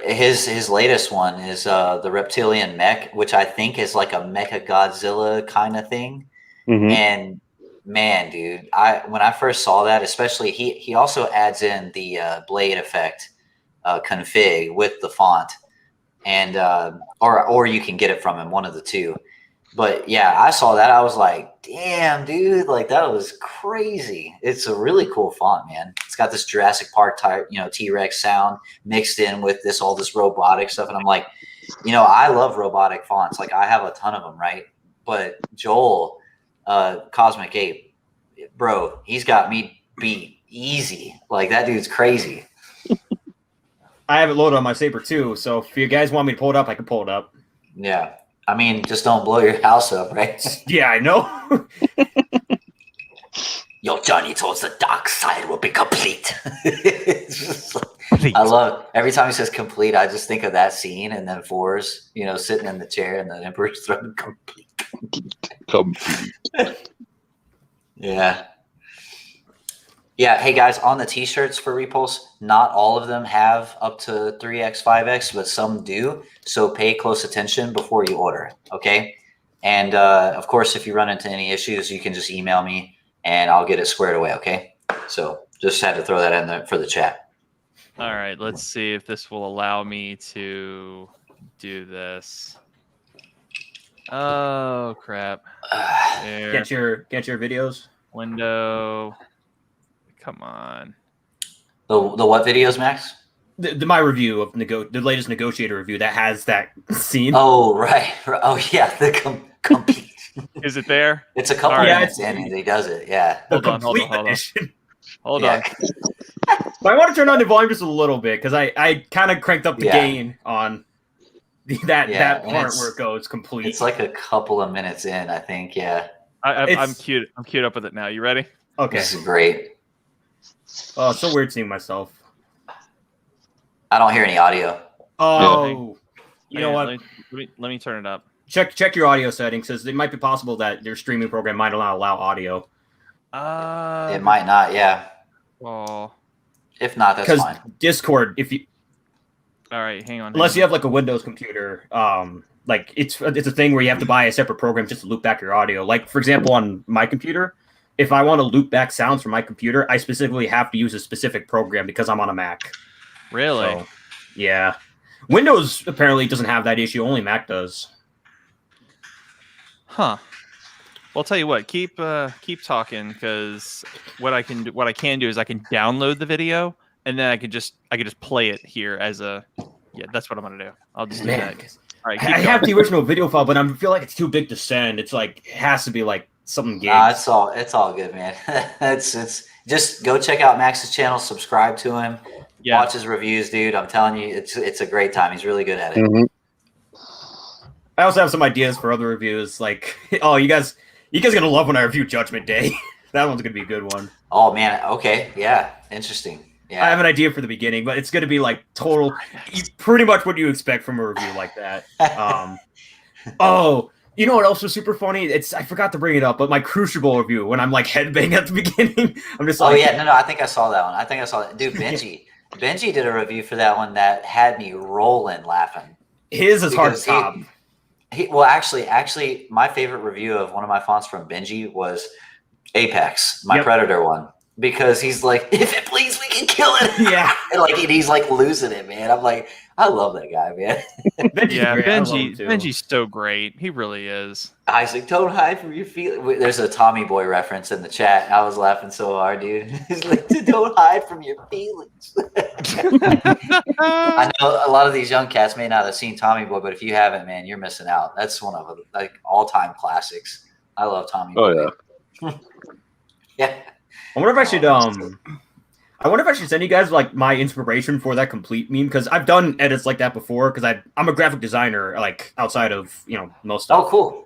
His latest one is the Reptilian Mech, which I think is like a Mecha Godzilla kind of thing. Mm-hmm. And man, dude, when I first saw that, especially he also adds in the blade effect config with the font, and or you can get it from him, one of the two. But yeah, I saw that. I was like, damn, dude, like that was crazy. It's a really cool font, man. It's got this Jurassic Park type, T-Rex sound mixed in with all this robotic stuff. And I'm like, I love robotic fonts. Like I have a ton of them, right? But Joel, Cosmic Ape, bro, he's got me beat easy. Like that dude's crazy. I have it loaded on my Saber too. So if you guys want me to pull it up, I can pull it up. Yeah. I mean, just don't blow your house up, right? Yeah, I know. Your journey towards the dark side will be complete. I love every time he says complete, I just think of that scene and then Fourzze, sitting in the chair and the Emperor's throne complete. Yeah. Yeah, hey guys, on the t-shirts for Repulse, not all of them have up to 3x, 5x, but some do. So pay close attention before you order, okay? And of course, if you run into any issues, you can just email me and I'll get it squared away, okay? So just had to throw that in there for the chat. All right, let's see if this will allow me to do this. Oh, crap. Get your videos. Window. Come on. The what videos, Max? My review of the latest Negotiator review that has that scene. Oh, right. Oh, yeah. The complete. Is it there? It's a couple minutes in and he does it. Yeah. Hold on. Hold on. But I want to turn on the volume just a little bit because I kind of cranked up the gain on that part where it goes complete. It's like a couple of minutes in, I think. Yeah. I'm queued up with it now. You ready? Okay. This is great. Oh, it's so weird seeing myself. I don't hear any audio. Oh, you know what? Let me turn it up. Check your audio settings because it might be possible that your streaming program might not allow audio. It might not. Yeah. Well, if not, that's fine. Discord, if you. All right, hang on. Unless you have like a Windows computer, like it's a thing where you have to buy a separate program just to loop back your audio. Like for example, on my computer. If I want to loop back sounds from my computer, I specifically have to use a specific program because I'm on a Mac. Really? So, yeah. Windows apparently doesn't have that issue. Only Mac does. Huh. Well, I'll tell you what. Keep talking because what I can do is I can download the video and then I can just play it here as a That's what I'm gonna do. I'll just do that. All right. I have the original video file, but I feel like it's too big to send. It's like it has to be like. Something it's all good, man. it's just go check out Max's channel, subscribe to him, watch his reviews, dude. I'm telling you, it's a great time. He's really good at it. Mm-hmm. I also have some ideas for other reviews. Like, oh, you guys gonna love when I review Judgment Day. That one's gonna be a good one. Oh man, okay, yeah, interesting. Yeah, I have an idea for the beginning, but it's gonna be like pretty much what you expect from a review like that. Oh. You know what else was super funny? I forgot to bring it up, but my Crucible review when I'm like headbanging at the beginning, I'm just like, oh yeah, no, I think I saw that one. Dude, Benji did a review for that one that had me rolling laughing. His is hard to top. Well, actually, my favorite review of one of my fonts from Benji was Apex, my Predator one. because he's like, if it bleeds, we can kill it. Yeah. And he's like losing it, man. I'm like, I love that guy, man. Yeah, great. I love him too. Benji's so great. He really is. Isaac, don't hide from your feelings. There's a Tommy Boy reference in the chat. I was laughing so hard, dude. He's like, don't hide from your feelings. I know a lot of these young cats may not have seen Tommy Boy, but if you haven't, man, you're missing out. That's one of the all-time classics. I love Tommy Boy. Oh yeah. Yeah. I wonder if I should send you guys like my inspiration for that complete meme, because I've done edits like that before, because I'm a graphic designer, like outside of most stuff. Oh, cool.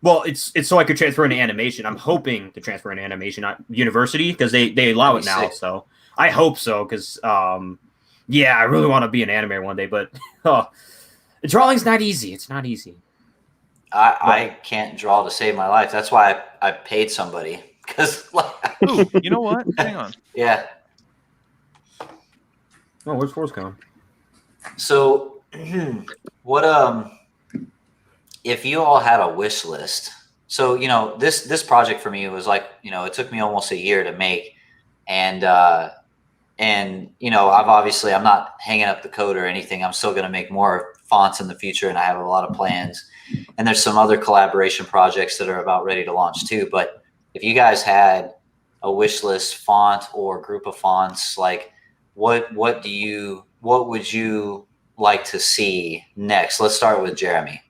Well, it's so I could transfer into animation. I'm hoping to transfer into animation at university, because they allow it now. Sick. So I hope so, because yeah, I really want to be an animator one day, but drawing's not easy. It's not easy. I can't draw to save my life. That's why I paid somebody. Because, ooh, you know what? Hang on. Yeah. Oh, where's Force going? So, what if you all had a wish list? So this project for me was like it took me almost a year to make, and I'm not hanging up the code or anything. I'm still going to make more fonts in the future, and I have a lot of plans. And there's some other collaboration projects that are about ready to launch too. But if you guys had a wish list font or group of fonts, like what would you like to see next? Let's start with Jeremy.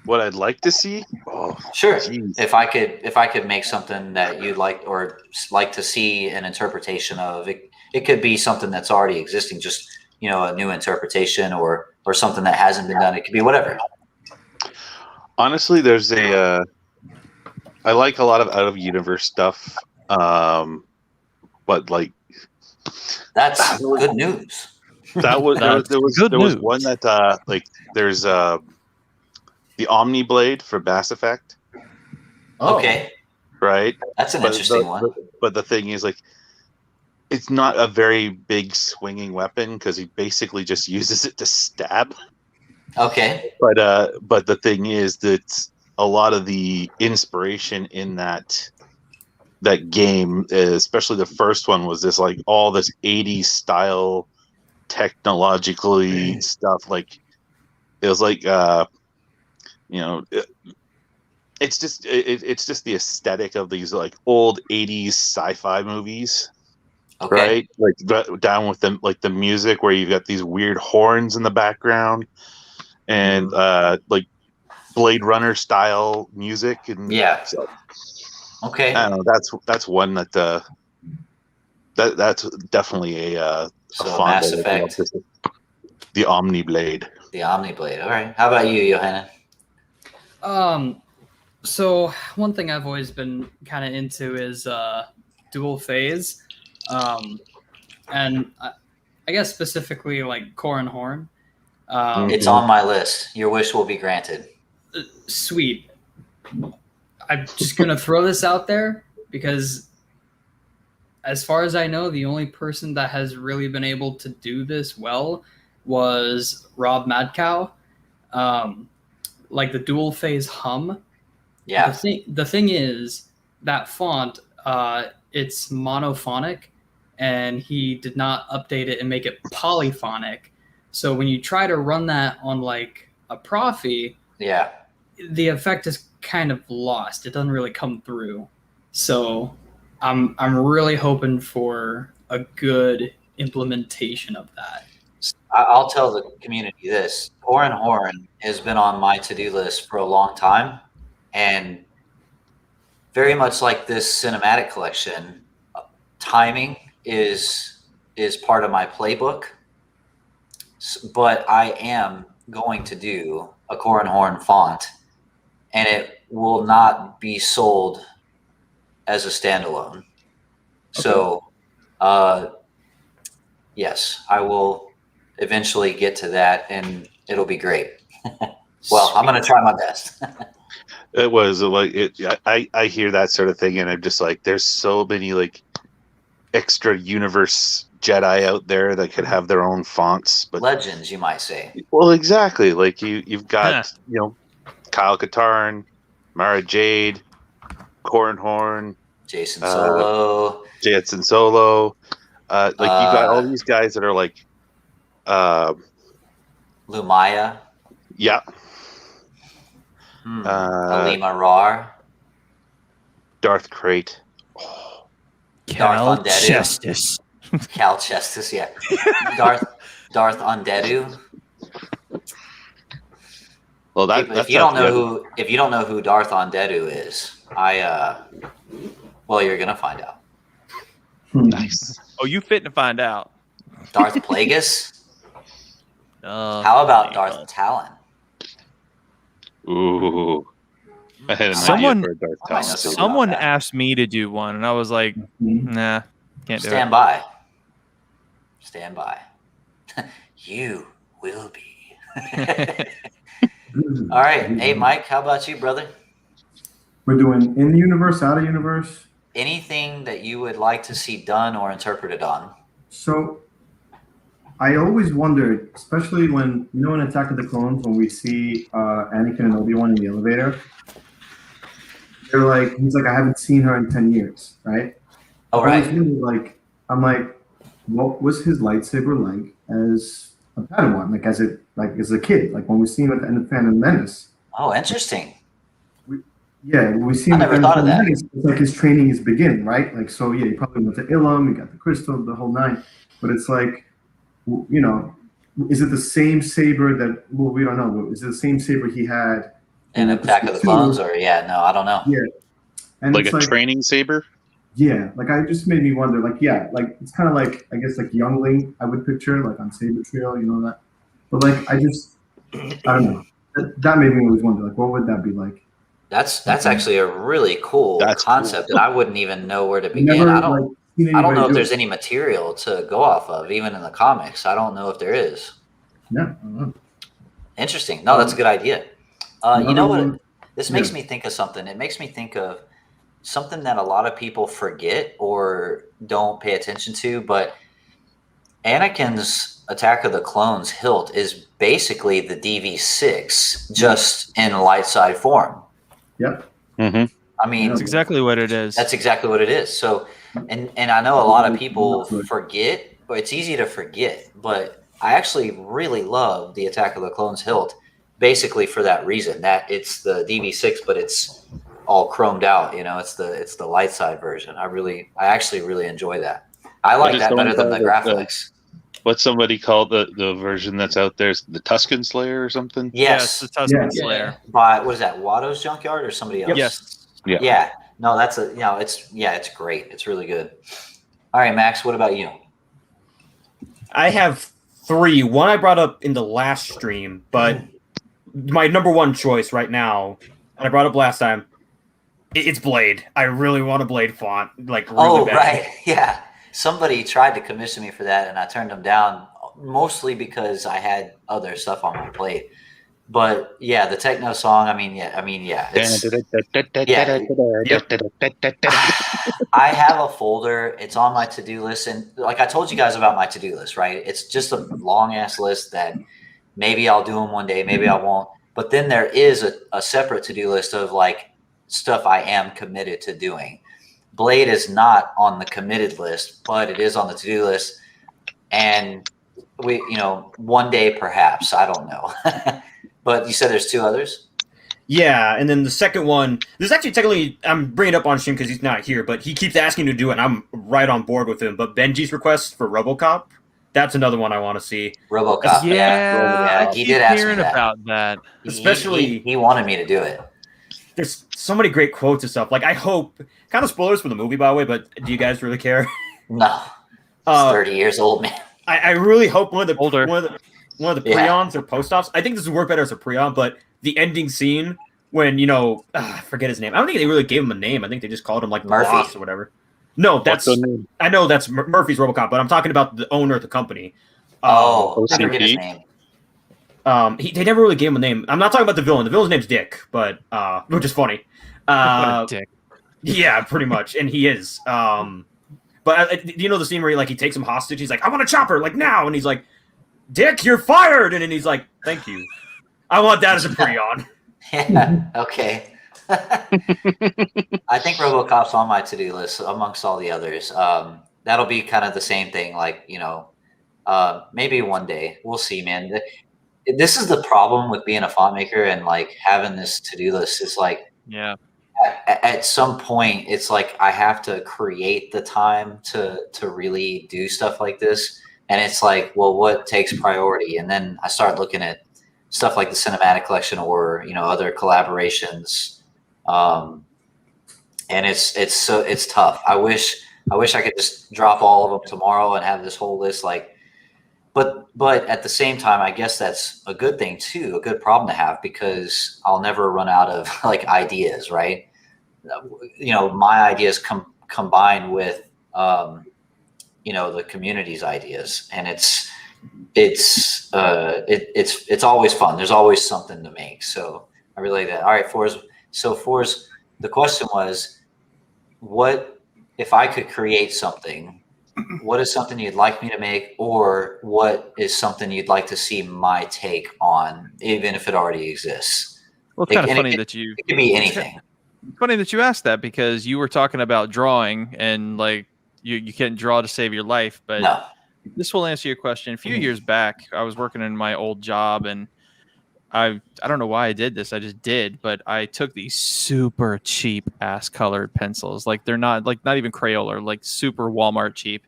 What I'd like to see? Oh, sure. Geez. If I could make something that you'd like or like to see an interpretation of, it could be something that's already existing, just a new interpretation or something that hasn't been done. It could be whatever. Honestly, there's I like a lot of out of universe stuff, but like that's good news. There was one that there's the Omni Blade for Mass Effect. Oh. Okay, right. That's an interesting one. But the thing is, it's not a very big swinging weapon because he basically just uses it to stab. Okay. But the thing is that a lot of the inspiration in that game, especially the first one, was this all this 80s style technologically stuff. It was it's just the aesthetic of these old 80s sci-fi movies. Okay. Right? Down with the music where you've got these weird horns in the background and Blade Runner style music, and yeah. So, okay. I don't know. That's one that's definitely a font. Mass Effect. The Omni Blade. The Omni Blade. All right. How about you, Johanna? So one thing I've always been kind of into is dual phase, and I guess specifically core and horn. It's on my list. Your wish will be granted. Sweet. I'm just gonna throw this out there because, as far as I know, the only person that has really been able to do this well was Rob Madcow. The dual phase hum. Yeah. The thing is that font, it's monophonic, and he did not update it and make it polyphonic. So when you try to run that on a Profi, yeah, the effect is kind of lost. It doesn't really come through. So I'm really hoping for a good implementation of that. I'll tell the community this. Horn has been on my to-do list for a long time, and very much like this cinematic collection, timing is part of my playbook. But I am going to do a core and horn font, and it will not be sold as a standalone. Okay. So, yes, I will eventually get to that, and it'll be great. Well, I'm going to try my best. It was I hear that sort of thing, and I'm just there's so many extra universe Jedi out there that could have their own fonts, but legends, you might say. Well, exactly. You've got Kyle Katarn, Mara Jade, Cornhorn, Jason Solo. Jansen Solo. Like you got all these guys that are like Lumaya. Yeah. Alima Rar. Darth Crate. Cal Darth Chestis. Cal Chestis, yeah. Darth Undeadu. Well, if you don't know who Darth Undeadu is, well, you're gonna find out. Nice. Oh, you fit to find out. Darth Plagueis. How about Darth Talon? Ooh. I had an idea for a Darth Talon. Someone asked me to do one, and I was like, nah, can't do it. Stand by. Stand by. You will be. All right. Hey, Mike, how about you, brother? We're doing in the universe, out of universe. Anything that you would like to see done or interpreted on? So I always wondered, especially when, in Attack of the Clones, when we see Anakin and Obi Wan in the elevator, they're like, he's like, I haven't seen her in 10 years, right? Oh, right. I'm like, what was his lightsaber like as a Padawan, like as a kid, like when we see him at the end of Phantom Menace? Oh, interesting. We see him. I never thought of that. It's like his training is beginning, right? Like, so yeah, he probably went to Ilum, he got the crystal, the whole nine. But it's like, is it the same saber that? Well, we don't know. Is it the same saber he had in Attack of the Clones, or no, I don't know. Yeah, and like a training saber. Yeah, like I just made me wonder. Like, yeah, like it's kind of like I guess like Youngling I would picture like on Saber Trail, that. But like I don't know. That made me always wonder. Like, what would that be like? That's actually a really cool concept that I wouldn't even know where to begin. I don't know if there's any material to go off of, even in the comics. I don't know if there is. Yeah. I don't know. Interesting. No, that's a good idea. You know what? This makes me think of something. It makes me think of something that a lot of people forget or don't pay attention to, but Anakin's Attack of the Clones hilt is basically the DV6, just in light side form. Yep. Mm-hmm. I mean, that's exactly what it is. That's exactly what it is. So, and I know a lot of people forget, but it's easy to forget. But I actually really love the Attack of the Clones hilt, basically for that reason. That it's the DV6, but it's all chromed out. It's the light side version. I actually really enjoy that. I like that better than the graphics. What somebody called the version that's out there is the Tusken Slayer or something? Yes, the Tusken Slayer. By what is that? Watto's Junkyard or somebody else? Yes. Yeah. No, that's it's great. It's really good. All right, Max, what about you? I have 3. One I brought up in the last stream, but my number one choice right now, and I brought up last time, it's Blade. I really want a Blade font, like really bad. Right, yeah. Somebody tried to commission me for that, and I turned them down, mostly because I had other stuff on my plate. But yeah, the techno song. I mean, yeah. I have a folder. It's on my to-do list, and like I told you guys about my to-do list, right? It's just a long ass list that maybe I'll do them one day, maybe I won't. But then there is a separate to-do list of like stuff I am committed to doing. Blade is not on the committed list, but it is on the to-do list. And we, one day perhaps, I don't know. But you said there's 2 others? Yeah, and then the second one, this is actually technically, I'm bringing it up on stream because he's not here, but he keeps asking to do it, and I'm right on board with him. But Benji's request for RoboCop, that's another one I want to see. RoboCop, yeah. He did ask me about that. Especially, he wanted me to do it. There's so many great quotes and stuff. Like, I hope, kind of spoilers for the movie, by the way, but do you guys really care? No. It's 30 years old, man. I really hope one of the pre-ons or post-offs, I think this would work better as a pre-on, but the ending scene when, I forget his name. I don't think they really gave him a name. I think they just called him like Murphy boss or whatever. No, I know that's Murphy's RoboCop, but I'm talking about the owner of the company. I forget his name. They never really gave him a name. I'm not talking about the villain. The villain's name's Dick, but which is funny. Dick. Yeah, pretty much, and he is. But do you know the scene where he takes him hostage? He's like, "I want a chopper, like now," and he's like, "Dick, you're fired," and then he's like, "Thank you." I want that as a pre-on. Yeah. Okay. I think RoboCop's on my to-do list amongst all the others. That'll be kind of the same thing. Like, maybe one day we'll see, man. This is the problem with being a font maker and like having this to-do list is like, Yeah. At some point, it's like I have to create the time to really do stuff like this, and it's like, well, what takes priority? And then I start looking at stuff like the cinematic collection or other collaborations, and it's tough. I wish I could just drop all of them tomorrow and have this whole list like. But at the same time, I guess that's a good thing too, a good problem to have because I'll never run out of like ideas, right? My ideas combined with the community's ideas, and it's always fun. There's always something to make. So I really like that. All right, Fourzze. So Fourzze, the question was, what if I could create something? What is something you'd like me to make, or what is something you'd like to see my take on, even if it already exists? Well, it's kind of funny that you. It could be anything. Funny that you asked that because you were talking about drawing and like you can't draw to save your life, but no. This will answer your question. A few years back, I was working in my old job and I don't know why I did this. I just did, but I took these super cheap ass colored pencils. Like they're not even Crayola, like super Walmart cheap.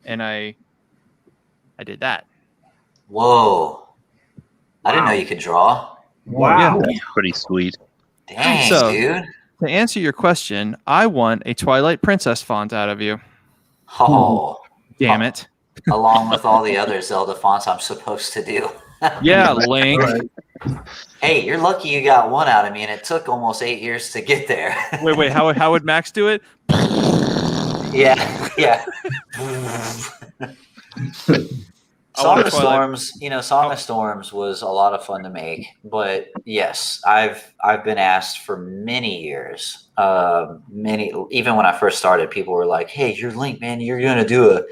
And I did that. Whoa. I didn't know you could draw. Wow. That's pretty sweet. Dang, So, dude. To answer your question, I want a Twilight Princess font out of you. Oh. Damn it. Along with all the other Zelda fonts I'm supposed to do. Yeah, Link. Hey, you're lucky you got one out of me, and it took almost 8 years to get there. Wait, how would Max do it? Yeah. Song of Storms, Song of Storms was a lot of fun to make, but yes, I've been asked for many years, even when I first started, people were like, "Hey, you're Link, man, you're gonna do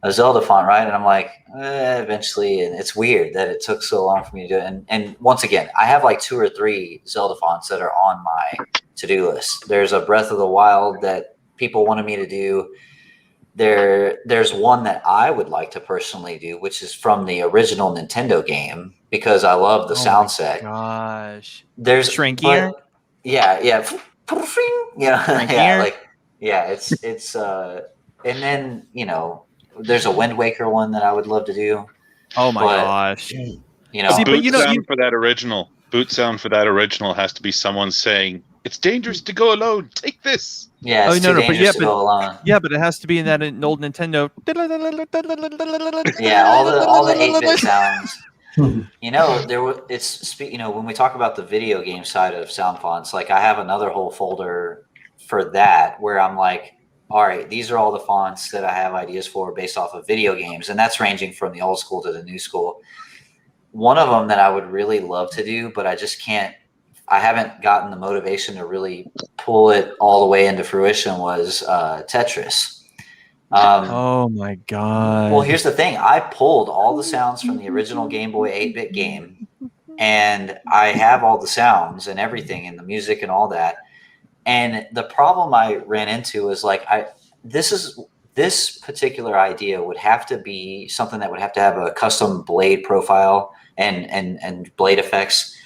a Zelda font, right?" And I'm like, eventually, and it's weird that it took so long for me to do it. And once again, I have like 2 or 3 Zelda fonts that are on my to-do list. There's a Breath of the Wild that people wanted me to do. There's one that I would like to personally do, which is from the original Nintendo game because I love the sound set. Gosh, there's Shrinkier. Yeah, it's and then there's a Wind Waker one that I would love to do. Oh my gosh! Sound for that original has to be someone saying, "It's dangerous to go alone. Take this." Yeah, but it has to be in that old Nintendo. Yeah, all the 8-bit sounds. When we talk about the video game side of sound fonts, like I have another whole folder for that where I'm like, all right, these are all the fonts that I have ideas for based off of video games, and that's ranging from the old school to the new school. One of them that I would really love to do, but I just can't. I haven't gotten the motivation to really pull it all the way into fruition was Tetris. Oh my god! Well, here's the thing. I pulled all the sounds from the original Game Boy 8-bit game, and I have all the sounds and everything and the music and all that. And the problem I ran into is like, this particular idea would have to be something that would have to have a custom blade profile and blade effects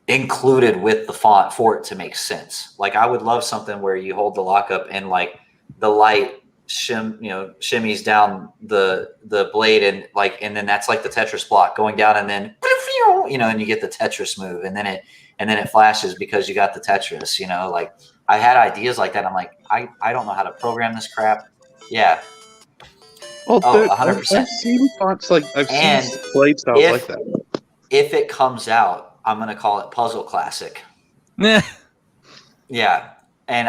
included with the font for it to make sense. Like I would love something where you hold the lockup and like the light shimmies down the blade and then that's like the Tetris block going down and then and you get the Tetris move and then it flashes because you got the Tetris. Like I had ideas like that. I'm like, I don't know how to program this crap. Yeah. Well, 100%. I've seen fonts I've seen blade styles like that. If it comes out, I'm gonna call it Puzzle Classic. Yeah, and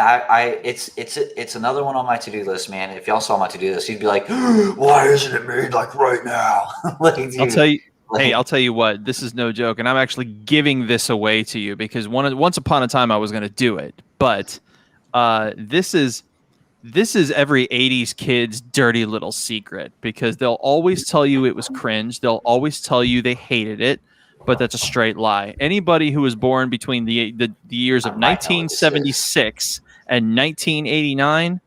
it's another one on my to-do list, man. If y'all saw my to-do list, you'd be like, "Why isn't it made like right now?" Like, dude, I'll tell you what. This is no joke, and I'm actually giving this away to you because once upon a time I was gonna do it, but this is every 80s kid's dirty little secret because they'll always tell you it was cringe. They'll always tell you they hated it. but that's a straight lie. Anybody who was born between the years of 1976 and 1989,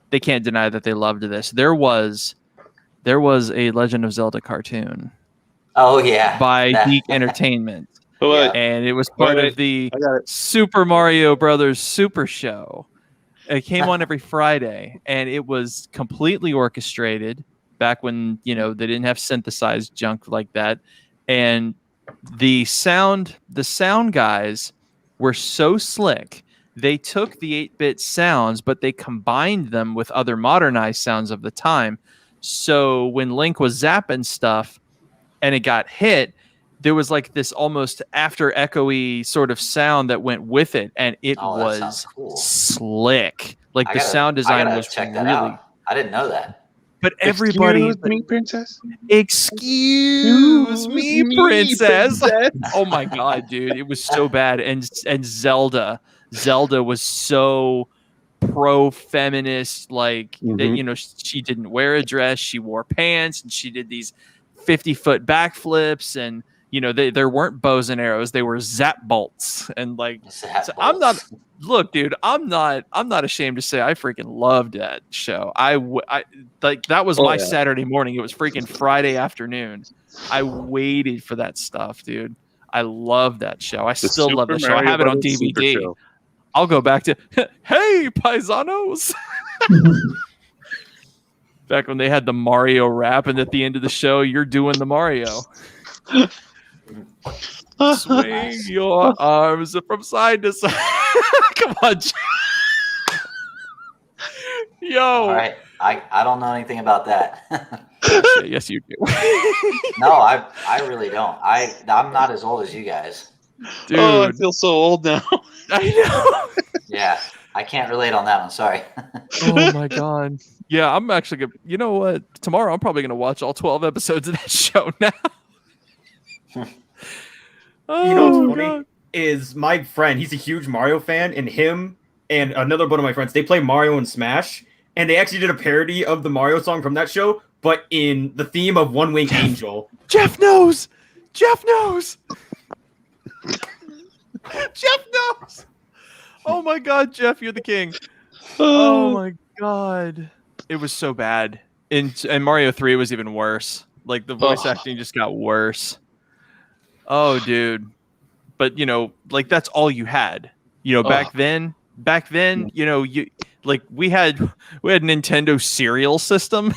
they can't deny that they loved this. There was a Legend of Zelda cartoon. Oh yeah, by Geek Entertainment. Yeah. And it was part of the Super Mario Brothers Super Show. It came on every Friday, and it was completely orchestrated back when, you know, they didn't have synthesized junk like that. And the sound guys were so slick. They took the 8-bit sounds, but they combined them with other modernized sounds of the time. So when Link was zapping stuff and it got hit, there was like this almost after echoey sort of sound that went with it, and it was slick. Like the sound design was check that really. out. I didn't know that. But everybody, excuse me, princess. Excuse me, princess. Oh my god, dude, it was so bad. And Zelda was so pro-feminist, like that, you know, she didn't wear a dress, she wore pants, and she did these 50-foot backflips, and you know, there weren't bows and arrows, they were zap bolts. And like, so I'm not ashamed to say I freaking loved that show. I like, that was my Saturday morning. It was freaking Friday afternoon. I waited for that stuff, dude. I love that show. I still love the show. I have it on DVD. I'll go back to hey paisanos. Back when they had the Mario rap, and at the end of the show, you're doing the Mario. Swing your arms from side to side. Come on, yo. All right, I don't know anything about that. Shit, yes, you do. No, I really don't. I'm not as old as you guys. Dude. Oh, I feel so old now. I know. Yeah, I can't relate on that one. Sorry. Oh my god. Yeah, I'm actually gonna. You know what? Tomorrow, I'm probably gonna watch all 12 episodes of that show now. You know what's funny is my friend. He's a huge Mario fan, and him and another one of my friends, they play Mario and Smash, and they actually did a parody of the Mario song from that show, but in the theme of One Winged Angel. Jeff knows. Jeff knows. Jeff knows. Oh my god, Jeff, you're the king. Oh my god, it was so bad. And Mario 3 was even worse. Like the voice acting just got worse. Oh, dude. But you know, like that's all you had. You know, back then, you know, we had Nintendo cereal system.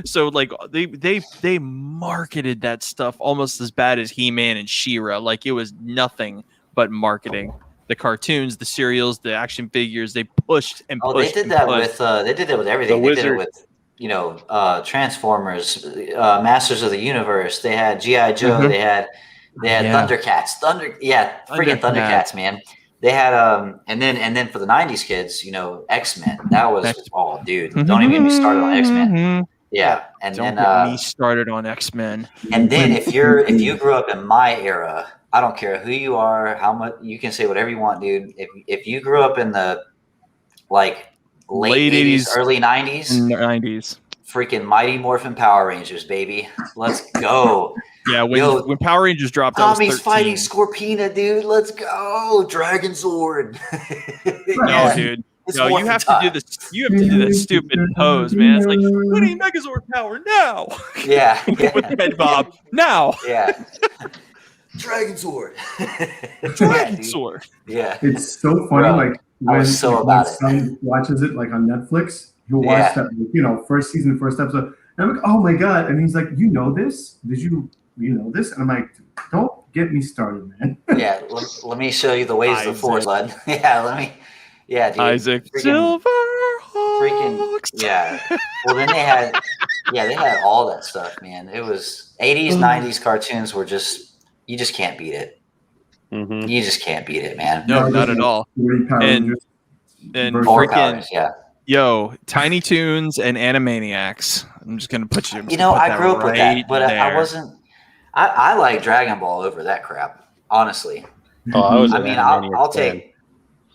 So like they marketed that stuff almost as bad as He-Man and She-Ra. Like it was nothing but marketing. The cartoons, the cereals, the action figures, they pushed and pushed. Oh, they did that with everything. They did it with, you know, Transformers, Masters of the Universe. They had G.I. Joe. They had Thundercats. Thundercats, man. They had and then for the 90s kids, you know, X-Men. That was dude. Don't even get me started on X-Men. Yeah, and don't then get me started on X-Men. And then if you grew up in my era, I don't care who you are, how much you can say whatever you want, dude. If you grew up in the like late 80s, early 90s, freaking Mighty Morphin Power Rangers, baby. Let's go. Yeah, when Power Rangers dropped, Tommy's fighting Scorpina, dude. Let's go, Dragon Sword. No, dude. No, you have to do this. You have to do that stupid pose, man. It's like, we need Megazord power now. Yeah. With the head bob now. Yeah. Dragon Sword. Dragon Sword. Yeah. It's so funny. Bro, like when my son watches it, like on Netflix, he'll watch that, you know, first season, first episode. And I'm like, oh my god! And he's like, you know this? Did you know this? And I'm like, don't get me started, man. Yeah. Let me show you the ways of the Force, bud. Yeah. Yeah, dude. Isaac Silverhawks. Yeah. Well, then they had all that stuff, man. It was 80s, 90s cartoons were just, you just can't beat it. Mm-hmm. You just can't beat it, man. No, not at all. And freaking, yo, Tiny Toons and Animaniacs. I'm just gonna put you. You know, I grew up with that, but I wasn't. I like Dragon Ball over that crap, honestly. Oh, I'll take.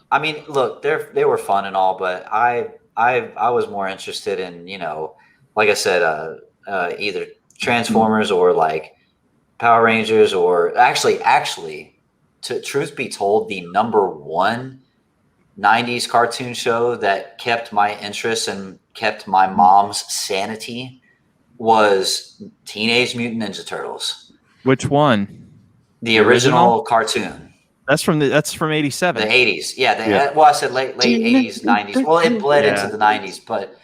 I mean, look, they were fun and all, but I was more interested in, you know, like I said, either Transformers or like Power Rangers, or actually, truth be told, the #1 90s cartoon show that kept my interest and kept my mom's sanity was Teenage Mutant Ninja Turtles. Which one? The original cartoon. That's from 87. The 80s. Yeah. Well, I said late 80s, 90s. Well, it bled into the 90s, but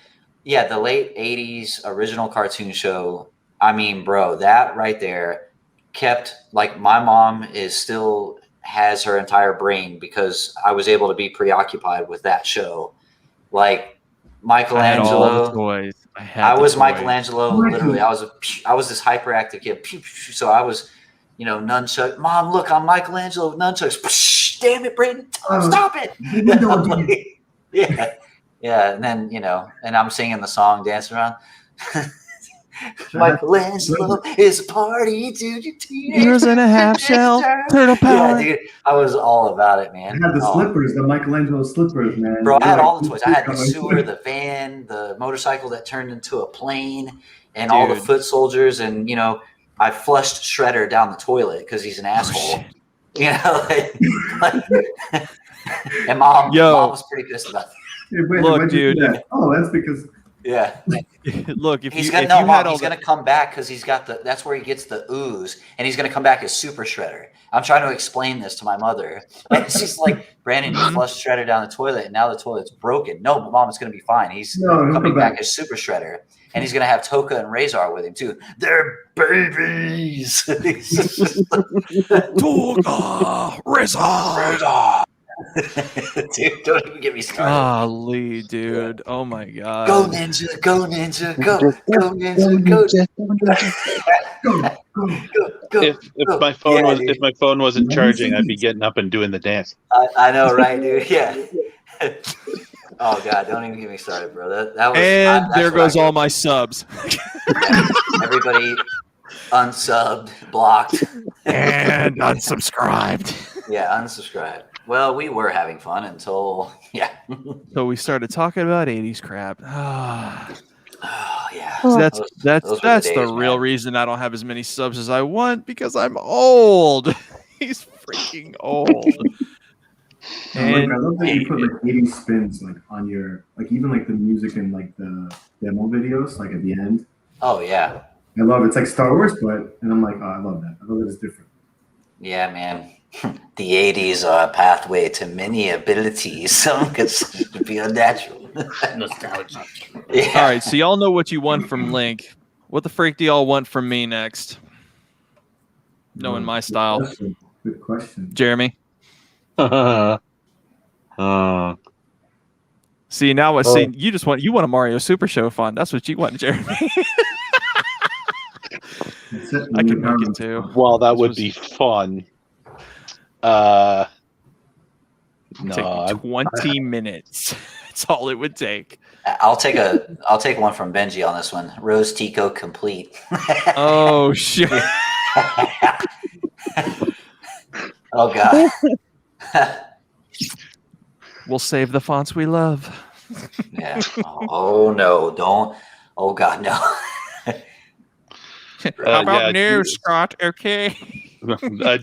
yeah, the late 80s original cartoon show. I mean, bro, that right there kept, like, my mom has her entire brain because I was able to be preoccupied with that show. Like Michelangelo. I had all the toys. I was Michelangelo. Literally, I was this hyperactive kid. So I was, nunchuck. Mom, look, I'm Michelangelo with nunchucks. Damn it, Brayden, stop it! Yeah. And then and I'm singing the song, dancing around. Michelangelo is a party to your teenage years and a half shell, turtle power. Yeah, dude, I was all about it, man. I had the slippers, the Michelangelo slippers, man. Bro, I had all the toys. I had the sewer, the van, the motorcycle that turned into a plane, and all the foot soldiers. And I flushed Shredder down the toilet because he's an asshole. And mom was pretty pissed about that. Look, dude. Oh, that's because. Yeah. Look, he's gonna come back because he's got that's where he gets the ooze, and he's gonna come back as Super Shredder. I'm trying to explain this to my mother. And she's like, Brandon, you flushed Shredder down the toilet, and now the toilet's broken. No, Mom, it's gonna be fine. He's coming back as Super Shredder, and he's gonna have Toka and Razor with him too. They're babies. Toka, Razor. Dude, don't even get me started. Golly, dude. Oh my god. Go ninja, go ninja, go ninja, go. If my phone wasn't charging, I'd be getting up and doing the dance. I know, right, dude? Yeah. Oh god, don't even get me started, bro. That was. And there goes all my subs. Yeah. Everybody unsubbed, blocked, and unsubscribed. Yeah, unsubscribed. Well, we were having fun until So we started talking about 80s crap. Oh yeah. So that's the real reason I don't have as many subs as I want, because I'm old. He's freaking old. And I love that you put like 80 spins like on your even like the music and like the demo videos like at the end. Oh yeah. I love it. It's like Star Wars, and I'm like, oh, I love that. I love that it's different. Yeah, man. The 80s are a pathway to many abilities. Some could be unnatural. Nostalgia. Yeah. All right, so y'all know what you want from Link. What the freak do y'all want from me next? Knowing my style. Good question. Jeremy? See, now I see you want a Mario Super Show fun. That's what you want, Jeremy. I can make it too. Well, that would be fun. No, take 20 minutes. That's all it would take. I'll take one from Benji on this one. Rose Tico complete. Oh shit. Oh god. We'll save the fonts we love. Yeah. Oh no, don't. Oh god, no. How about new, Scott? Okay.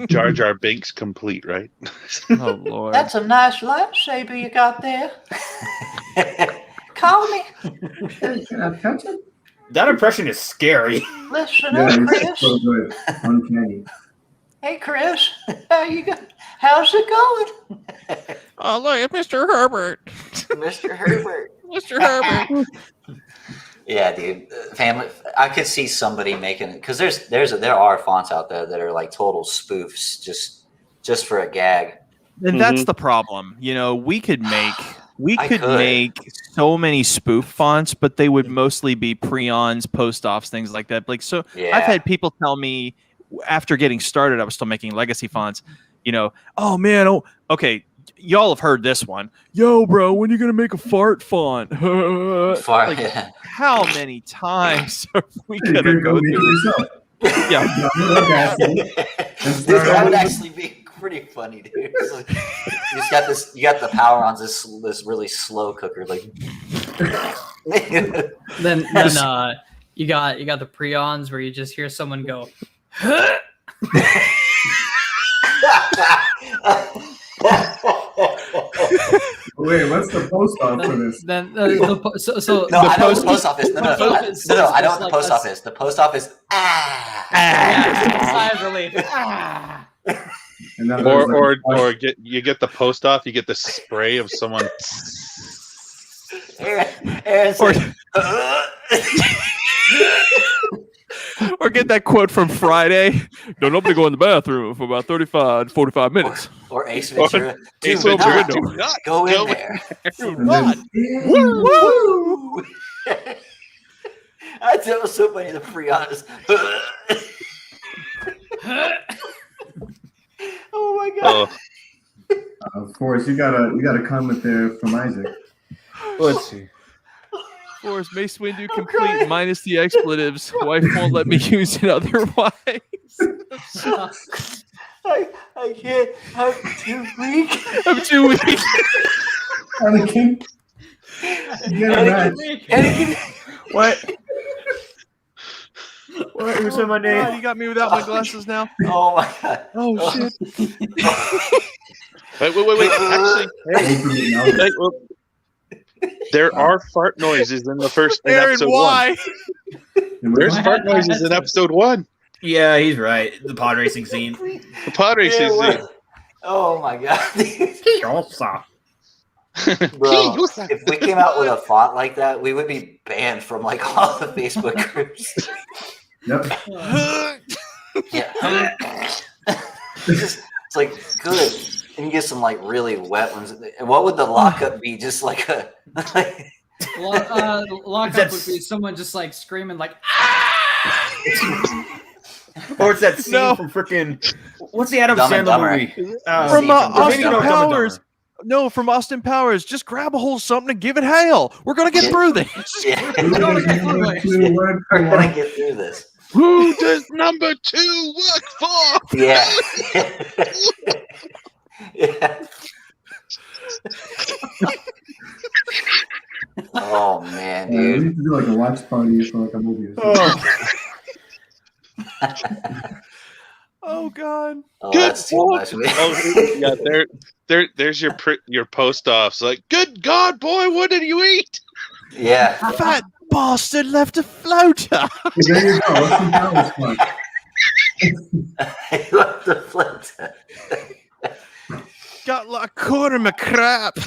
Jar Jar Binks complete, right? Oh Lord. That's a nice lightsaber you got there. Call me. Can I touch it? That impression is scary. Listen up, Chris. So good. Uncanny. Hey, Chris. How's it going? Oh, look at Mr. Herbert. Mr. Herbert. Mr. Herbert. Yeah, dude. Family. I could see somebody making it, because there are fonts out there that are like total spoofs, just for a gag. And that's the problem. We could make so many spoof fonts, but they would mostly be Preons, post-offs, things like that. Like, so I've had people tell me after getting started, I was still making legacy fonts, oh man, okay, y'all have heard this one. Yo, bro, when are you going to make a fart font? Fart, like, how many times are we going to go through? Yeah. That would actually be pretty funny, dude. Like, you got the power on this really slow cooker, like. then you got the Preons where you just hear someone go, Wait, what's the post off for this? Then No, I don't want the post office. No, I don't want the post office. The post office. Sigh of relief. Or you get the post off. You get the spray of someone. Or get that quote from Friday. Don't nobody go in the bathroom for about 35 45 minutes. Or Ace Ventura. Do not go in there. Do not. Woo! That was so funny. The Freon. Oh my god. Forrest, you got a comment there from Isaac. Let's see. Forrest, Mace Windu complete minus the expletives. Wife won't let me use it otherwise. I can't. I'm too weak. I'm too weak. Anakin. What? What? Who said my name? God, you got me without my glasses now. Oh my god. Oh shit. Wait. Actually, there are fart noises in the first in Aaron, episode why? 1. There's fart noises in episode 1. Yeah, he's right. The pod racing scene. The pod racing scene. Oh my god. Bro, Bro, if we came out with a font like that, we would be banned from like all the Facebook groups. Yep. Yeah. It's like good. And you get some like really wet ones. And what would the lockup be? Just like a lockup would be someone just like screaming like Or it's that scene from freaking what's the Adam Sandler movie? From Austin No, Powers. No, from Austin Powers. Just grab a hold of something and give it hail. We're gonna get through this. We're gonna get through this. Who does number 2 work for? Yeah. Yeah. Oh man, We dude. need to do like a watch party for like a movie. Or Oh god. Oh, that's too much. Yeah, there's your post offs. Like, good God, boy, what did you eat? Yeah. Fat bastard left a floater. There you go. What's some Dallas fun? I love the floater. Got like a quarter of my crap.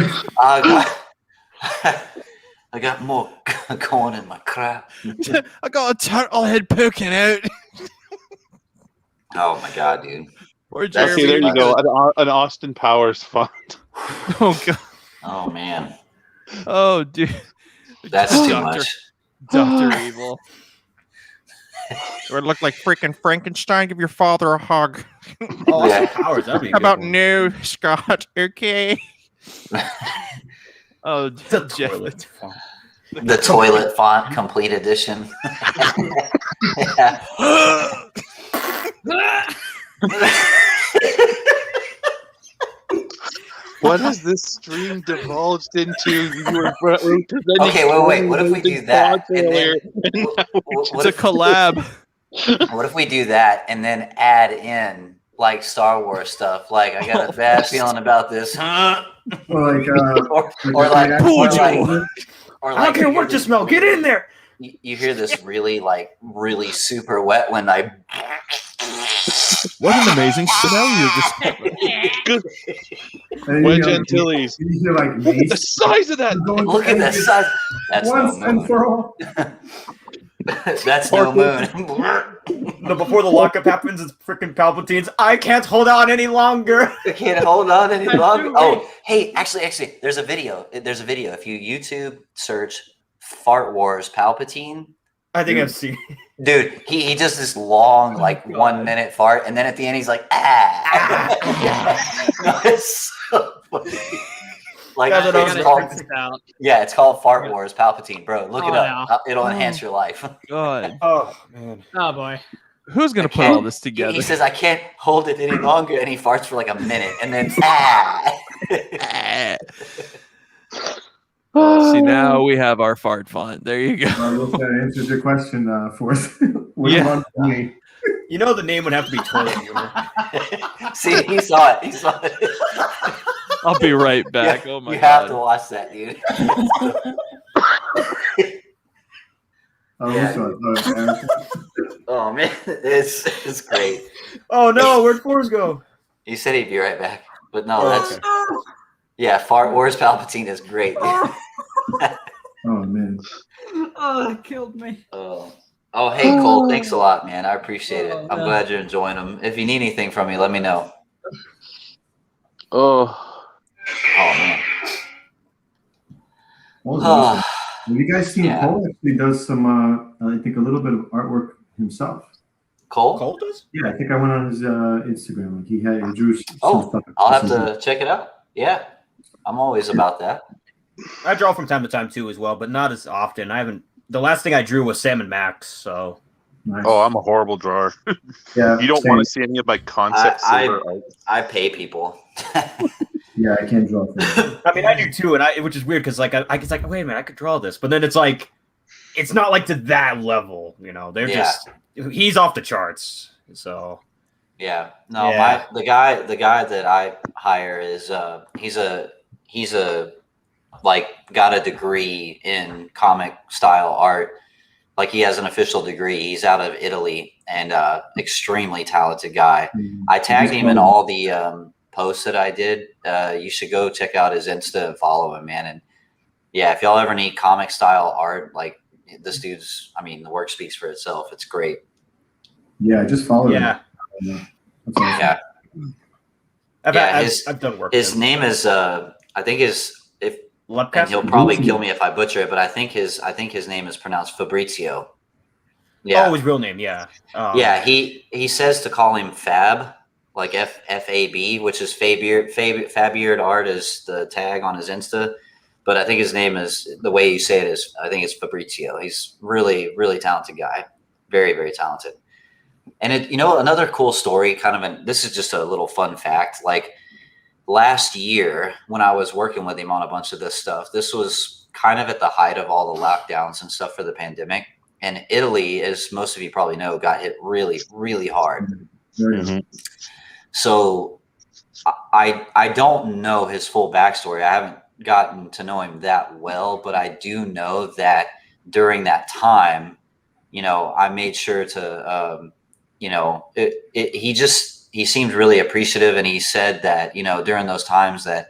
I got more corn in my crap. I got a turtle head poking out. Oh my god, dude. Or See, there you go. An Austin Powers font. Oh god. Oh man. Oh dude. That's too much. Dr. Evil. Or look like freaking Frankenstein. Give your father a hug. Oh, Austin Powers. That'd be a How good about one. no, Scott? Okay. Oh, The toilet font. The toilet font complete edition. What has this stream divulged into? You were Okay, wait. What if we do that? And then, It's a collab. What if we do that and then add in like Star Wars stuff? Like, I got a bad feeling about this, huh? Or like, Or like, I don't care what you smell. Get in there. You hear this really super wet when I. What an amazing smell you just. Wedge Antilles. You like Look at the size of that. Look at the size. That's Once no and moon. for all. That's no moon. No, before the lockup happens, it's freaking Palpatine's. I can't hold on any longer. I can't hold on any longer. Oh, hey, actually, there's a video. There's a video. If you YouTube search "Fart Wars Palpatine," I think I've seen. dude, he does this long, like 1 minute fart, and then at the end he's like, ah. No, it's so funny. Like, it's called, it's called Fart Wars Palpatine, bro. Look it up. It'll enhance your life. God. Oh man. oh boy. Who's gonna put all this together? He says, I can't hold it any longer, and he farts for like a minute, and then ah. See, now we have our fart font. There you go. I hope that answers your question, Forrest. Yeah. On to me. You know the name would have to be Toilet Humor. See, he saw it. He saw it. I'll be right back. Oh my you god. have to watch that, dude. Oh man, it's great. Oh no, where'd Fourzze go? He said he'd be right back, but no, that's yeah. Where's Palpatine is great. Dude. Oh man. Oh, it killed me. Oh, hey Cole, thanks a lot, man. I appreciate it. I'm glad you're enjoying them. If you need anything from me, let me know. Oh man. Have you guys seen Cole actually does some I think a little bit of artwork himself. Cole does? Yeah, I think I went on his Instagram. Like he drew some stuff. I'll have to check it out. Yeah. I'm always about that. I draw from time to time too as well, but not as often. The last thing I drew was Sam and Max, so nice. Oh, I'm a horrible drawer. Yeah. You don't want to see any of my concepts. I pay people. Yeah, I can't draw. I mean, I do too, which is weird because like I was like, wait a minute, I could draw this, but then it's like, it's not like to that level, you know. They're just he's off the charts, so yeah. No, the guy that I hire is he's a like got a degree in comic style art. Like he has an official degree. He's out of Italy and extremely talented guy. I tagged him in all the posts that I did. You should go check out his Insta and follow him, man. And yeah, if y'all ever need comic style art, like this dude's, I mean, the work speaks for itself. It's great. Yeah, just follow him. That's awesome. I've done work. His name is I think and he'll probably kill me if I butcher it, but I think his name is pronounced Fabrizio. Yeah. Oh, his real name, yeah. Yeah, he says to call him Fab, like F-A-B, which is Fabeard Art is the tag on his Insta. But I think his name is, the way you say it is, I think it's Fabrizio. He's really, really talented guy. Very, very talented. And another cool story, this is just a little fun fact. Like last year when I was working with him on a bunch of this stuff, this was kind of at the height of all the lockdowns and stuff for the pandemic. And Italy, as most of you probably know, got hit really, really hard. Mm-hmm. So I don't know his full backstory. I haven't gotten to know him that well, but I do know that during that time, I made sure to, he seemed really appreciative. And he said that, during those times that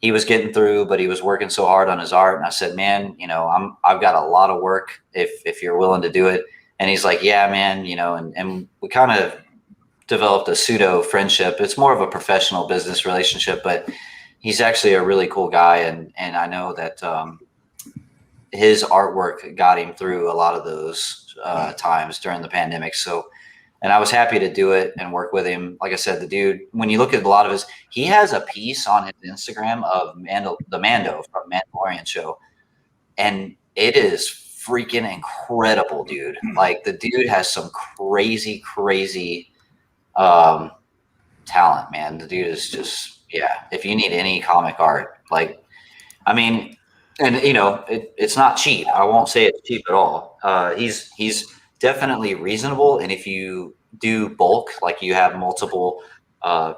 he was getting through, but he was working so hard on his art. And I said, man, I've got a lot of work if you're willing to do it. And he's like, yeah, man, and we kind of developed a pseudo friendship. It's more of a professional business relationship, but he's actually a really cool guy. And I know that his artwork got him through a lot of those times during the pandemic. So, and I was happy to do it and work with him. Like I said, the dude, when you look at a lot of his, he has a piece on his Instagram of the Mando from Mandalorian show. And it is freaking incredible, dude. Like the dude has some crazy, crazy talent, man. The dude is just, if you need any comic art, like, I mean, and it's not cheap. I won't say it's cheap at all. He's definitely reasonable. And if you do bulk, like you have multiple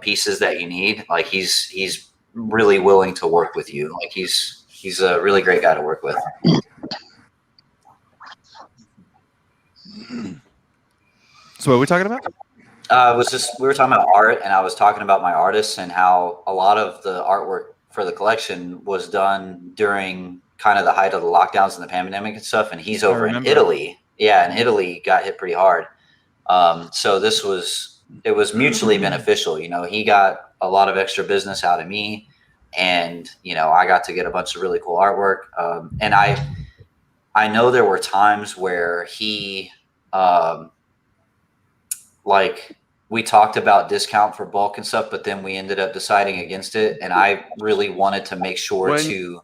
pieces that you need, like he's really willing to work with you. Like he's a really great guy to work with. So what are we talking about? We were talking about art, and I was talking about my artists and how a lot of the artwork for the collection was done during kind of the height of the lockdowns and the pandemic and stuff. And he's over in Italy. Yeah, and Italy got hit pretty hard. So it was mutually beneficial. He got a lot of extra business out of me, and I got to get a bunch of really cool artwork. And I know there were times where he like we talked about discount for bulk and stuff, but then we ended up deciding against it. And I really wanted to make sure to,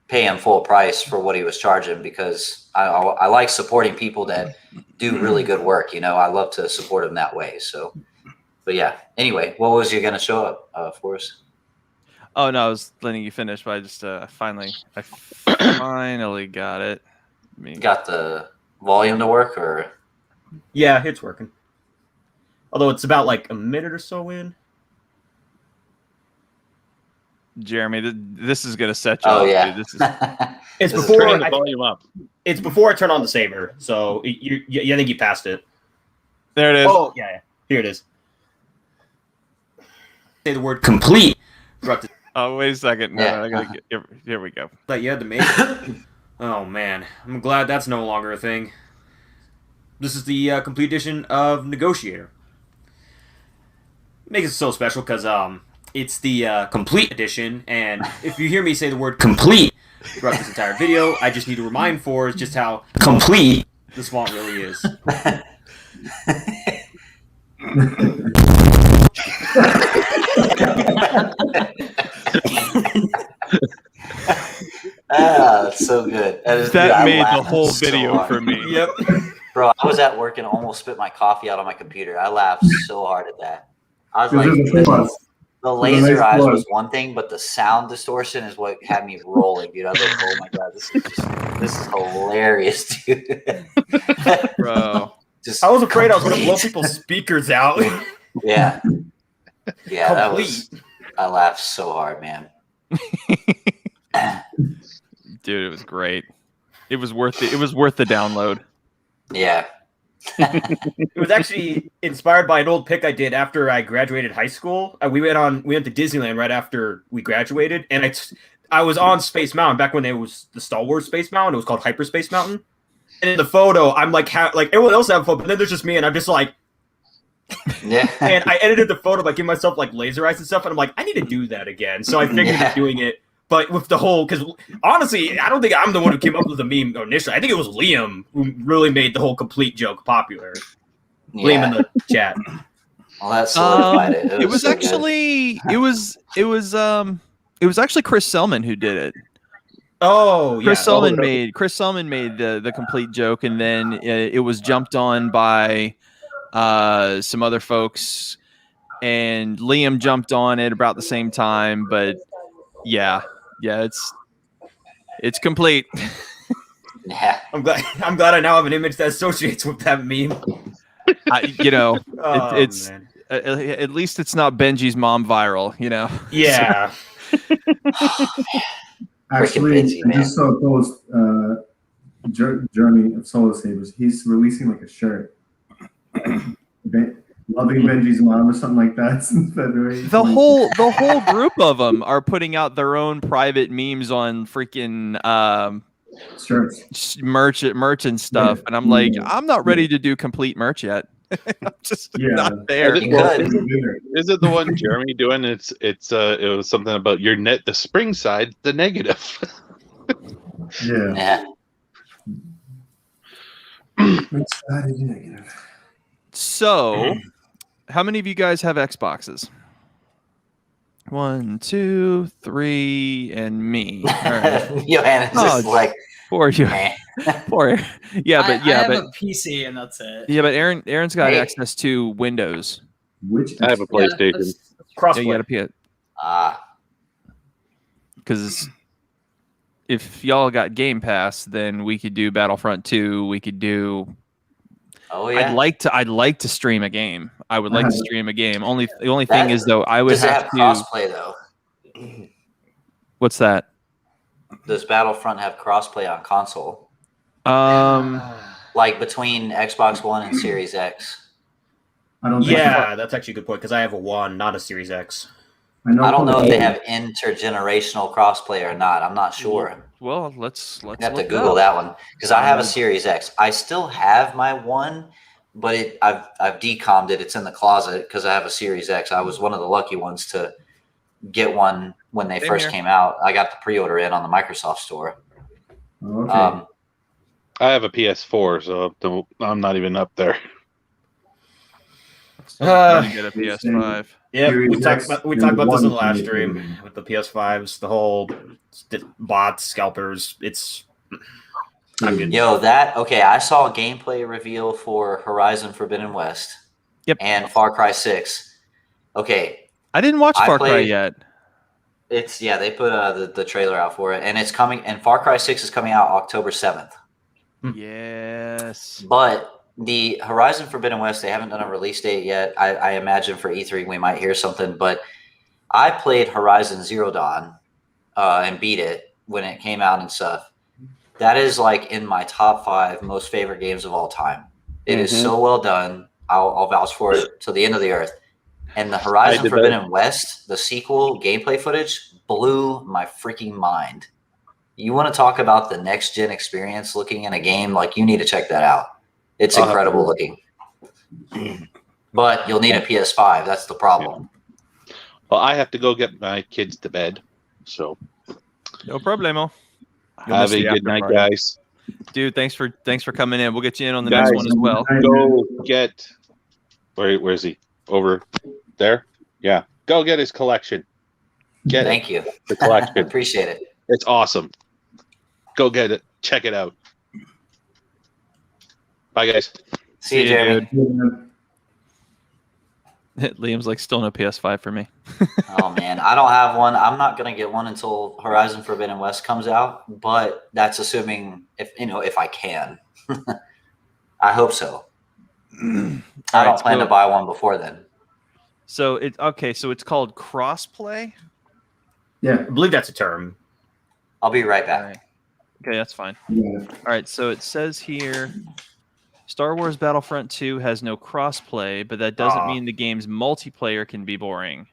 pay him full price for what he was charging, because I like supporting people that do really good work. I love to support them that way. So, but yeah, anyway, what was you going to show up for us? Oh no, I was letting you finish, but I just finally got it. Got the volume to work, or? Yeah, it's working. Although it's about like a minute or so in. Jeremy, this is gonna set you Oh off, yeah. dude. This is It's This is before Turning the volume up. It's before I turn on the Saber. So I think you passed it. there it is. Oh yeah. Here it is. Say the word complete. Oh, wait a second. No, Yeah. I gotta here we go. That you had to make. Oh man, I'm glad that's no longer a thing. This is the complete edition of Negotiator. Makes it so special because it's the complete edition, and if you hear me say the word complete throughout this entire video, I just need to remind Forrest just how complete this font really is. That's so good. That I made the laughed whole so video hard. for me. Yep. Bro, I was at work and almost spit my coffee out on my computer. I laughed so hard at that. I was like, the laser eyes was one thing, but the sound distortion is what had me rolling, dude. I was like, oh my god, this is hilarious, dude. Bro. I was afraid I was going to blow people's speakers out. Yeah. Yeah, that Complete. was. I laughed so hard, man. Dude, it was great. It was worth it. It was worth the download. Yeah. It was actually inspired by an old pic I did after I graduated high school. We went to Disneyland right after we graduated, and I was on Space Mountain back when it was the Star Wars Space Mountain. It was called Hyperspace Mountain. And in the photo, I'm like everyone else have a photo, but then there's just me, and I'm just like, Yeah. and I edited the photo by giving myself like laser eyes and stuff, and I'm like, I need to do that again. So I figured about doing it. But with the whole, because honestly, I don't think I'm the one who came up with the meme initially. I think it was Liam who really made the whole complete joke popular. Liam in the chat. Well, that solidified it. It was so actually good. it was actually Chris Selman who did it. Oh, yeah. Chris Selman made the complete joke, and then it was jumped on by some other folks, and Liam jumped on it about the same time. But yeah, it's complete. Yeah. I'm glad I now have an image that associates with that meme. It's man. at least it's not Benji's mom viral, you know. Yeah. Actually, Benji, I man. just saw a post. Journey of Solar Sabers. He's releasing like a shirt. Loving Benji's mom or something like that since February. The whole group of them are putting out their own private memes on freaking shirts, merch and stuff, and I'm like, I'm not ready to do complete merch yet. I'm just not there. Is it the one Jeremy doing? It was something about the spring side, the negative. Yeah. Negative. So, how many of you guys have Xboxes? 1, 2, 3, and me. All right. Johannes is like, poor you. Poor. Yeah, but I have a PC and that's it. Yeah, but Aaron's got access to Windows. I have a PlayStation. Yeah, you got a PS. Because if y'all got Game Pass, then we could do Battlefront 2. We could do. Oh yeah. I'd like to stream a game. I would like to stream a game. The only thing is though, I would does it have have to crossplay though. What's that? Does Battlefront have crossplay on console? Like between Xbox One and Series X? That's actually a good point because I have a One, not a Series X. I don't know if they have intergenerational crossplay or not. I'm not sure. Well, let's I have to Google that one because I have a Series X. I still have my One, but I've decommed it. It's in the closet because I have a Series X. I was one of the lucky ones to get one when they first came out. I got the pre-order in on the Microsoft Store. Okay. I have a PS4, so I'm not even up there. Get a PS5. Yeah, we talked about this in the last stream with the PS5s, the whole bots, scalpers. I'm good. Yo, I saw a gameplay reveal for Horizon Forbidden West. Yep. And Far Cry 6. Okay. I didn't watch Far Cry yet. They put the trailer out for it, and it's coming. And Far Cry 6 is coming out October 7th. Yes. But the Horizon Forbidden West, they haven't done a release date yet. I imagine for E3 we might hear something. But I played Horizon Zero Dawn and beat it when it came out and stuff. That is like in my top 5 most favorite games of all time. It is so well done. I'll vouch for it till the end of the earth. And the Horizon Forbidden West, the sequel gameplay footage blew my freaking mind. You want to talk about the next gen experience looking in a game, like you need to check that out. It's incredible looking. But you'll need a PS5. That's the problem. Well, I have to go get my kids to bed. So no problemo. Have a good night, guys. Dude, thanks for coming in. We'll get you in on the next one as well. Go get where is he? Over there? Yeah. Go get his collection. Thank you. The collection. Appreciate it. It's awesome. Go get it. Check it out. Bye, guys. See you, Jeremy. Liam's like, still no PS5 for me. Oh, man. I don't have one. I'm not going to get one until Horizon Forbidden West comes out, but that's assuming if I can. I hope so. I don't plan to buy one before then. So it's called crossplay? Yeah, I believe that's a term. I'll be right back. Right. Okay, that's fine. Yeah. All right, so it says here Star Wars Battlefront 2 has no crossplay, but that doesn't mean the game's multiplayer can be boring.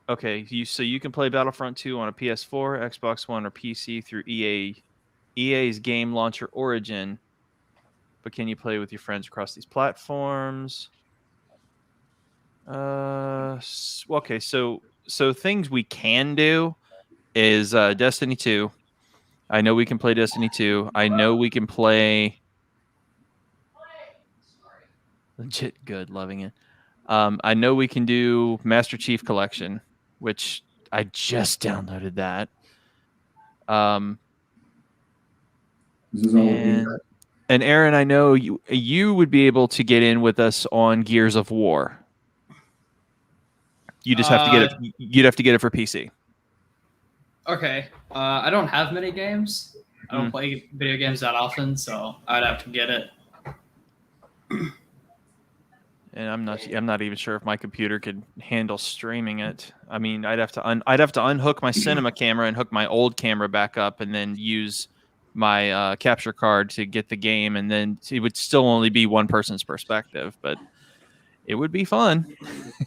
Okay, so you can play Battlefront 2 on a PS4, Xbox One, or PC through EA's game launcher Origin, but can you play with your friends across these platforms? Okay, so things we can do is Destiny 2. I know we can play Destiny 2. I know we can play legit good, loving it. I know we can do Master Chief Collection, which I just downloaded that. And Aaron, I know you would be able to get in with us on Gears of War. You just have to get it. You'd have to get it for PC. Okay. I don't have many games. I don't play video games that often, so I'd have to get it. And I'm not even sure if my computer could handle streaming it. I mean, I'd have to unhook my cinema camera and hook my old camera back up, and then use my capture card to get the game, and then it would still only be one person's perspective, but it would be fun.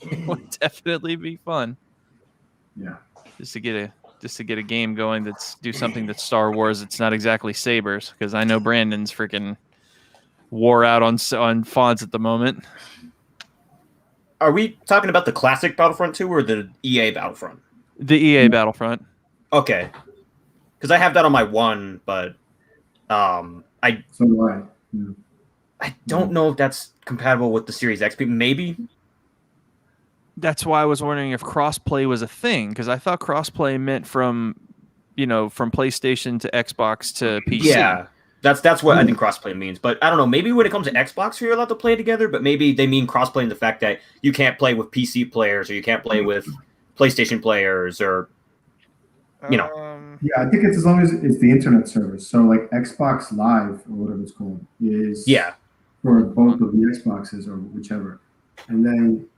It would definitely be fun. Yeah. Just to get a game going do something that's Star Wars. It's not exactly Sabers, because I know Brandon's freaking wore out on fonts at the moment. Are we talking about the classic Battlefront 2 or the EA Battlefront? The EA Battlefront. Okay. Because I have that on my one, but I don't know if that's compatible with the Series X. Maybe. That's why I was wondering if crossplay was a thing, because I thought crossplay meant from PlayStation to Xbox to PC. Yeah, that's what I think crossplay means. But I don't know. Maybe when it comes to Xbox, you're allowed to play together. But maybe they mean crossplay in the fact that you can't play with PC players, or you can't play with PlayStation players, or Yeah, I think it's as long as it's the internet service. So like Xbox Live or whatever it's called is for both of the Xboxes or whichever, and then.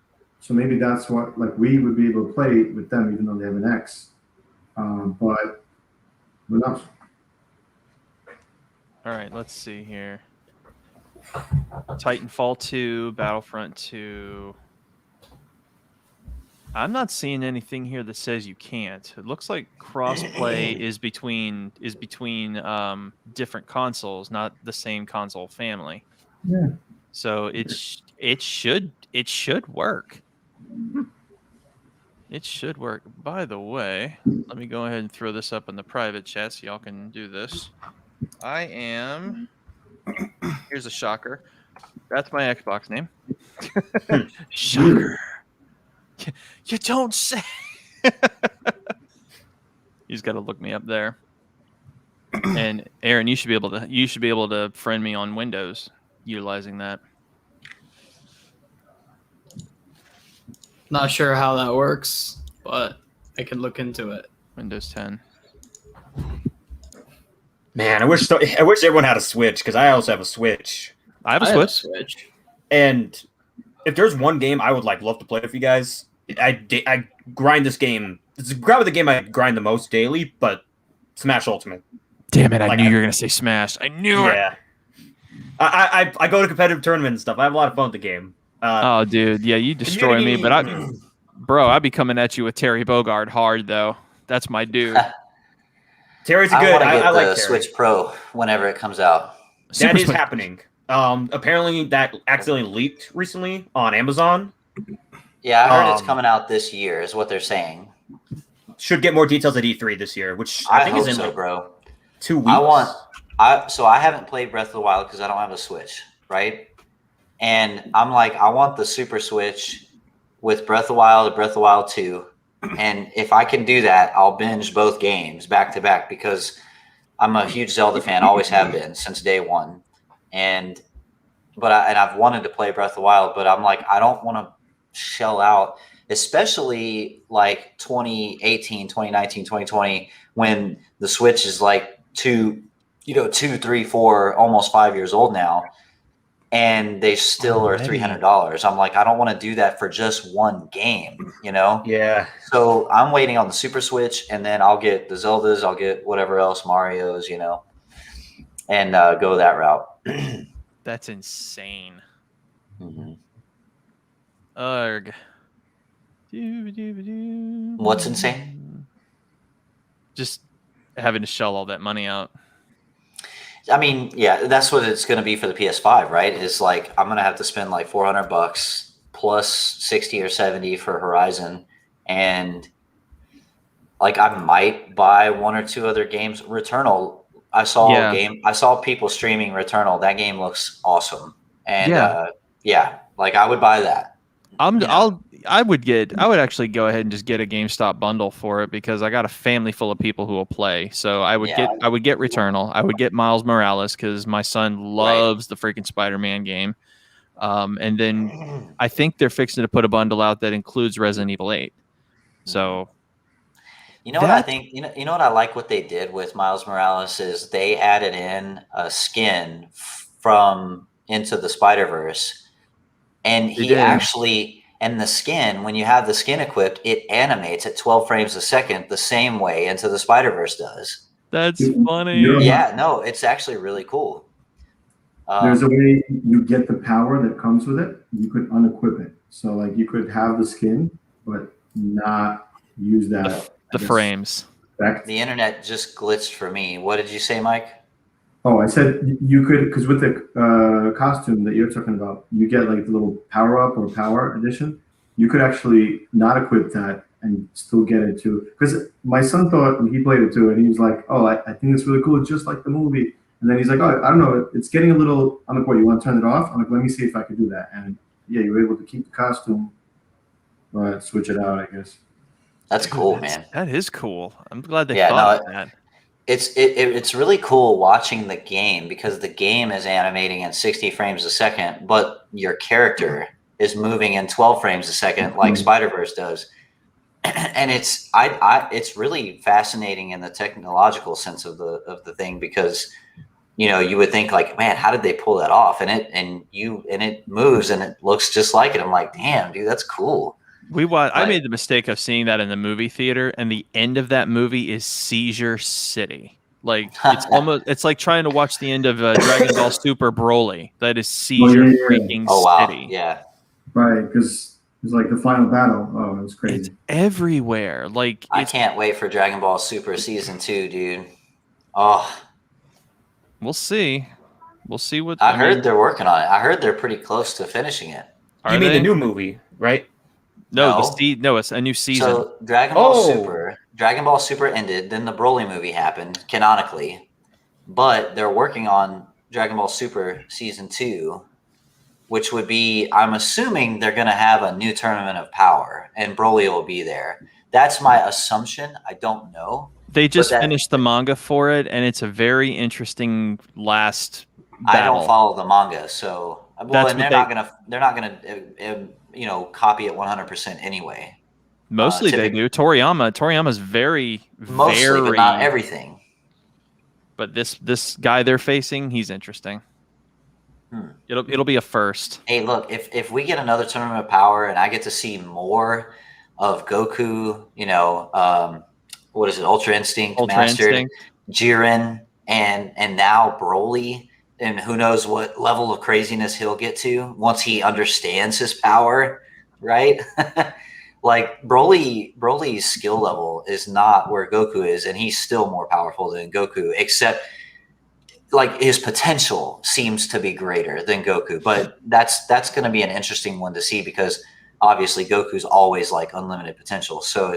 So maybe that's what, like, we would be able to play with them even though they have an X. But who knows? All right, let's see here. Titanfall 2, Battlefront 2. I'm not seeing anything here that says you can't. It looks like crossplay is between different consoles, not the same console family. Yeah. So it should work. It should work. By the way, let me go ahead and throw this up in the private chat so y'all can do this. Here's a shocker. That's my Xbox name. Shocker. You don't say. You just got to look me up there. And Aaron, you should be able to friend me on Windows utilizing that. Not sure how that works, but I can look into it. Windows 10. Man, I wish everyone had a Switch because I also have a Switch. I have a Switch. And if there's one game I would love to play with you guys, I grind this game. It's probably the game I grind the most daily, but Smash Ultimate. Damn it! I knew you were gonna say Smash. I knew it. Yeah. I go to competitive tournaments and stuff. I have a lot of fun with the game. Oh, dude, yeah, you destroy me, but I'd be coming at you with Terry Bogard hard though. That's my dude. Terry's a good. I like Terry. Switch Pro whenever it comes out. That is happening. Apparently that accidentally leaked recently on Amazon. Yeah, I heard it's coming out this year, is what they're saying. Should get more details at E3 this year, which I think is in so, bro. 2 weeks. I haven't played Breath of the Wild because I don't have a Switch, right? And I'm like, I want the Super Switch with Breath of the Wild and Breath of the Wild 2. And if I can do that, I'll binge both games back to back because I'm a huge Zelda fan, always have been since day one. And I've wanted to play Breath of the Wild, but I'm like, I don't want to shell out, especially like 2018, 2019, 2020, when the Switch is like 2, 3, 4, almost 5 years old now, and they still are $300. I'm like, I don't want to do that for just one game, Yeah. So I'm waiting on the Super Switch, and then I'll get the Zeldas, I'll get whatever else, Mario's, and go that route. That's insane. Mm-hmm. Ugh. What's insane? Just having to shell all that money out. I mean, yeah, that's what it's going to be for the PS5, right? It's like I'm going to have to spend like $400 plus 60 or 70 for Horizon, and like I might buy 1 or 2 other games. Returnal, I saw people streaming Returnal. That game looks awesome, and like I would buy that. I would actually go ahead and just get a GameStop bundle for it because I got a family full of people who will play. So I would get Returnal. I would get Miles Morales because my son loves the freaking Spider-Man game. And then I think they're fixing to put a bundle out that includes Resident Evil 8. So what I think, you know what I like what they did with Miles Morales is they added in a skin from Into the Spider-Verse. And and the skin, when you have the skin equipped, it animates at 12 frames a second the same way Into the Spider-Verse does. That's funny. Yeah, no, it's actually really cool. There's a way you get the power that comes with it. You could unequip it. So, like, you could have the skin, but not use that. The frames. Effect. The internet just glitched for me. What did you say, Mike? Oh, I said you could, because with the costume that you're talking about, you get like the little power up or power edition. You could actually not equip that and still get it too. Because my son thought he played it too, and he was like, "Oh, I think it's really cool, just like the movie." And then he's like, "Oh, I don't know, it's getting a little." I'm like, "What? You want to turn it off?" I'm like, "Let me see if I can do that." And yeah, you were able to keep the costume, but switch it out, I guess. That's cool, man. That is cool. I'm glad they thought of that. It's really cool watching the game because the game is animating at 60 frames a second, but your character is moving in 12 frames a second like Spider-Verse does. And it's really fascinating in the technological sense of the thing because you would think like, man, how did they pull that off? And it moves and it looks just like it. I'm like, damn, dude, that's cool. I made the mistake of seeing that in the movie theater, and the end of that movie is Seizure City. Like it's like trying to watch the end of Dragon Ball Super Broly. That is Seizure freaking City. Yeah, right, because it's like the final battle. Oh, it was crazy. It's everywhere. Like I can't wait for Dragon Ball Super Season 2, dude. Oh, we'll see. We'll see what. I heard they're working on it. I heard they're pretty close to finishing it. You mean the new movie, right? No, it's a new season. So Dragon Ball Super ended, then the Broly movie happened canonically, but they're working on Dragon Ball Super Season 2, which would be, I'm assuming they're going to have a new Tournament of Power, and Broly will be there. That's my assumption. I don't know. They just finished the manga for it, and it's a very interesting last battle. I don't follow the manga, so they're not gonna copy it 100% anyway. Mostly they do. Toriyama's very, mostly, very, but not everything. But this guy they're facing, he's interesting. It'll be a first. Hey, look, if we get another Tournament of Power and I get to see more of Goku, what is it, Ultra Instinct, Mastered, Jiren, and now Broly, and who knows what level of craziness he'll get to once he understands his power, right? Like Broly's skill level is not where Goku is, and he's still more powerful than Goku, except like his potential seems to be greater than Goku. But that's going to be an interesting one to see, because obviously Goku's always like unlimited potential. So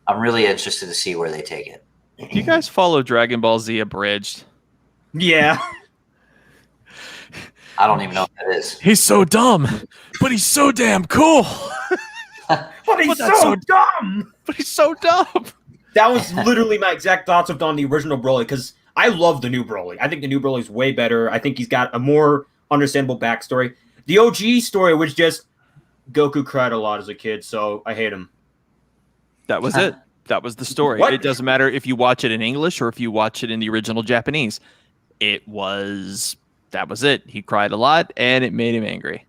I'm really interested to see where they take it. Do you guys follow Dragon Ball Z Abridged? Yeah. I don't even know what that is. He's so dumb, but he's so damn cool. But he's so dumb. But he's so dumb. That was literally my exact thoughts on the original Broly, because I love the new Broly. I think the new Broly is way better. I think he's got a more understandable backstory. The OG story was just Goku cried a lot as a kid, so I hate him. That was it. That was the story. What? It doesn't matter if you watch it in English or if you watch it in the original Japanese. That was it. He cried a lot, and it made him angry.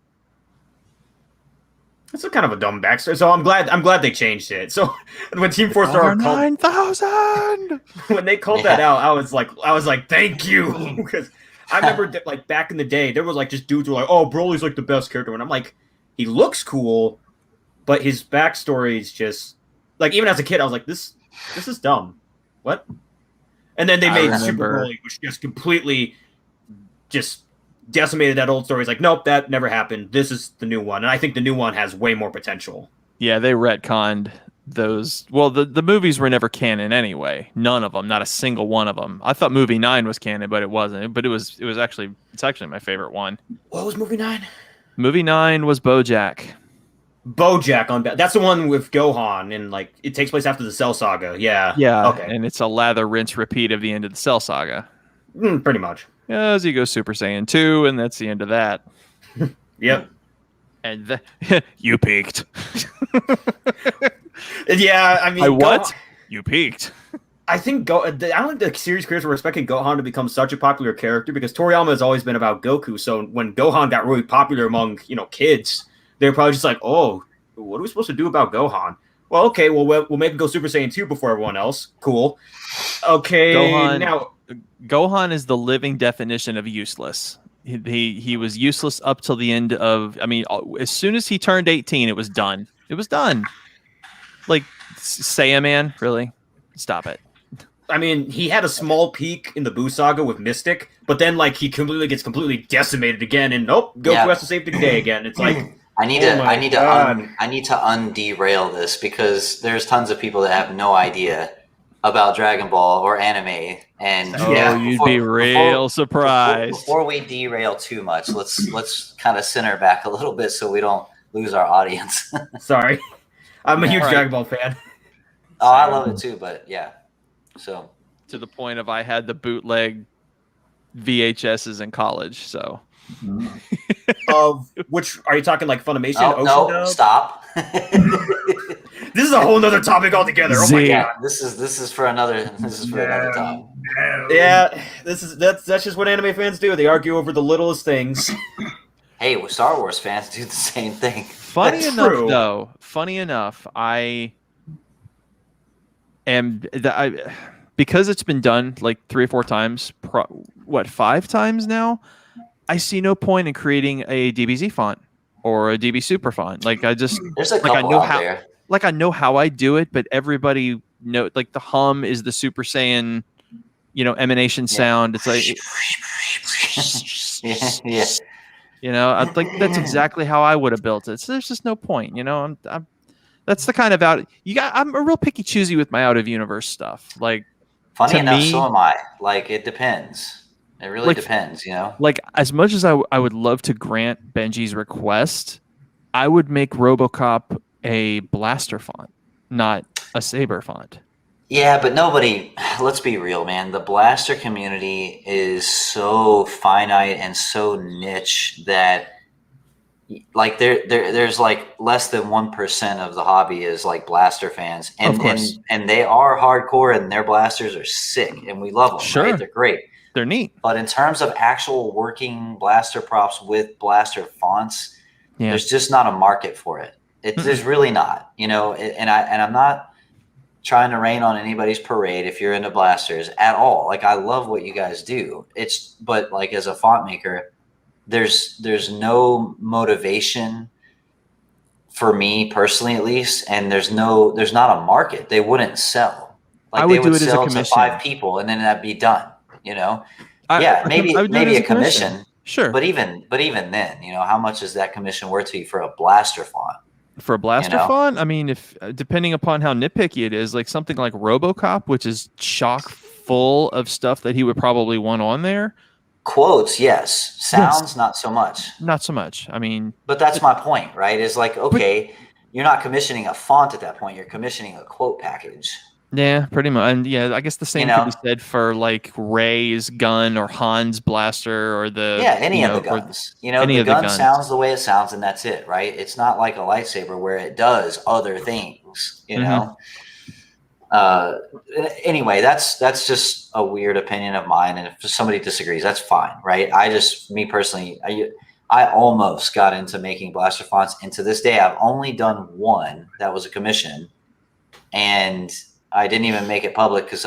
That's a kind of a dumb backstory. So I'm glad they changed it. So when Team 4 Star 9,000, when they called that out, I was like, thank you, because I remember that, like, back in the day, there was like just dudes who were like, oh, Broly's like the best character, and I'm like, he looks cool, but his backstory is just like, even as a kid, I was like, this is dumb. What? And then they made Super Broly, which just completely just decimated that old story. It's like, nope, that never happened. This is the new one, and I think the new one has way more potential. Yeah, they retconned those. Well, the movies were never canon anyway. None of them, not a single one of them. I thought movie 9 was canon, but it wasn't. But it's actually my favorite one. What was movie 9? Movie 9 was BoJack. BoJack on that's the one with Gohan, and like it takes place after the Cell Saga. Yeah. Okay. And it's a lather, rinse, repeat of the end of the Cell Saga. Pretty much. As he goes Super Saiyan 2, and that's the end of that. Yep. And you peaked. Yeah, I mean, You peaked. I think I don't think the series creators were expecting Gohan to become such a popular character, because Toriyama has always been about Goku. So when Gohan got really popular among kids, they're probably just like, oh, what are we supposed to do about Gohan? Well, okay, we'll make him go Super Saiyan 2 before everyone else. Cool. Okay, Gohan is the living definition of useless. He was useless up till the end of. I mean, as soon as he turned 18, it was done. It was done. Like, Saiyaman, really? Stop it. I mean, he had a small peak in the Buu Saga with Mystic, but then like he gets completely decimated again, and nope, Goku has to save the day again. It's like I need to underail this, because there's tons of people that have no idea about Dragon Ball or anime, and you'd be real surprised. Before we derail too much, let's kind of center back a little bit so we don't lose our audience. Sorry, I'm a huge Dragon Ball fan. Oh, I love it too, but yeah. So to the point of I had the bootleg VHSs in college. So of which are you talking, like Funimation? No, Dub? Stop. This is a whole nother topic altogether. Oh my god, this is for another time. Yeah, that's just what anime fans do. They argue over the littlest things. Hey, Star Wars fans do the same thing. Funny enough, because it's been done like 3 or 4 times, 5 times now, I see no point in creating a DBZ font or a DB Super font. Like, there's a couple out there. Like, I know how I do it, but everybody know, like, the hum is the Super Saiyan, emanation sound. It's like, yeah. I think that's exactly how I would have built it. So there's just no point, that's the kind of I'm a real picky choosy with my out of universe stuff. Like, funny enough, so am I. Like, it depends. It really depends, Like, as much as I would love to grant Benji's request, I would make RoboCop a blaster font, not a Saber font. Yeah, but let's be real, man. The blaster community is so finite and so niche that like there's like less than 1% of the hobby is like blaster fans, and Of course. and they are hardcore, and their blasters are sick, and we love them. Sure. Right? They're great. They're neat. But in terms of actual working blaster props with blaster fonts, there's just not a market for it. There's really not, you know. And I'm not trying to rain on anybody's parade if you're into blasters at all. Like, I love what you guys do. But like, as a font maker, there's no motivation for me personally, at least, and there's not a market. They wouldn't sell. Like, I would they would do it as a sell to commission. 5 people, and then that'd be done. You know, maybe a commission. Sure, but even then, you know, how much is that commission worth to you for a blaster font? For a blaster font, I mean, if depending upon how nitpicky it is, like something like RoboCop, which is chock full of stuff that he would probably want on there. Quotes, yes. Sounds, not so much. Not so much. I mean, but that's my point, right? Is like, okay, you're not commissioning a font at that point. You're commissioning a quote package. Yeah, pretty much. And yeah, I guess the same could be said for like Rey's gun or Han's blaster or any of the guns. You know, the gun sounds the way it sounds, and that's it, right? It's not like a lightsaber where it does other things, you know. Anyway, that's just a weird opinion of mine, and if somebody disagrees, that's fine, right? Me personally, I almost got into making blaster fonts, and to this day, I've only done one that was a commission, and I didn't even make it public because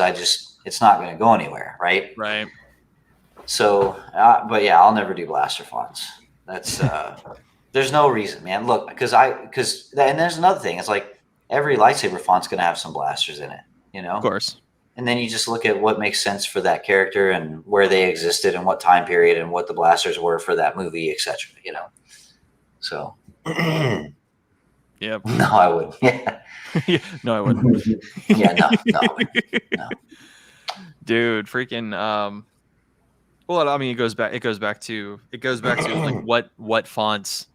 it's not going to go anywhere, right? Right. So, but yeah, I'll never do blaster fonts. That's there's no reason, man. Look, and there's another thing. It's like every lightsaber font's going to have some blasters in it, you know. Of course. And then you just look at what makes sense for that character and where they existed and what time period and what the blasters were for that movie, etc. You know. So. Yep. No, I wouldn't. Yeah. No, I wouldn't. Yeah, no. Dude, freaking well, I mean, it goes back to like what fonts,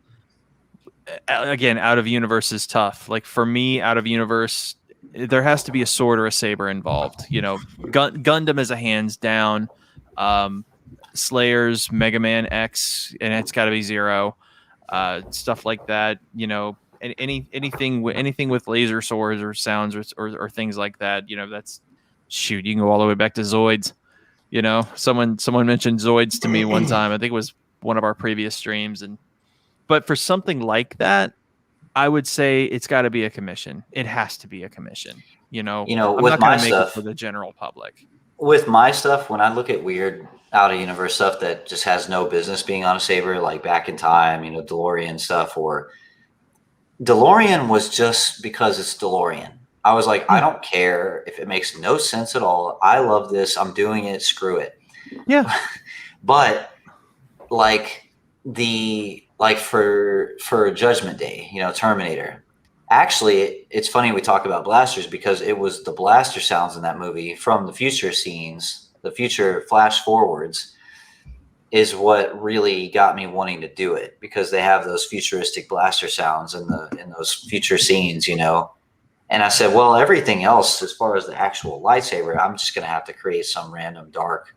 again, out of universe is tough. Like, for me, out of universe, there has to be a sword or a saber involved. You know, Gundam is a hands down. Slayers, Mega Man X, and it's got to be 0. Stuff like that. You know. Anything with laser swords or sounds or things like that, you know, that's shoot. You can go all the way back to Zoids. You know, someone mentioned Zoids to me one time. I think it was one of our previous streams, but for something like that, I would say it's got to be a commission. It has to be a commission. You know, I'm with not my gonna make stuff it for the general public. With my stuff, when I look at weird out of universe stuff that just has no business being on a saber, like Back in Time, you know, DeLorean stuff, or DeLorean was just because it's DeLorean. I was like, I don't care if it makes no sense at all. I love this. I'm doing it. Screw it. Yeah. But like for Judgment Day, you know, Terminator. Actually, it's funny we talk about blasters because it was the blaster sounds in that movie from the future scenes, the future flash forwards, is what really got me wanting to do it, because they have those futuristic blaster sounds in those future scenes, you know. And I said, well, everything else, as far as the actual lightsaber, I'm just going to have to create some random dark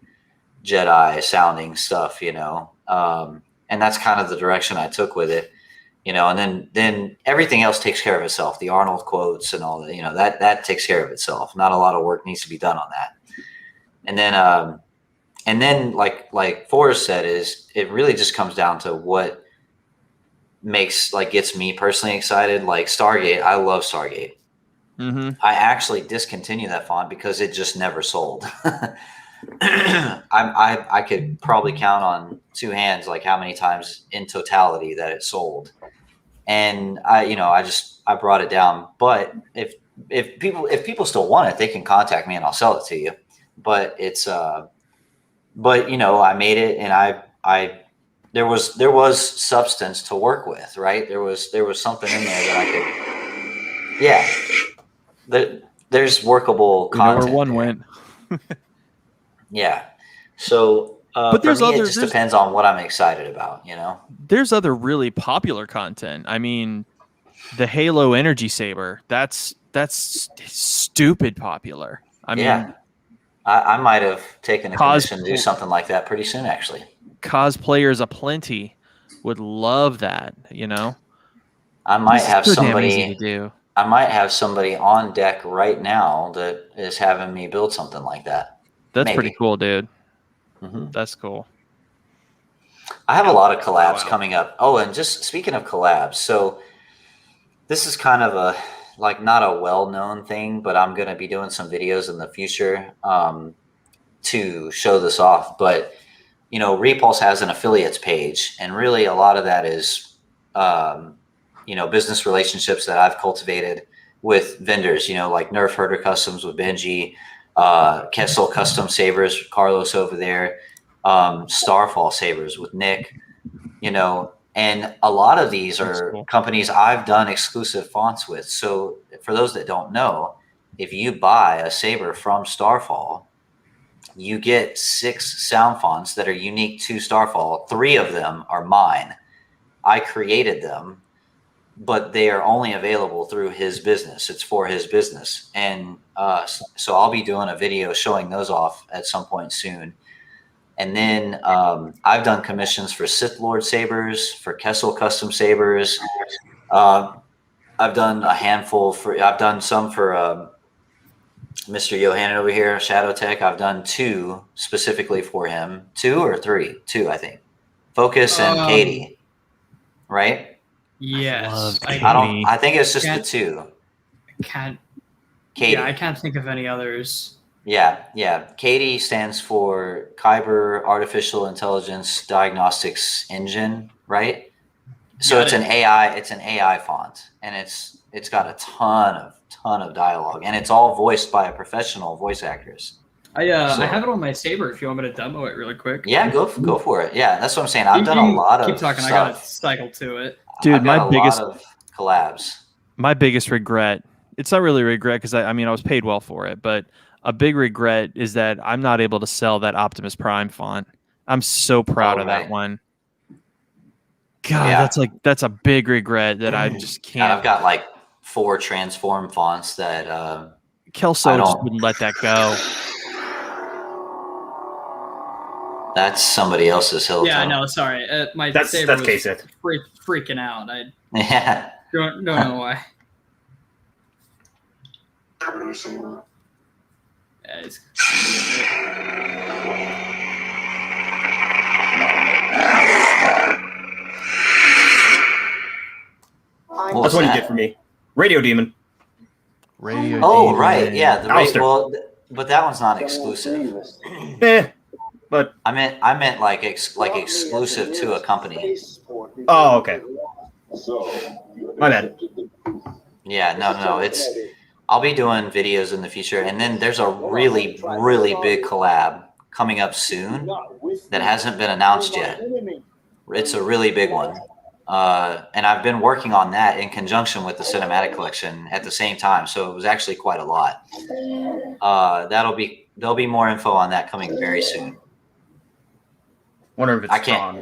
Jedi sounding stuff, you know. And that's kind of the direction I took with it, you know. And then everything else takes care of itself. The Arnold quotes and all that, you know, that takes care of itself. Not a lot of work needs to be done on that. And then, like Fourzze said, is it really just comes down to what gets me personally excited. Like Stargate, I love Stargate. Mm-hmm. I actually discontinued that font because it just never sold. I could probably count on 2 hands like how many times in totality that it sold, and I brought it down. But if people still want it, they can contact me and I'll sell it to you. But it's but you know, I made it, and there was substance to work with, right? There was something in there that I could, yeah. There's workable content. Where one went. Yeah. So, but it just depends on what I'm excited about, you know. There's other really popular content. I mean, the Halo Energy Saber. That's stupid popular. I mean. I might have taken a commission to do something like that pretty soon, actually. Cosplayers aplenty. would love that. You know, I might have so damn somebody. easy to do. I might have somebody on deck right now that is having me build something like that. That's Maybe. pretty cool, dude. Mm-hmm. That's cool. I have a lot of collabs coming up. Oh, and just speaking of collabs, so this is kind of a like not a well-known thing, but I'm going to be doing some videos in the future to show this off. But you know, Repulse has an affiliates page, and really a lot of that is you know, business relationships that I've cultivated with vendors. You know, like Nerf Herder Customs with Benji, Kessel Custom Sabers, Carlos over there. Starfall Sabers with Nick, you know, and a lot of these are companies I've done exclusive fonts with. So for those that don't know, if you buy a Saber from Starfall, you get 6 sound fonts that are unique to Starfall. 3 of them are mine. I created them, but they are only available through his business. It's for his business. And so I'll be doing a video showing those off at some point soon. And then I've done commissions for Sith Lord Sabers, for Kessel Custom Sabers. I've done a handful I've done some for Mr. Johannan over here, Shadow Tech. I've done 2 specifically for him. 2 or 3? 2, I think. Focus and Katie, right? Yes. I think it's just the 2. Katie. Yeah, I can't think of any others. Yeah. Katie stands for Kyber Artificial Intelligence Diagnostics Engine, right? So it's an AI font, and it's got a ton of dialogue, and it's all voiced by a professional voice actors. I have it on my Saber if you want me to demo it really quick. Yeah, go for it. Yeah, that's what I'm saying. I've done a lot of keep talking. stuff. I got to cycle to it. Dude, my biggest lot of collabs. My biggest regret, it's not really a regret because I mean I was paid well for it, but a big regret is that I'm not able to sell that Optimus Prime font. I'm so proud of that one. God, that's a big regret that I just can't. And I've got like 4 transform fonts that Kelso just wouldn't let that go. That's somebody else's hill. Yeah, no, sorry. My Saber was freaking out. I don't know why. That's what you get for me. Radio Demon. Radio Demon. Right. Yeah. But that one's not exclusive. But I meant like exclusive to a company. Oh, okay. My bad. Yeah, no. I'll be doing videos in the future, and then there's a really, really big collab coming up soon that hasn't been announced yet. It's a really big one. And I've been working on that in conjunction with the cinematic collection at the same time. So it was actually quite a lot. There'll be more info on that coming very soon. Wonder if it's Tron.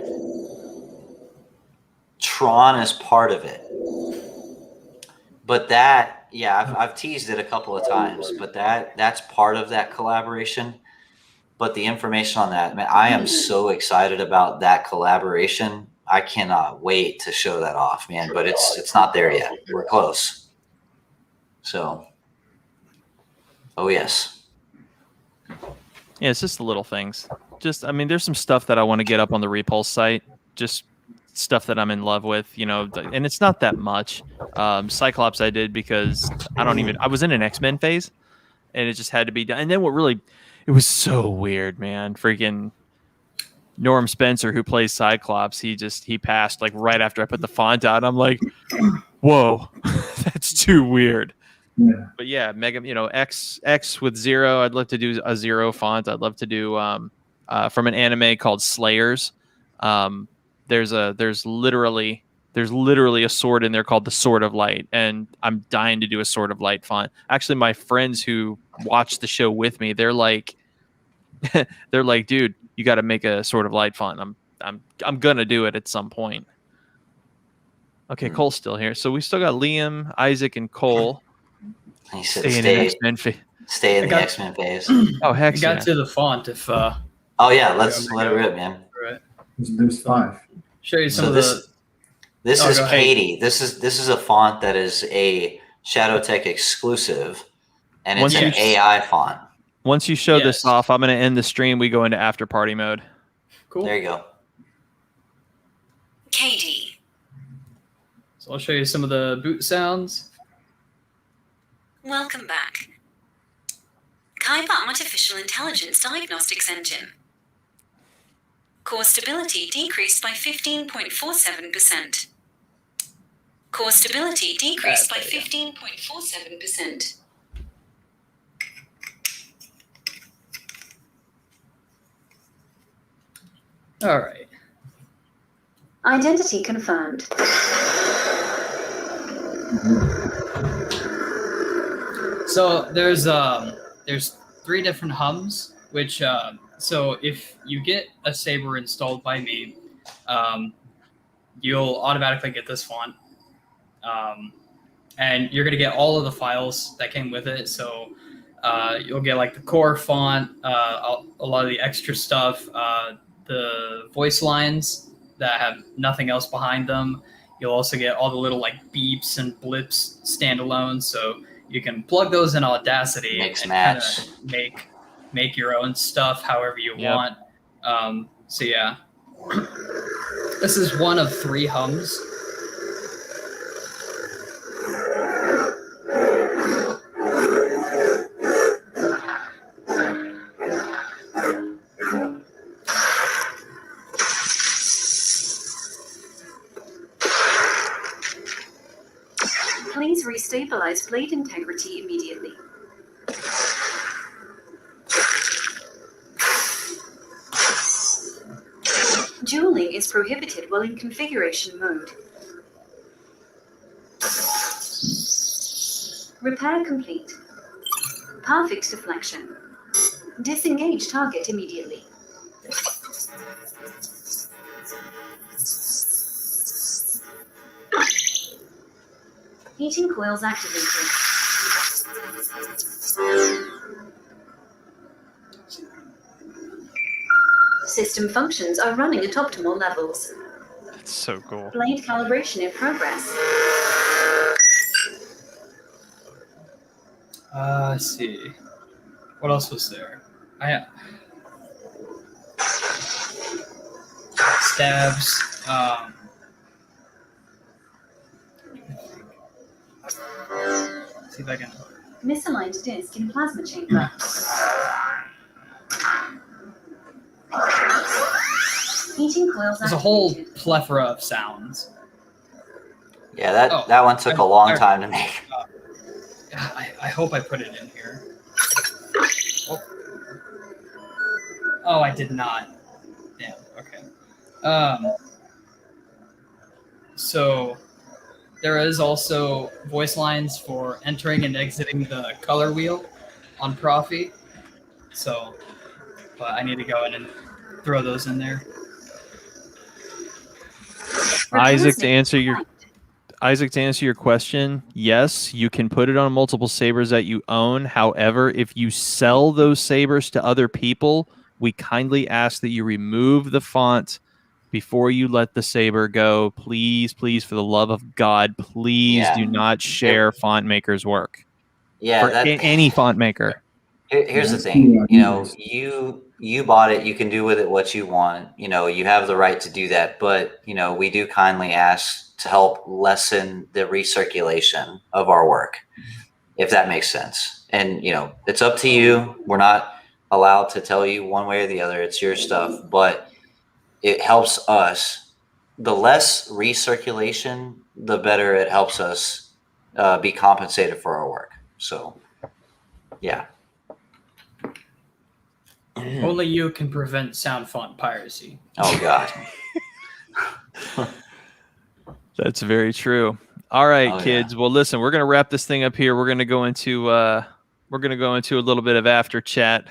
Tron is part of it. But that, yeah, I've teased it a couple of times, but that's part of that collaboration. But the information on that, man, I am so excited about that collaboration. I cannot wait to show that off, man. But it's not there yet. We're close. So, oh yes. Yeah, it's just the little things. I mean, there's some stuff that I want to get up on the Repulse site. Just stuff that I'm in love with, you know, and it's not that much. Cyclops I did because I was in an X-Men phase, and it just had to be done. And then it was so weird, man. Freaking Norm Spencer, who plays Cyclops, he passed like right after I put the font out. I'm like, whoa, that's too weird. Yeah. But yeah, Mega, you know, X with Zero. I'd love to do a Zero font. I'd love to do from an anime called Slayers. There's literally a sword in there called the Sword of Light, and I'm dying to do a Sword of Light font. Actually, my friends who watch the show with me, they're like, dude, you got to make a Sword of Light font. I'm gonna do it at some point. Okay, Cole's still here, so we still got Liam, Isaac, and Cole. He said stay in the X-Men phase. Oh heck, I got to the font if. Oh yeah, let it rip, man. There's 5. show you some So of this Oh, is go ahead. Katie. This is a font that is a ShadowTech exclusive, and it's Once an you- AI font. Once you show this Yes. off, I'm going to end the stream. We go into after party mode. Cool. There you go. Katie. So I'll show you some of the boot sounds. Welcome back. Kyber Artificial Intelligence Diagnostics Engine. Core stability decreased by 15.47%. Core stability decreased by 15.47%. All right. Identity confirmed. So there's 3 different hums, which so if you get a Saber installed by me, you'll automatically get this font, and you're gonna get all of the files that came with it. So you'll get like the core font, a lot of the extra stuff, the voice lines that have nothing else behind them. You'll also get all the little like beeps and blips standalone, so you can plug those in Audacity Mix and match. kinda make your own stuff however you Yep. want. So yeah, this is one of 3 hums. Please restabilize blade integrity immediately. Dueling is prohibited while in configuration mode. Repair complete. Perfect deflection. Disengage target immediately. Heating coils activated. System functions are running at optimal levels. That's so cool. Blade calibration in progress. Let's see. What else was there? Stabs. See if I can. Misaligned disc in plasma chamber. Heating coils There's a whole activated. plethora of sounds. Yeah, that Oh, that one took a long time to make. I hope I put it in here. Oh, I did not. Damn. Okay. So there is also voice lines for entering and exiting the color wheel on Profi. So, but I need to go in and throw those in there. Isaac, to answer your question, yes, you can put it on multiple sabers that you own. However, if you sell those sabers to other people, we kindly ask that you remove the font before you let the saber go. Please, please, for the love of God, please do not share font makers' work. Yeah, for any font maker. Here's the thing, you know, you bought it, you can do with it what you want, you know, you have the right to do that, but you know, we do kindly ask to help lessen the recirculation of our work, if that makes sense. And you know, it's up to you. We're not allowed to tell you one way or the other. It's your stuff, but it helps us. The less recirculation, the better it helps us be compensated for our work. So, yeah. Only you can prevent sound font piracy. Oh God. That's very true. All right, Oh, kids. Yeah. Well, listen, we're gonna wrap this thing up here. We're gonna go into a little bit of after chat.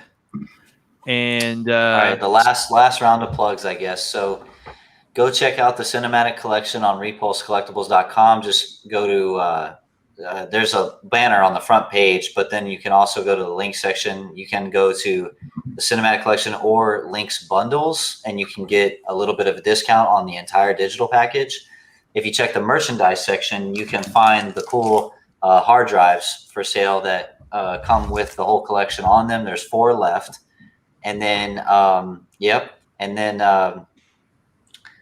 And all right, the last round of plugs, I guess. So go check out the cinematic collection on repulsecollectibles.com. Just go to there's a banner on the front page, but then you can also go to the link section. You can go to the cinematic collection or Link's bundles, and you can get a little bit of a discount on the entire digital package. If you check the merchandise section, you can find the cool hard drives for sale that come with the whole collection on them. There's 4 left. And then, And then,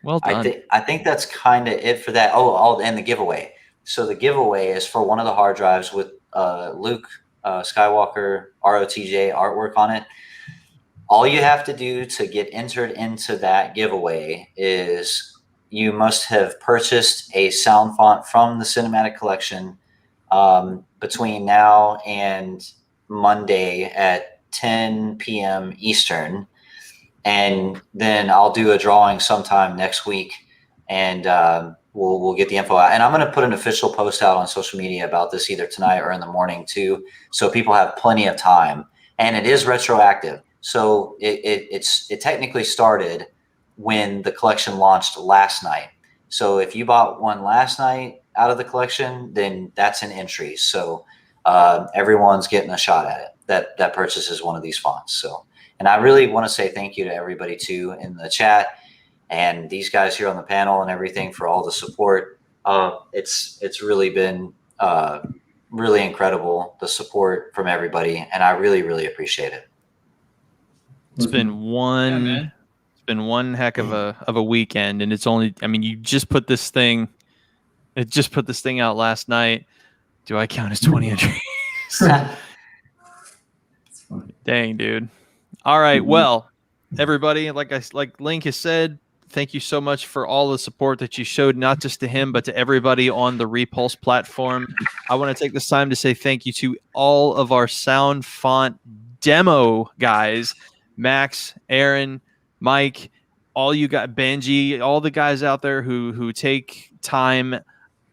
well done. I think that's kind of it for that. Oh, and the giveaway. So the giveaway is for one of the hard drives with Luke Skywalker ROTJ artwork on it. All you have to do to get entered into that giveaway is you must have purchased a sound font from the cinematic collection between now and Monday at 10 p.m. Eastern. And then I'll do a drawing sometime next week, and we'll get the info out. And I'm going to put an official post out on social media about this either tonight or in the morning too, so people have plenty of time. And it is retroactive, so it technically started when the collection launched last night. So if you bought one last night out of the collection, then that's an entry. So everyone's getting a shot at it that purchases one of these fonts. So. And I really want to say thank you to everybody too in the chat and these guys here on the panel and everything for all the support. It's really been really incredible, the support from everybody, and I really, really appreciate it. It's been one heck of a weekend, and it's only, I mean, you just put this thing out last night. Do I count as 20 entries? Dang, dude. All right. Well, everybody, like Link has said, thank you so much for all the support that you showed, not just to him, but to everybody on the Repulse platform. I want to take this time to say thank you to all of our sound font demo guys, Max, Aaron, Mike, all you got, Benji, all the guys out there who take time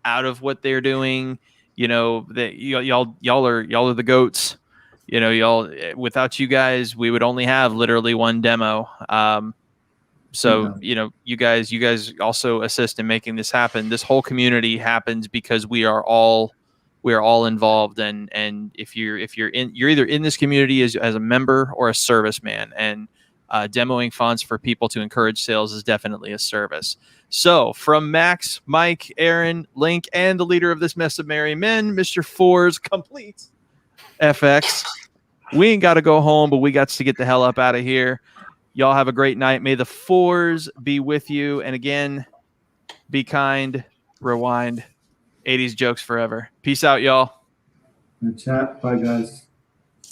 out of what they're doing. You know, that y'all are the goats. You know, y'all, without you guys, we would only have literally one demo. So, you know, you guys also assist in making this happen. This whole community happens because we are all involved. And if you're either in this community as a member or a serviceman, and demoing fonts for people to encourage sales is definitely a service. So from Max, Mike, Aaron, Link, and the leader of this mess of merry men, Mr. Fourzze Complete FX. We ain't got to go home, but we got to get the hell up out of here. Y'all have a great night. May the Fourzze be with you. And again, be kind, rewind, 80s jokes forever. Peace out, y'all. Good chat. Bye, guys.